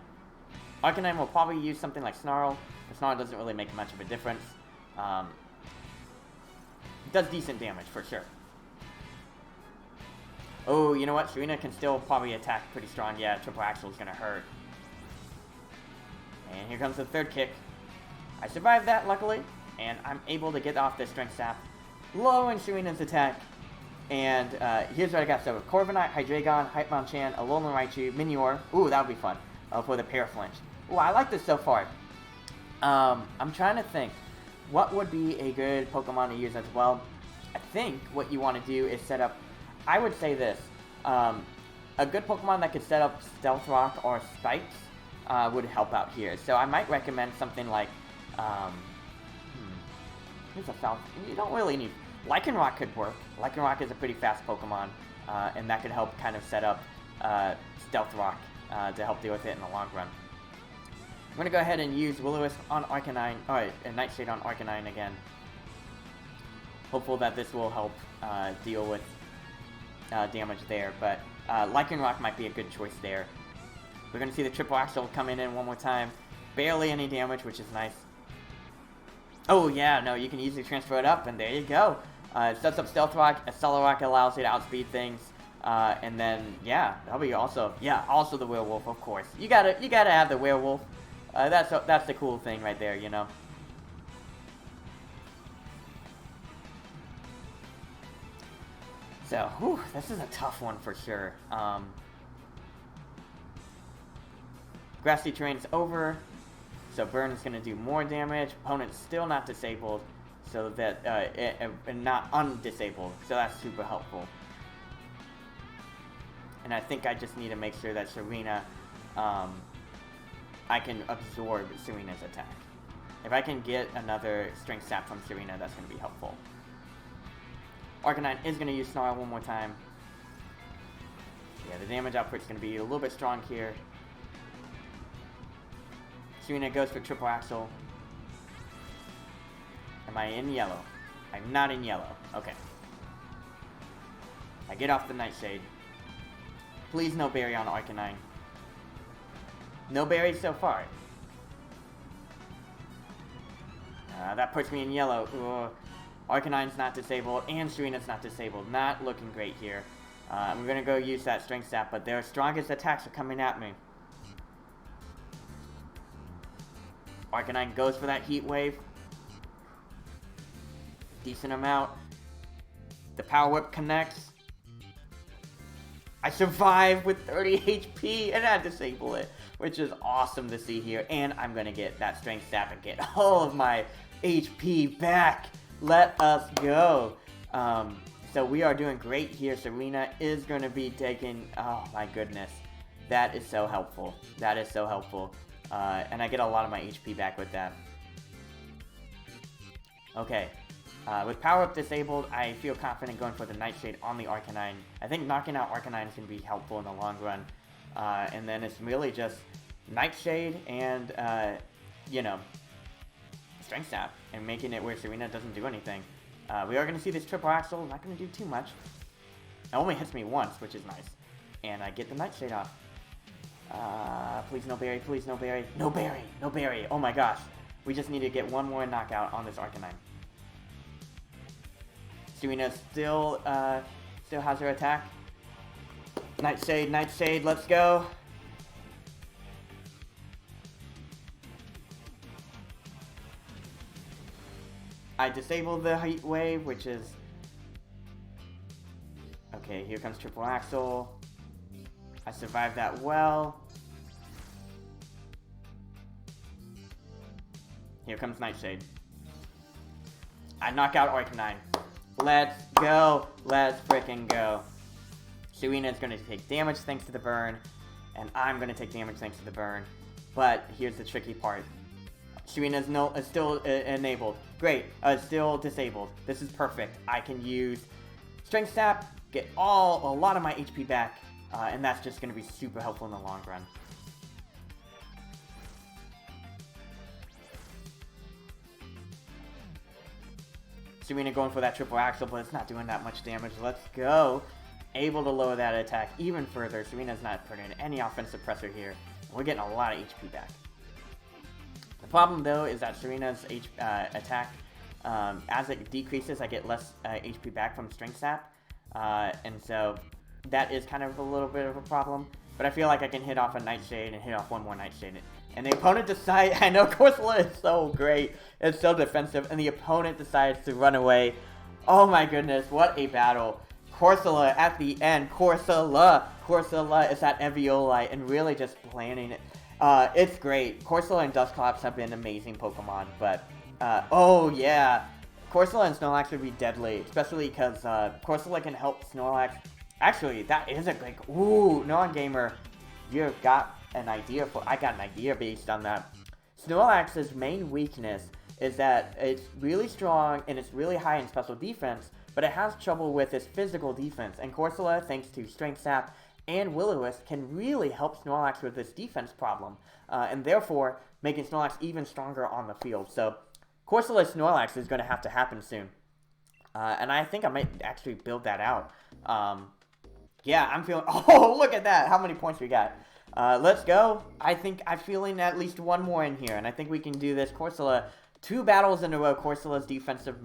[SPEAKER 1] Arcanine will probably use something like Snarl. The Snarl doesn't really make much of a difference. It does decent damage for sure. Oh, you know what? Tsareena can still probably attack pretty strong. Yeah, Triple Axle is going to hurt. And here comes the third kick. I survived that, luckily. And I'm able to get off this Strength Sap, lowering Tsarena's attack. And here's what I got. So Corviknight, Hydreigon, Hitmonchan, Alolan Raichu, Minior. Ooh, that would be fun. For the Paraflinch. Ooh, I like this so far. I'm trying to think. What would be a good Pokemon to use as well? I think what you want to do is set up... I would say this. A good Pokemon that could set up Stealth Rock or Spikes would help out here. So I might recommend something like... here's a Falcon. You don't really need... Lycanroc could work. Lycanroc is a pretty fast Pokemon, and that could help kind of set up Stealth Rock to help deal with it in the long run. I'm going to go ahead and use Will-O-Wisp on Arcanine, and Nightshade on Arcanine again. Hopeful that this will help deal with damage there, but Lycanroc might be a good choice there. We're going to see the Triple Axle come in one more time. Barely any damage, which is nice. Oh yeah, no, you can easily transfer it up, and there you go. It sets up Stealth Rock. Accelerock Rock allows you to outspeed things, and then yeah, that'll be also also the Werewolf, of course. You gotta have the Werewolf. That's the cool thing right there, you know. So, whew, this is a tough one for sure. Grassy Terrain's over. So Burn is going to do more damage. Opponent's still not disabled, so that and not undisabled. So that's super helpful. And I think I just need to make sure that Tsareena, I can absorb Tsarena's attack. If I can get another Strength Sap from Tsareena, that's going to be helpful. Arcanine is going to use Snarl one more time. Yeah, the damage output is going to be a little bit strong here. Tsareena goes for Triple Axle. Am I in yellow? I'm not in yellow. Okay. I get off the Nightshade. Please no berry on Arcanine. No berries so far. That puts me in yellow. Ugh. Arcanine's not disabled, and Tsarena's not disabled. Not looking great here. I'm gonna go use that strength sap, but their strongest attacks are coming at me. Arcanine goes for that heat wave. Decent amount. The Power Whip connects. I survive with 30 HP and I disable it, which is awesome to see here. And I'm gonna get that strength sap and get all of my HP back. Let us go. So we are doing great here. Serena is going to be taking... Oh, my goodness. That is so helpful. That is so helpful. And I get a lot of my HP back with that. Okay. With Power Up disabled, I feel confident going for the Nightshade on the Arcanine. I think knocking out Arcanine is going to be helpful in the long run. And then it's really just Nightshade and, you know, Strength Sap. And making it where Serena doesn't do anything. We are going to see this triple axle. Not going to do too much. It only hits me once, which is nice. And I get the Nightshade off. Please no berry, please no berry. No berry, no berry. Oh my gosh. We just need to get one more knockout on this Arcanine. Serena still has her attack. Nightshade, Nightshade, let's go. I disabled the heat wave, which is... Okay, here comes triple axle. I survived that well. Here comes Nightshade. I knock out Arcanine. Let's go. Let's frickin' go. Serena's gonna take damage thanks to the burn, and I'm gonna take damage thanks to the burn. But here's the tricky part. Serena's still enabled. Great. Still disabled. This is perfect. I can use Strength Sap, get a lot of my HP back, and that's just going to be super helpful in the long run. Serena going for that triple axle, but it's not doing that much damage. Let's go. Able to lower that attack even further. Serena's not putting in any offensive pressure here. We're getting a lot of HP back. The problem, though, is that Serena's attack, as it decreases, I get less HP back from Strength Sap. And so that is kind of a little bit of a problem. But I feel like I can hit off a Nightshade and hit off one more Nightshade. And the opponent decides... I know Corsola is so great. It's so defensive. And the opponent decides to run away. Oh my goodness, what a battle. Corsola at the end. Corsola is at Eviolite and really just planning it. It's great. Corsola and Dusclops have been amazing Pokemon, but, oh yeah. Corsola and Snorlax would be deadly, especially because, Corsola can help Snorlax. Actually, that is a great, ooh, Non-Gamer, you've got an idea I got an idea based on that. Snorlax's main weakness is that it's really strong and it's really high in special defense, but it has trouble with its physical defense, and Corsola, thanks to Strength Sap and Will-O-Wisp, can really help Snorlax with this defense problem, and therefore making Snorlax even stronger on the field. So Corsola Snorlax is going to have to happen soon, and I think I might actually build that out. Yeah, I'm feeling... Oh, look at that! How many points we got? Let's go. I think I'm feeling at least one more in here, and I think we can do this. Corsola, 2 battles in a row, Corsola's defensive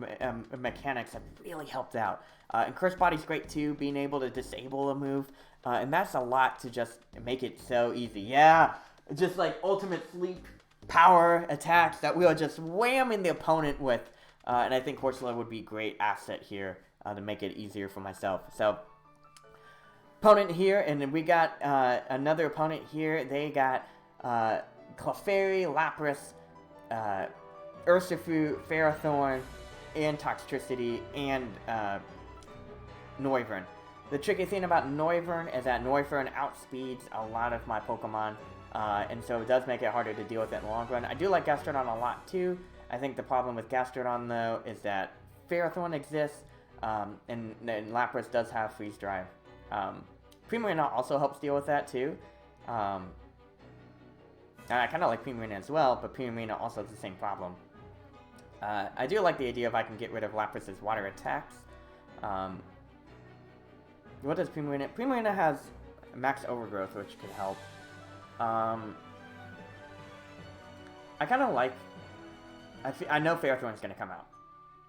[SPEAKER 1] mechanics have really helped out. And Curse Body's great too, being able to disable a move. And that's a lot to just make it so easy. Yeah, just like ultimate sleep power attacks that we are just whamming the opponent with. And I think Corsola would be a great asset here to make it easier for myself. So, opponent here, and then we got another opponent here. They got Clefairy, Lapras, Urshifu, Ferrothorn, and Toxtricity, and Noivern. The tricky thing about Noivern is that Noivern outspeeds a lot of my Pokemon, and so it does make it harder to deal with it in the long run. I do like Gastrodon a lot too. I think the problem with Gastrodon though is that Ferrothorn exists, and Lapras does have Freeze Dry. Primarina also helps deal with that too. And I kind of like Primarina as well, but Primarina also has the same problem. I do like the idea if I can get rid of Lapras' water attacks. What does Primarina... Primarina has max overgrowth, which could help. I kind of like... I know Ferrothorn's going to come out.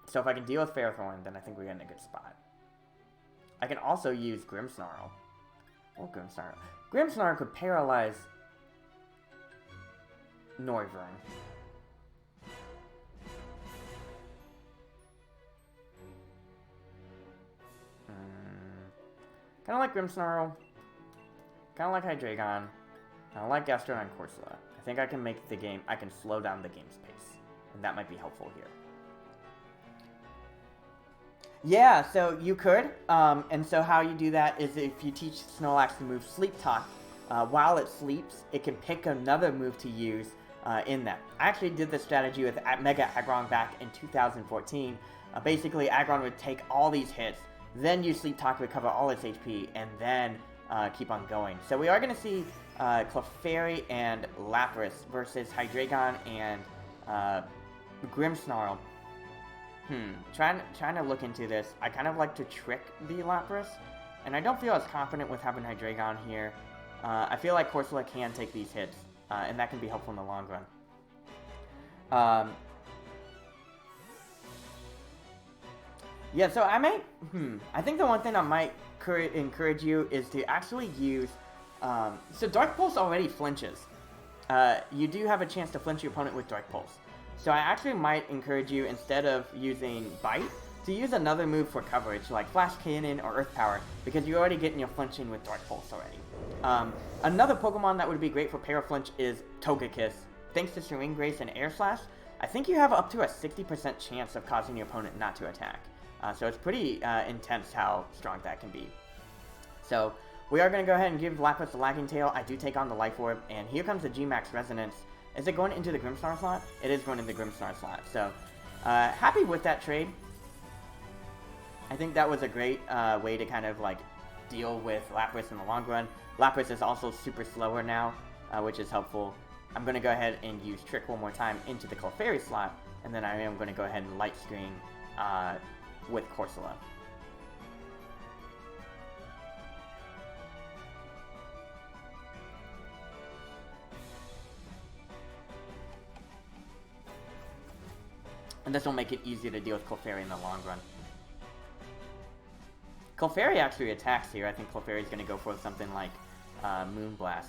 [SPEAKER 1] So if I can deal with Ferrothorn, then I think we're in a good spot. I can also use Grimmsnarl. Oh, Grimmsnarl. Grimmsnarl could paralyze Noivern. Kind of like Grimmsnarl. Kind of like Hydreigon. I like Gastrodon Corsola. I think I can make the game, I can slow down the game's pace. And that might be helpful here. Yeah, so you could. And so how you do that is if you teach Snorlax to move Sleep Talk, while it sleeps, it can pick another move to use in that. I actually did this strategy with Mega Aggron back in 2014. Basically, Aggron would take all these hits, then use Sleep Talk to recover all its HP, and then keep on going. So we are going to see Clefairy and Lapras versus Hydreigon and Grimmsnarl. Trying to look into this. I kind of like to trick the Lapras, and I don't feel as confident with having Hydreigon here. I feel like Corsola can take these hits, and that can be helpful in the long run. Yeah, so I might, I think the one thing I might encourage you is to actually use, so Dark Pulse already flinches. You do have a chance to flinch your opponent with Dark Pulse. So I actually might encourage you, instead of using Bite, to use another move for coverage, like Flash Cannon or Earth Power, because you're already getting your flinching with Dark Pulse already. Another Pokemon that would be great for Paraflinch is Togekiss. Thanks to Serene Grace and Air Slash, I think you have up to a 60% chance of causing your opponent not to attack. So it's pretty intense how strong that can be. So we are going to go ahead and give Lapras the Lagging Tail. I do take on the Life Orb, and here comes the G-Max Resonance. Is it going into the Grimmsnarl slot? It is going into the Grimmsnarl slot. So happy with that trade. I think that was a great way to kind of like deal with Lapras in the long run. Lapras is also super slower now, which is helpful. I'm going to go ahead and use Trick one more time into the Clefairy slot, and then I am going to go ahead and Light Screen with Corsola. And this will make it easier to deal with Clefairy in the long run. Clefairy actually attacks here. I think Clefairy is going to go for something like Moonblast.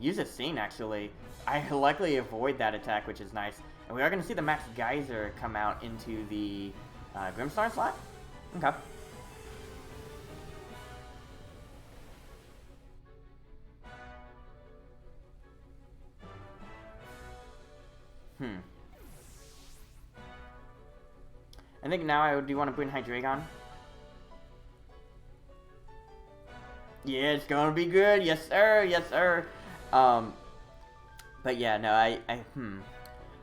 [SPEAKER 1] Use a Scene, actually. I likely avoid that attack, which is nice. And we are going to see the Max Geyser come out into the Grimmsnarl slot. Okay. I think now I do want to bring Hydreigon. Yeah, it's gonna be good. Yes, sir. Yes, sir. But yeah, no, I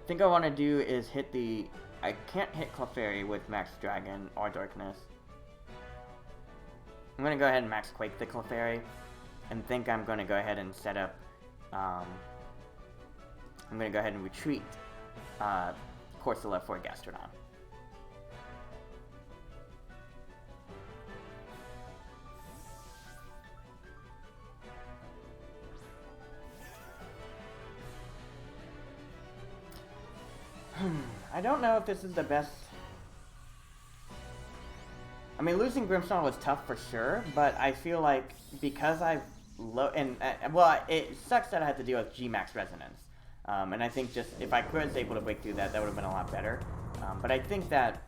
[SPEAKER 1] think I want to do is hit the... I can't hit Clefairy with Max Dragon or Darkness. I'm gonna go ahead and Max Quake the Clefairy, and think I'm gonna go ahead and set up... I'm gonna go ahead and retreat Corsola for Gastrodon. I don't know if this is the best... I mean, losing Grimmsnarl was tough for sure, but I feel like because I've... well, it sucks that I had to deal with G-Max Resonance. And I think just if I was able to break through that, that would have been a lot better. But I think that...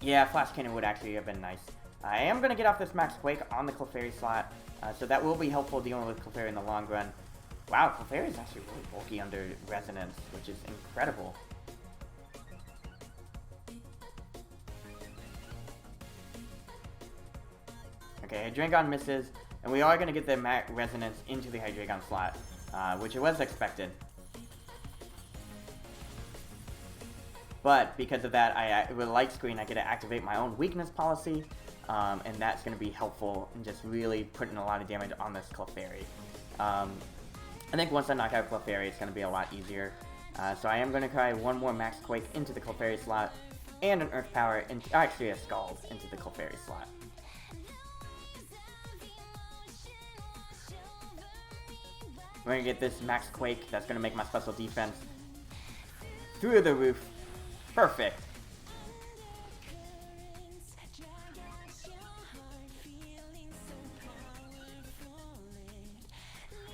[SPEAKER 1] Yeah, Flash Cannon would actually have been nice. I am going to get off this Max Quake on the Clefairy slot, so that will be helpful dealing with Clefairy in the long run. Wow, Clefairy is actually really bulky under Resonance, which is incredible. Okay, Hydreigon misses, and we are going to get the Resonance into the Hydreigon slot, which it was expected. But because of that, with Light Screen, I get to activate my own weakness policy, and that's going to be helpful in just really putting a lot of damage on this Clefairy. I think once I knock out Clefairy, it's going to be a lot easier. So I am going to try one more Max Quake into the Clefairy slot, and an Earth Power, actually a Scald, into the Clefairy slot. We're going to get this Max Quake, that's going to make my special defense through the roof. Perfect.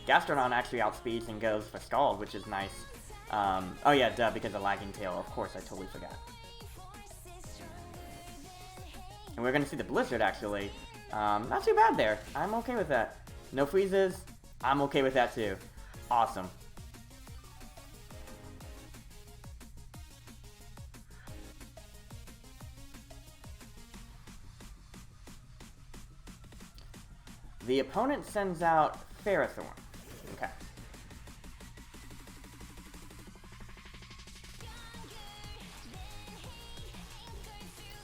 [SPEAKER 1] Gastrodon actually outspeeds and goes for Scald, which is nice. Oh yeah, duh, because of Lagging Tail. Of course, I totally forgot. And we're going to see the Blizzard, actually. Not too bad there. I'm okay with that. No freezes. I'm okay with that, too. Awesome. The opponent sends out Ferrothorn. Okay.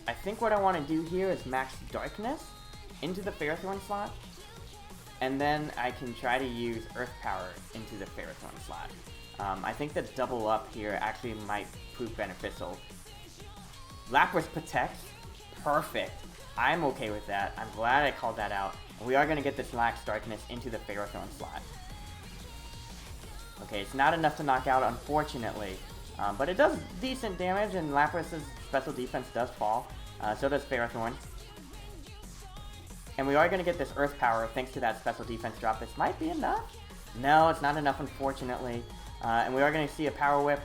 [SPEAKER 1] I think what I want to do here is max Darkness into the Ferrothorn slot, and then I can try to use Earth Power into the Ferrothorn slot. I think the double up here actually might prove beneficial. Lapras protects. Perfect. I'm okay with that. I'm glad I called that out. We are going to get this Max Darkness into the Ferrothorn slot. Okay, it's not enough to knock out, unfortunately. But it does decent damage, and Lapras' special defense does fall. So does Ferrothorn. And we are going to get this Earth Power thanks to that special defense drop. This might be enough. No, it's not enough, unfortunately. And we are going to see a Power Whip.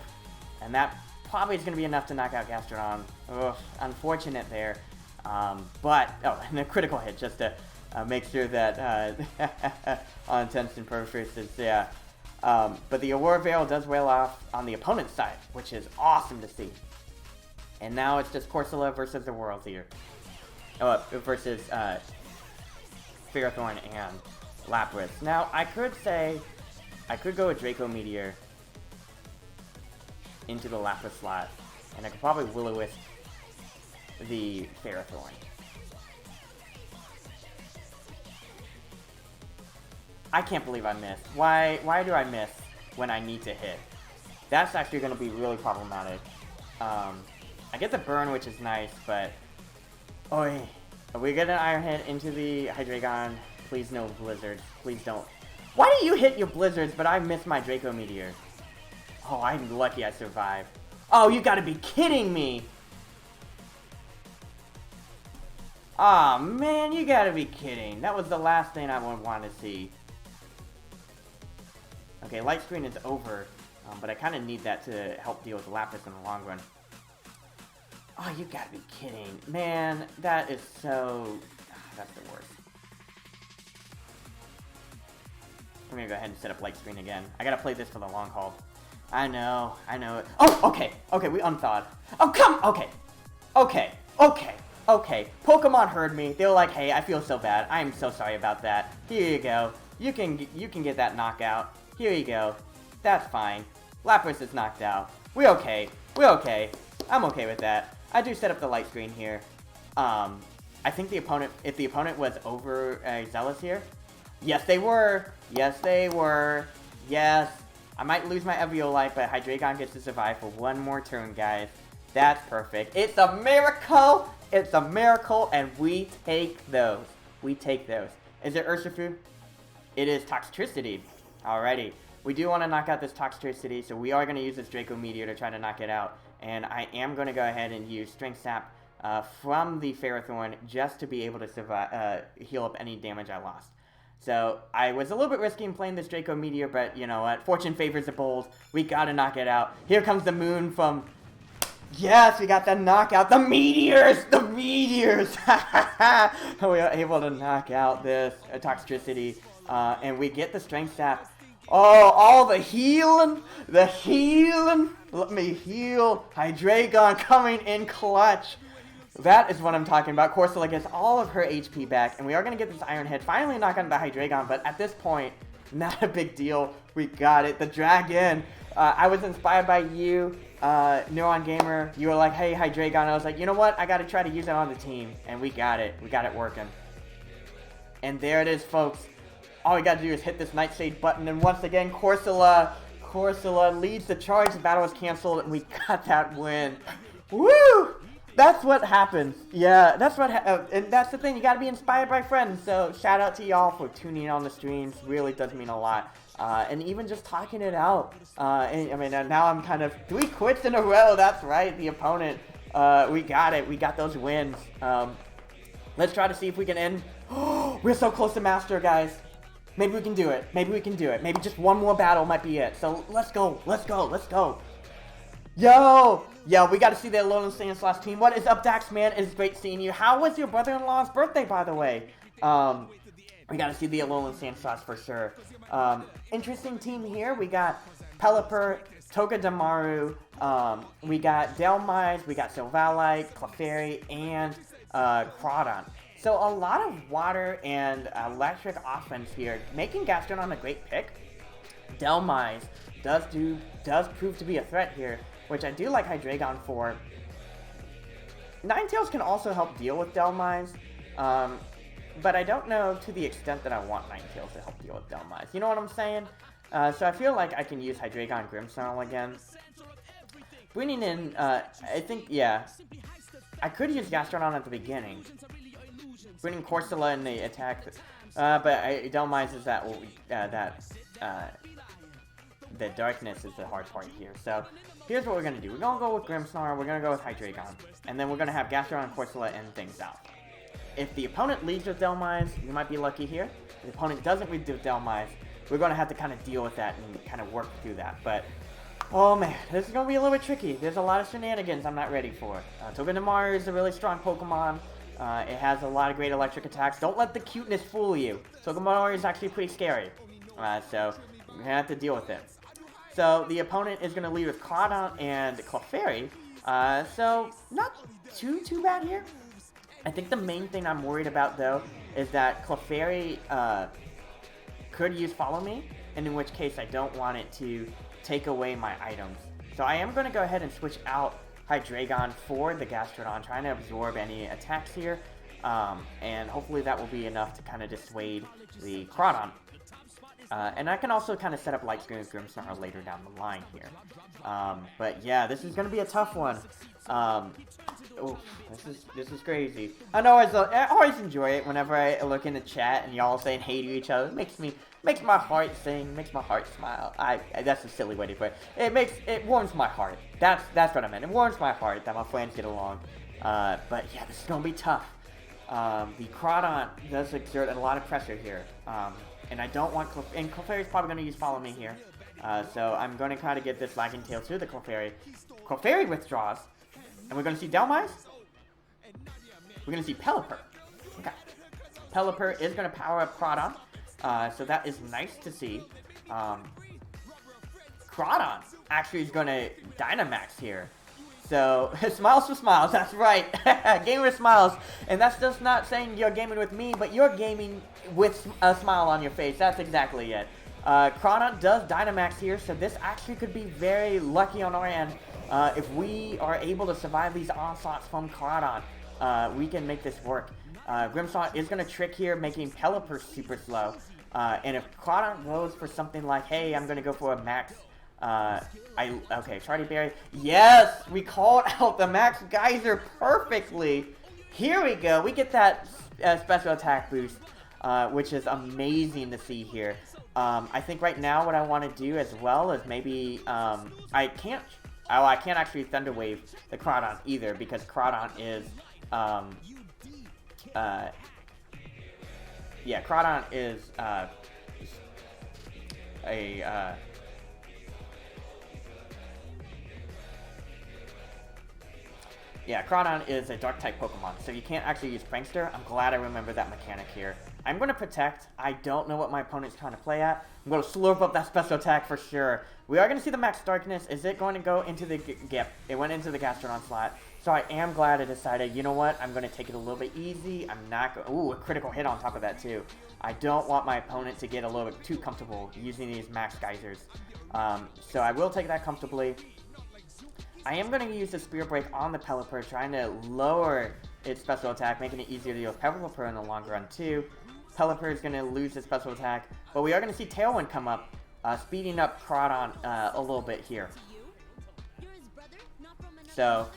[SPEAKER 1] And that probably is going to be enough to knock out Gastrodon. Ugh, unfortunate there. But, oh, and a critical hit just to make sure that all intents and purposes, yeah. But the Aurora Veil does wear off on the opponent's side, which is awesome to see. And now it's just Corsola versus the world here. Oh, versus Ferrothorn and Lapras. Now, I could go with Draco Meteor into the Lapras slot, and I could probably Will-O-Wisp the Ferrothorn. I can't believe I missed. Why do I miss when I need to hit? That's actually going to be really problematic. I get the burn, which is nice, but... Oi. We get an Iron Head into the Hydreigon. Please no Blizzards. Please don't. Why do you hit your Blizzards, but I miss my Draco Meteor? Oh, I'm lucky I survived. Oh, you gotta be kidding me! Aw, man, you gotta be kidding. That was the last thing I would want to see. Okay, Light Screen is over, but I kind of need that to help deal with Lapras in the long run. Oh, you gotta be kidding. Man, that is so... that's the worst. I'm gonna go ahead and set up Light Screen again. I gotta play this for the long haul. I know it. Oh, okay, we unthawed. Oh, come, okay. Pokemon heard me. They were like, hey, I feel so bad. I am so sorry about that. Here you go. You can get that knockout. Here you go. That's fine. Lapras is knocked out. We're okay. I'm okay with that. I do set up the Light Screen here. I think if the opponent was over zealous here, yes they were. Yes. I might lose my Eviolite, but Hydreigon gets to survive for one more turn, guys. That's perfect. It's a miracle! And we take those. Is it Urshifu? It is Toxtricity. Alrighty. We do want to knock out this Toxtricity, so we are going to use this Draco Meteor to try to knock it out. And I am going to go ahead and use Strength Sap from the Ferrothorn just to be able to survive, heal up any damage I lost. So I was a little bit risky in playing this Draco Meteor, but you know what? Fortune favors the bold. We got to knock it out. Here comes the moon from... Yes, we got the knockout. The meteors! We are able to knock out this Toxtricity. And we get the Strength Sap. Oh, all the healing. Let me heal. Hydreigon coming in clutch. That is what I'm talking about. Corsola gets all of her HP back. And we are going to get this Iron Head. Finally knock out the Hydreigon. But at this point, not a big deal. We got it. The Dragon. I was inspired by you, Neuron Gamer. You were like, hey, Hydreigon. I was like, you know what? I got to try to use it on the team. And we got it. We got it working. And there it is, folks. All we got to do is hit this Nightshade button. And once again, Corsola leads the charge. The battle was canceled. And we got that win. Woo! That's what happens. Yeah, that's what and that's the thing. You got to be inspired by friends. So shout out to y'all for tuning in on the streams. Really does mean a lot. And even just talking it out. And, I mean, now I'm kind of 3 quits in a row. That's right. The opponent. We got it. We got those wins. Let's try to see if we can end. We're so close to Master, guys. Maybe we can do it. Maybe we can do it. Maybe just one more battle might be it. So let's go. Let's go. Let's go. Yo, we got to see the Alolan Sandslash team. What is up, Dax, man? It's great seeing you. How was your brother-in-law's birthday, by the way? We got to see the Alolan Sandslash for sure. Interesting team here. We got Pelipper, Togedemaru, we got Dhelmise, we got Silvally, Clefairy, and Crawdon. So a lot of water and electric offense here, making Gastrodon a great pick. Dhelmise does prove to be a threat here, which I do like Hydreigon for. Ninetales can also help deal with Dhelmise, but I don't know to the extent that I want Ninetales to help deal with Dhelmise. You know what I'm saying? So I feel like I can use Hydreigon Grimmsnarl again. Bringing in, I think, yeah. I could use Gastrodon at the beginning. Bringing Corsola in the attack. But Dhelmise is the darkness is the hard part here. So here's what we're going to do. We're going to go with Grimmsnarl. We're going to go with Hydreigon. And then we're going to have Gastrodon and Corsola end things out. If the opponent leads with Dhelmise, we might be lucky here. If the opponent doesn't lead with Dhelmise, we're going to have to kind of deal with that and kind of work through that. But, oh man, this is going to be a little bit tricky. There's a lot of shenanigans I'm not ready for. Togedemaru is a really strong Pokemon. It has a lot of great electric attacks. Don't let the cuteness fool you. Togedemaru is actually pretty scary. So, we're going to have to deal with it. So, the opponent is going to lead with Crawdon and Clefairy. So, not too bad here. I think the main thing I'm worried about, though, is that Clefairy could use Follow Me, and in which case I don't want it to take away my items. So I am going to go ahead and switch out Hydreigon for the Gastrodon, trying to absorb any attacks here, and hopefully that will be enough to kind of dissuade the Crawdon. And I can also kind of set up Light Screen with Grimmsnarl later down the line here. But yeah, this is going to be a tough one. Oof, this is crazy. I always enjoy it whenever I look in the chat and y'all saying hey to each other. It makes my heart sing, makes my heart smile. That's a silly way to put it. It warms my heart. That's what I meant. It warms my heart that my friends get along. But yeah, this is gonna be tough. The Crawdon does exert a lot of pressure here. And I don't want and Clefairy's probably gonna use Follow Me here. So I'm gonna try to get this Lagging Tail to the Clefairy. Clefairy withdraws. And we're going to see Dhelmise. We're going to see Pelipper. Okay. Pelipper is going to power up Crawdon. So that is nice to see. Crawdon actually is going to Dynamax here. So, smiles for smiles, that's right. Gaming with smiles. And that's just not saying you're gaming with me, but you're gaming with a smile on your face. That's exactly it. Crawdon does Dynamax here, so this actually could be very lucky on our end. If we are able to survive these onslaughts from Crawdon, we can make this work. Grimmsnarl is going to trick here, making Pelipper super slow. And if Crawdon goes for something like, hey, I'm going to go for a max, okay, Chardy Berry. Yes, we called out the Max Geyser perfectly. Here we go. We get that special attack boost, which is amazing to see here. I think right now what I want to do as well is maybe, I can't actually Thunder Wave the Crawdon either, because Crawdon is, Crawdon is, Crawdon is a Dark-type Pokemon, so you can't actually use Prankster. I'm glad I remember that mechanic here. I'm going to Protect. I don't know what my opponent's trying to play at. I'm going to slurp up that special attack for sure. We are going to see the Max Darkness. Is it going to go into the... Yep, it went into the Gastrodon slot. So I am glad I decided, you know what, I'm going to take it a little bit easy. I'm not going... Ooh, a critical hit on top of that too. I don't want my opponent to get a little bit too comfortable using these Max Geysers. So I will take that comfortably. I am going to use the Spirit Break on the Pelipper, trying to lower its special attack, making it easier to deal with Pelipper in the long run too. Pelipper is going to lose his special attack, but we are going to see Tailwind come up, speeding up Crawdon a little bit here. So,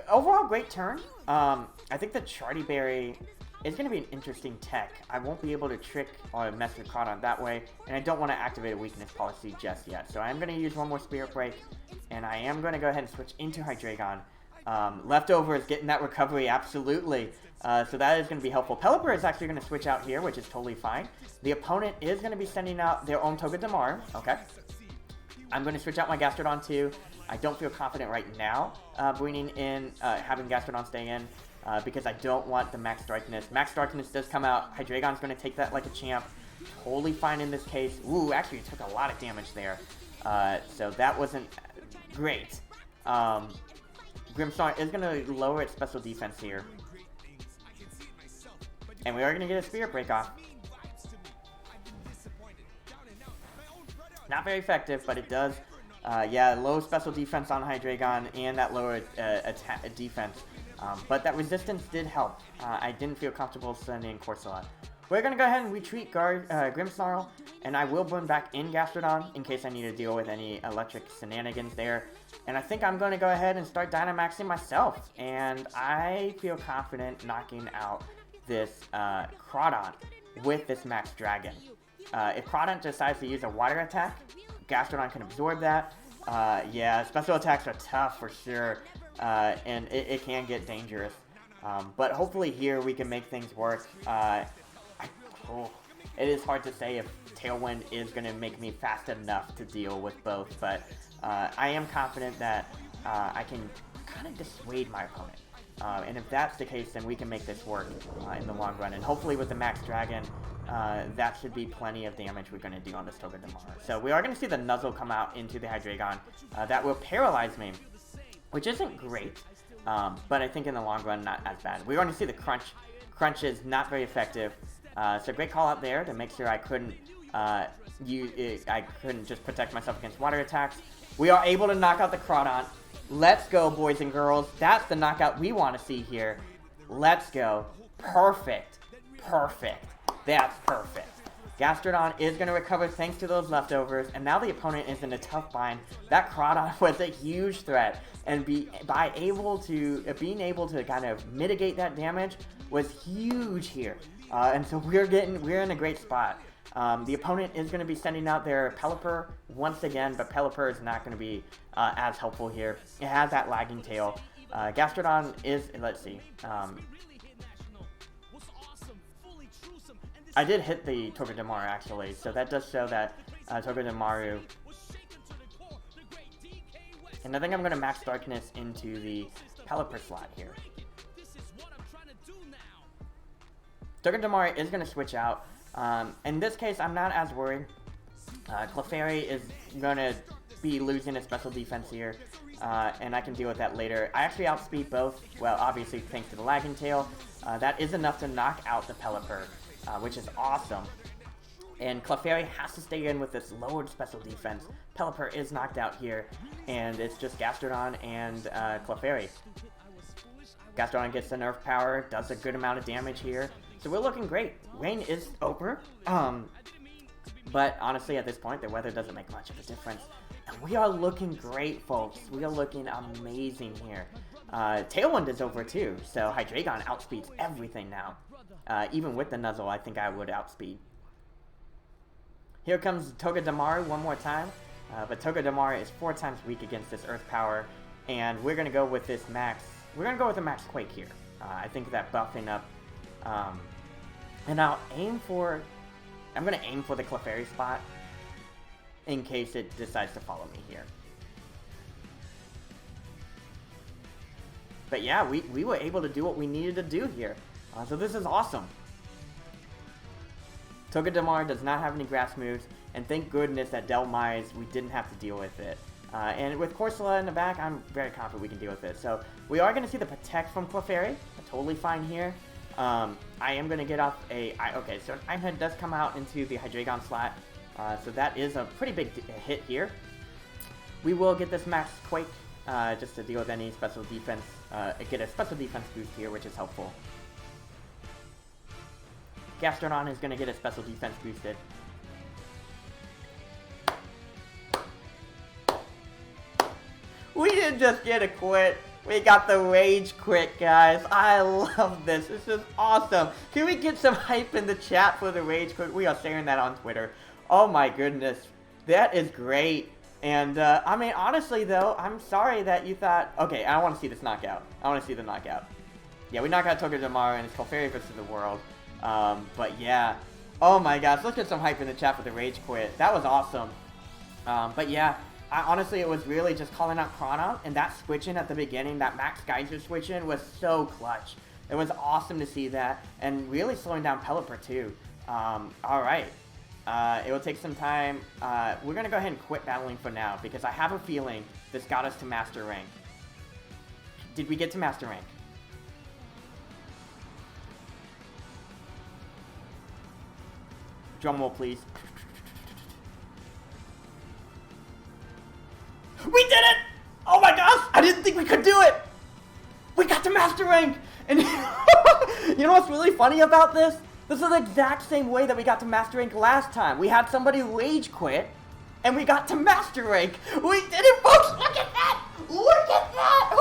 [SPEAKER 1] overall, great turn. I think the Chardy Berry is going to be an interesting tech. I won't be able to trick or mess with Crawdon that way, and I don't want to activate a weakness policy just yet. So I'm going to use one more Spirit Break, and I am going to go ahead and switch into Hydreigon. Leftover is getting that recovery, absolutely. So that is going to be helpful. Pelipper is actually going to switch out here, which is totally fine. The opponent is going to be sending out their own Togedemaru. Okay. I'm going to switch out my Gastrodon too. I don't feel confident right now bringing in, having Gastrodon stay in, because I don't want the Max Darkness. Max Darkness does come out. Hydreigon's going to take that like a champ. Totally fine in this case. Ooh, actually it took a lot of damage there. So that wasn't great. Grimmsnarl is going to lower its special defense here. And we are going to get a Spirit Break off. Not very effective, but it does. Yeah, low special defense on Hydreigon and that lower defense. But that resistance did help. I didn't feel comfortable sending Corsola. We're going to go ahead and retreat Grimmsnarl, and I will bring back in Gastrodon in case I need to deal with any electric shenanigans there. And I think I'm going to go ahead and start Dynamaxing myself, and I feel confident knocking out this Crawdaunt with this Max Dragon. If Crawdaunt decides to use a water attack, Gastrodon can absorb that. Yeah, special attacks are tough for sure, and it can get dangerous. But hopefully here we can make things work. It is hard to say if Tailwind is going to make me fast enough to deal with both, but I am confident that I can kind of dissuade my opponent. And if that's the case, then we can make this work in the long run. And hopefully with the Max Dragon, that should be plenty of damage we're going to do on this Togedemaru. So we are going to see the Nuzzle come out into the Hydreigon. That will paralyze me, which isn't great, but I think in the long run, not as bad. We're going to see the Crunch. Crunch is not very effective. So great call out there to make sure I couldn't just protect myself against water attacks. We are able to knock out the Crawdaunt. Let's go, boys and girls. That's the knockout we want to see here. Let's go. Perfect. Perfect. That's perfect. Gastrodon is going to recover thanks to those leftovers, and now the opponent is in a tough bind. That Crawdaunt was a huge threat, and being able to kind of mitigate that damage was huge here. And so we're in a great spot. The opponent is going to be sending out their Pelipper once again, but Pelipper is not going to be as helpful here. It has that lagging tail. Gastrodon is, let's see. I did hit the Togedemaru actually, so that does show that Togedemaru. And I think I'm going to Max Darkness into the Pelipper slot here. Togedemaru is going to switch out. In this case, I'm not as worried. Clefairy is going to be losing its special defense here, and I can deal with that later. I actually outspeed both, well, obviously thanks to the lagging tail. That is enough to knock out the Pelipper, which is awesome. And Clefairy has to stay in with this lowered special defense. Pelipper is knocked out here, and it's just Gastrodon and Clefairy. Gastrodon gets the Nerf power, does a good amount of damage here. So we're looking great. Rain is over, but honestly at this point the weather doesn't make much of a difference. And we are looking great, folks. We are looking amazing here. Tailwind is over too, so Hydreigon outspeeds everything now. Even with the Nuzzle, I think I would outspeed. Here comes Togedemaru one more time, but Togedemaru is 4 times weak against this Earth Power, and we're gonna go with this Max. We're gonna go with the Max Quake here. I think that buffing up. And I'm going to aim for the Clefairy spot in case it decides to follow me here. But yeah, we were able to do what we needed to do here. So this is awesome. Togedemaru does not have any grass moves, and thank goodness that Dhelmise, we didn't have to deal with it. And with Corsola in the back, I'm very confident we can deal with it. So we are going to see the Protect from Clefairy. Totally fine here. I am going to get off okay, so an Iron Head does come out into the Hydreigon slot, so that is a pretty big hit here. We will get this Max Quake, just to deal with any special defense, get a special defense boost here, which is helpful. Gastrodon is going to get a special defense boosted. We didn't just get a quit. We got the Rage Quit, guys. I love this. This is awesome. Can we get some hype in the chat for the Rage Quit? We are sharing that on Twitter. Oh my goodness. That is great. And, I mean, honestly, though, I'm sorry that you thought... Okay, I want to see this knockout. I want to see the knockout. Yeah, we knock out Togedemaru, and it's Clefairy versus the World. But, yeah. Oh, my gosh. Let's get some hype in the chat for the Rage Quit. That was awesome. But, yeah. Honestly, it was really just calling out Chronon, and that switch-in at the beginning, that Max Geyser switch-in was so clutch. It was awesome to see that, and really slowing down Pelipper, too. Alright. It will take some time. We're going to go ahead and quit battling for now, because I have a feeling this got us to Master Rank. Did we get to Master Rank? Drumroll, please. We did it! Oh my gosh! I didn't think we could do it! We got to Master Rank! And you know what's really funny about this? This is the exact same way that we got to Master Rank last time. We had somebody rage quit, and we got to Master Rank. We did it, folks! Look at that! Look at that!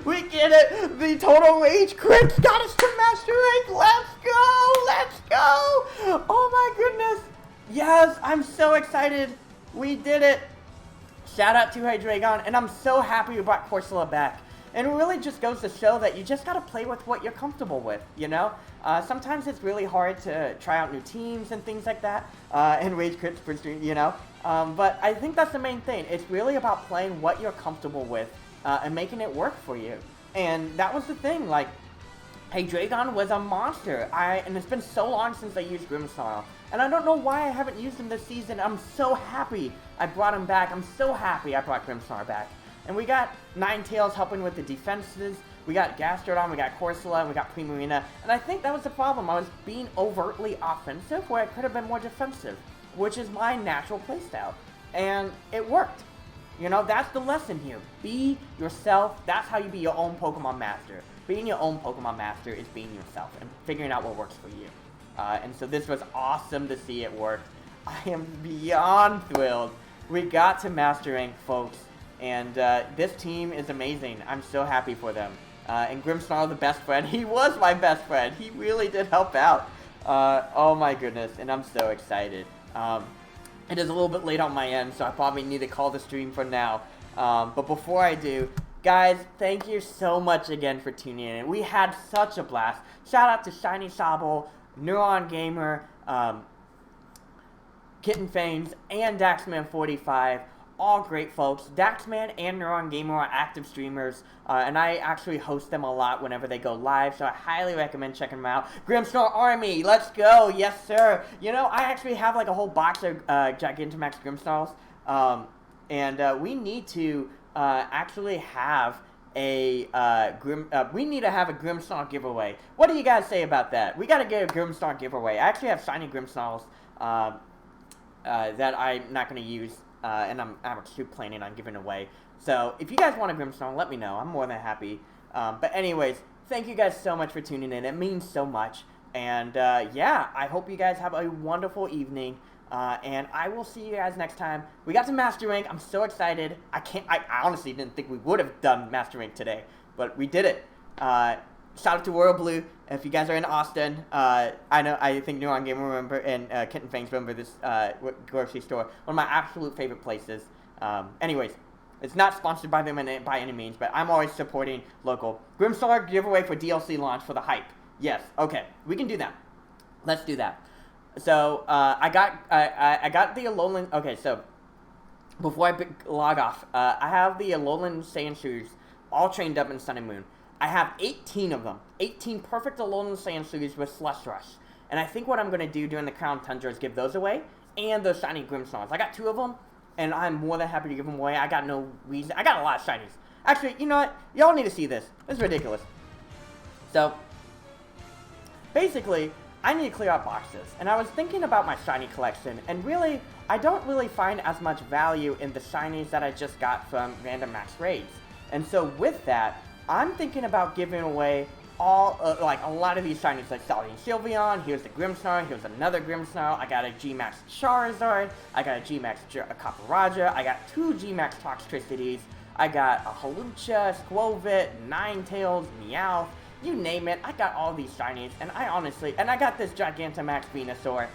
[SPEAKER 1] We get it! The total rage quits got us to Master Rank! Let's go! Let's go! Oh my goodness! Yes, I'm so excited! We did it! Shout out to Hydreigon, and I'm so happy we brought Corsola back. And it really just goes to show that you just gotta play with what you're comfortable with, you know? Sometimes it's really hard to try out new teams and things like that, and rage crits, you know? But I think that's the main thing. It's really about playing what you're comfortable with, and making it work for you. And that was the thing, like, Hydreigon was a monster. And it's been so long since I used Grimmsnarl. And I don't know why I haven't used him this season. I'm so happy I brought him back. I'm so happy I brought Grimmsnarl back. And we got Ninetales helping with the defenses. We got Gastrodon, we got Corsola, and we got Primarina. And I think that was the problem. I was being overtly offensive where I could have been more defensive, which is my natural playstyle. And it worked. You know, that's the lesson here. Be yourself. That's how you be your own Pokemon master. Being your own Pokemon master is being yourself and figuring out what works for you. And so this was awesome to see it work. I am beyond thrilled. We got to Master Rank, folks. And this team is amazing. I'm so happy for them. And Grimmsnarl, the best friend, he was my best friend. He really did help out. Oh my goodness, and I'm so excited. It is a little bit late on my end, so I probably need to call the stream for now. But before I do, guys, thank you so much again for tuning in. We had such a blast. Shout out to Shiny Sobble, Neuron Gamer, Kitten Fangs, and Daxman45. All great folks. Daxman and Neuron Gamer are active streamers, and I actually host them a lot whenever they go live, so I highly recommend checking them out. Grimmsnarl Army, let's go! Yes, sir! You know, I actually have like a whole box of Gigantamax Grimmsnarls, and we need to actually have a Grimmsnarl giveaway. What do you guys say about that? We gotta get a Grimmsnarl giveaway. I actually have shiny Grimmsnarls that I'm not gonna use. And I'm actually planning on giving away. So, if you guys want a Grimmsnarl, let me know. I'm more than happy. But anyways, thank you guys so much for tuning in. It means so much. And, yeah, I hope you guys have a wonderful evening. And I will see you guys next time. We got to Master Rank. I'm so excited. I honestly didn't think we would have done Master Rank today. But we did it. Shout out to Royal Blue. If you guys are in Austin, I think Neuron Gamer remember and Kitten Fangs remember this grocery store. One of my absolute favorite places. Anyways, it's not sponsored by them by any means, but I'm always supporting local. Grimmsnarl giveaway for DLC launch for the hype. Yes, okay, we can do that. Let's do that. So I got the Alolan. Okay, so before I log off, I have the Alolan Sandshrews all trained up in Sun and Moon. I have 18 of them. 18 perfect Alolan Sandshrews with Slush Rush. And I think what I'm going to do during the Crown Tundra is give those away. And those shiny Grimmsnarls. I got 2 of them. And I'm more than happy to give them away. I got no reason. I got a lot of shinies. Actually, you know what? Y'all need to see this. This is ridiculous. So, basically, I need to clear out boxes. And I was thinking about my shiny collection. And really, I don't really find as much value in the shinies that I just got from random max raids. And so with that, I'm thinking about giving away all, like, a lot of these shinies, like Salty and Sylveon. Here's the Grimmsnarl, here's another Grimmsnarl. I got a G-Max Charizard, I got a G-Max Copperajah, I got 2 G-Max Toxtricities, I got a Hawlucha, Skwovet, Ninetales, Meowth, you name it. I got all these shinies, and I got this Gigantamax Venusaur.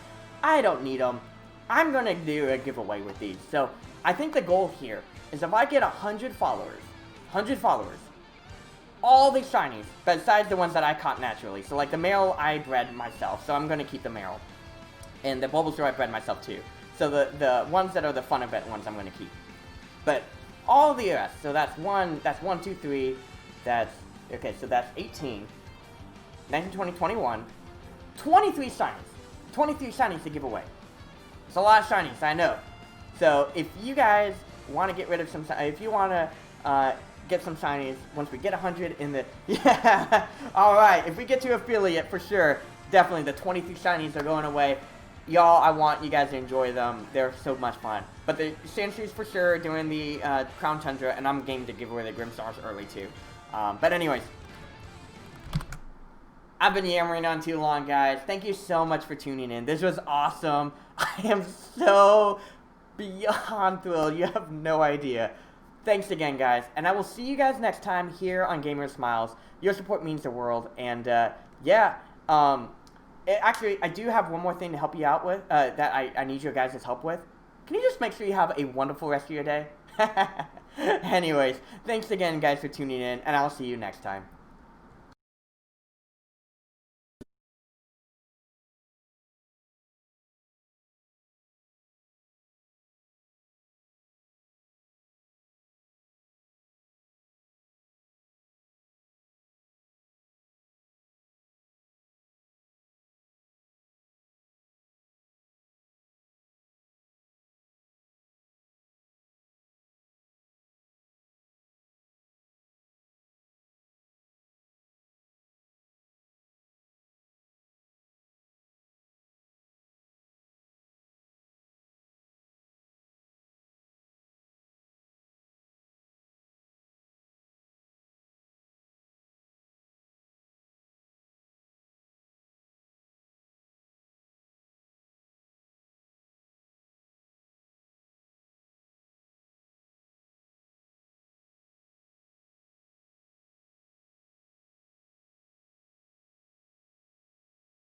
[SPEAKER 1] I don't need them. I'm gonna do a giveaway with these. So, I think the goal here is if I get 100 followers, all these shinies, besides the ones that I caught naturally. So like the male I bred myself, so I'm going to keep the male. And the Bulbasaur I bred myself too. So the ones that are the fun event ones I'm going to keep. But all the rest, so that's 1, 2, 3, that's, okay, so that's 18, 19, 20, 21, 23 shinies. 23 shinies to give away. It's a lot of shinies, I know. So if you guys want to get rid of some, if you want to get some shinies, once we get 100 in the, yeah, alright, if we get to affiliate, for sure, definitely the 23 shinies are going away. Y'all, I want you guys to enjoy them. They're so much fun. But the Sandshrews for sure, doing the Crown Tundra, and I'm game to give away the Grimstars early too. But anyways, I've been yammering on too long, guys. Thank you so much for tuning in. This was awesome. I am so beyond thrilled. You have no idea. Thanks again, guys. And I will see you guys next time here on Gamer Smiles. Your support means the world. And, yeah, actually, I do have one more thing to help you out with, that I need your guys' help with. Can you just make sure you have a wonderful rest of your day? Anyways, thanks again, guys, for tuning in, and I'll see you next time.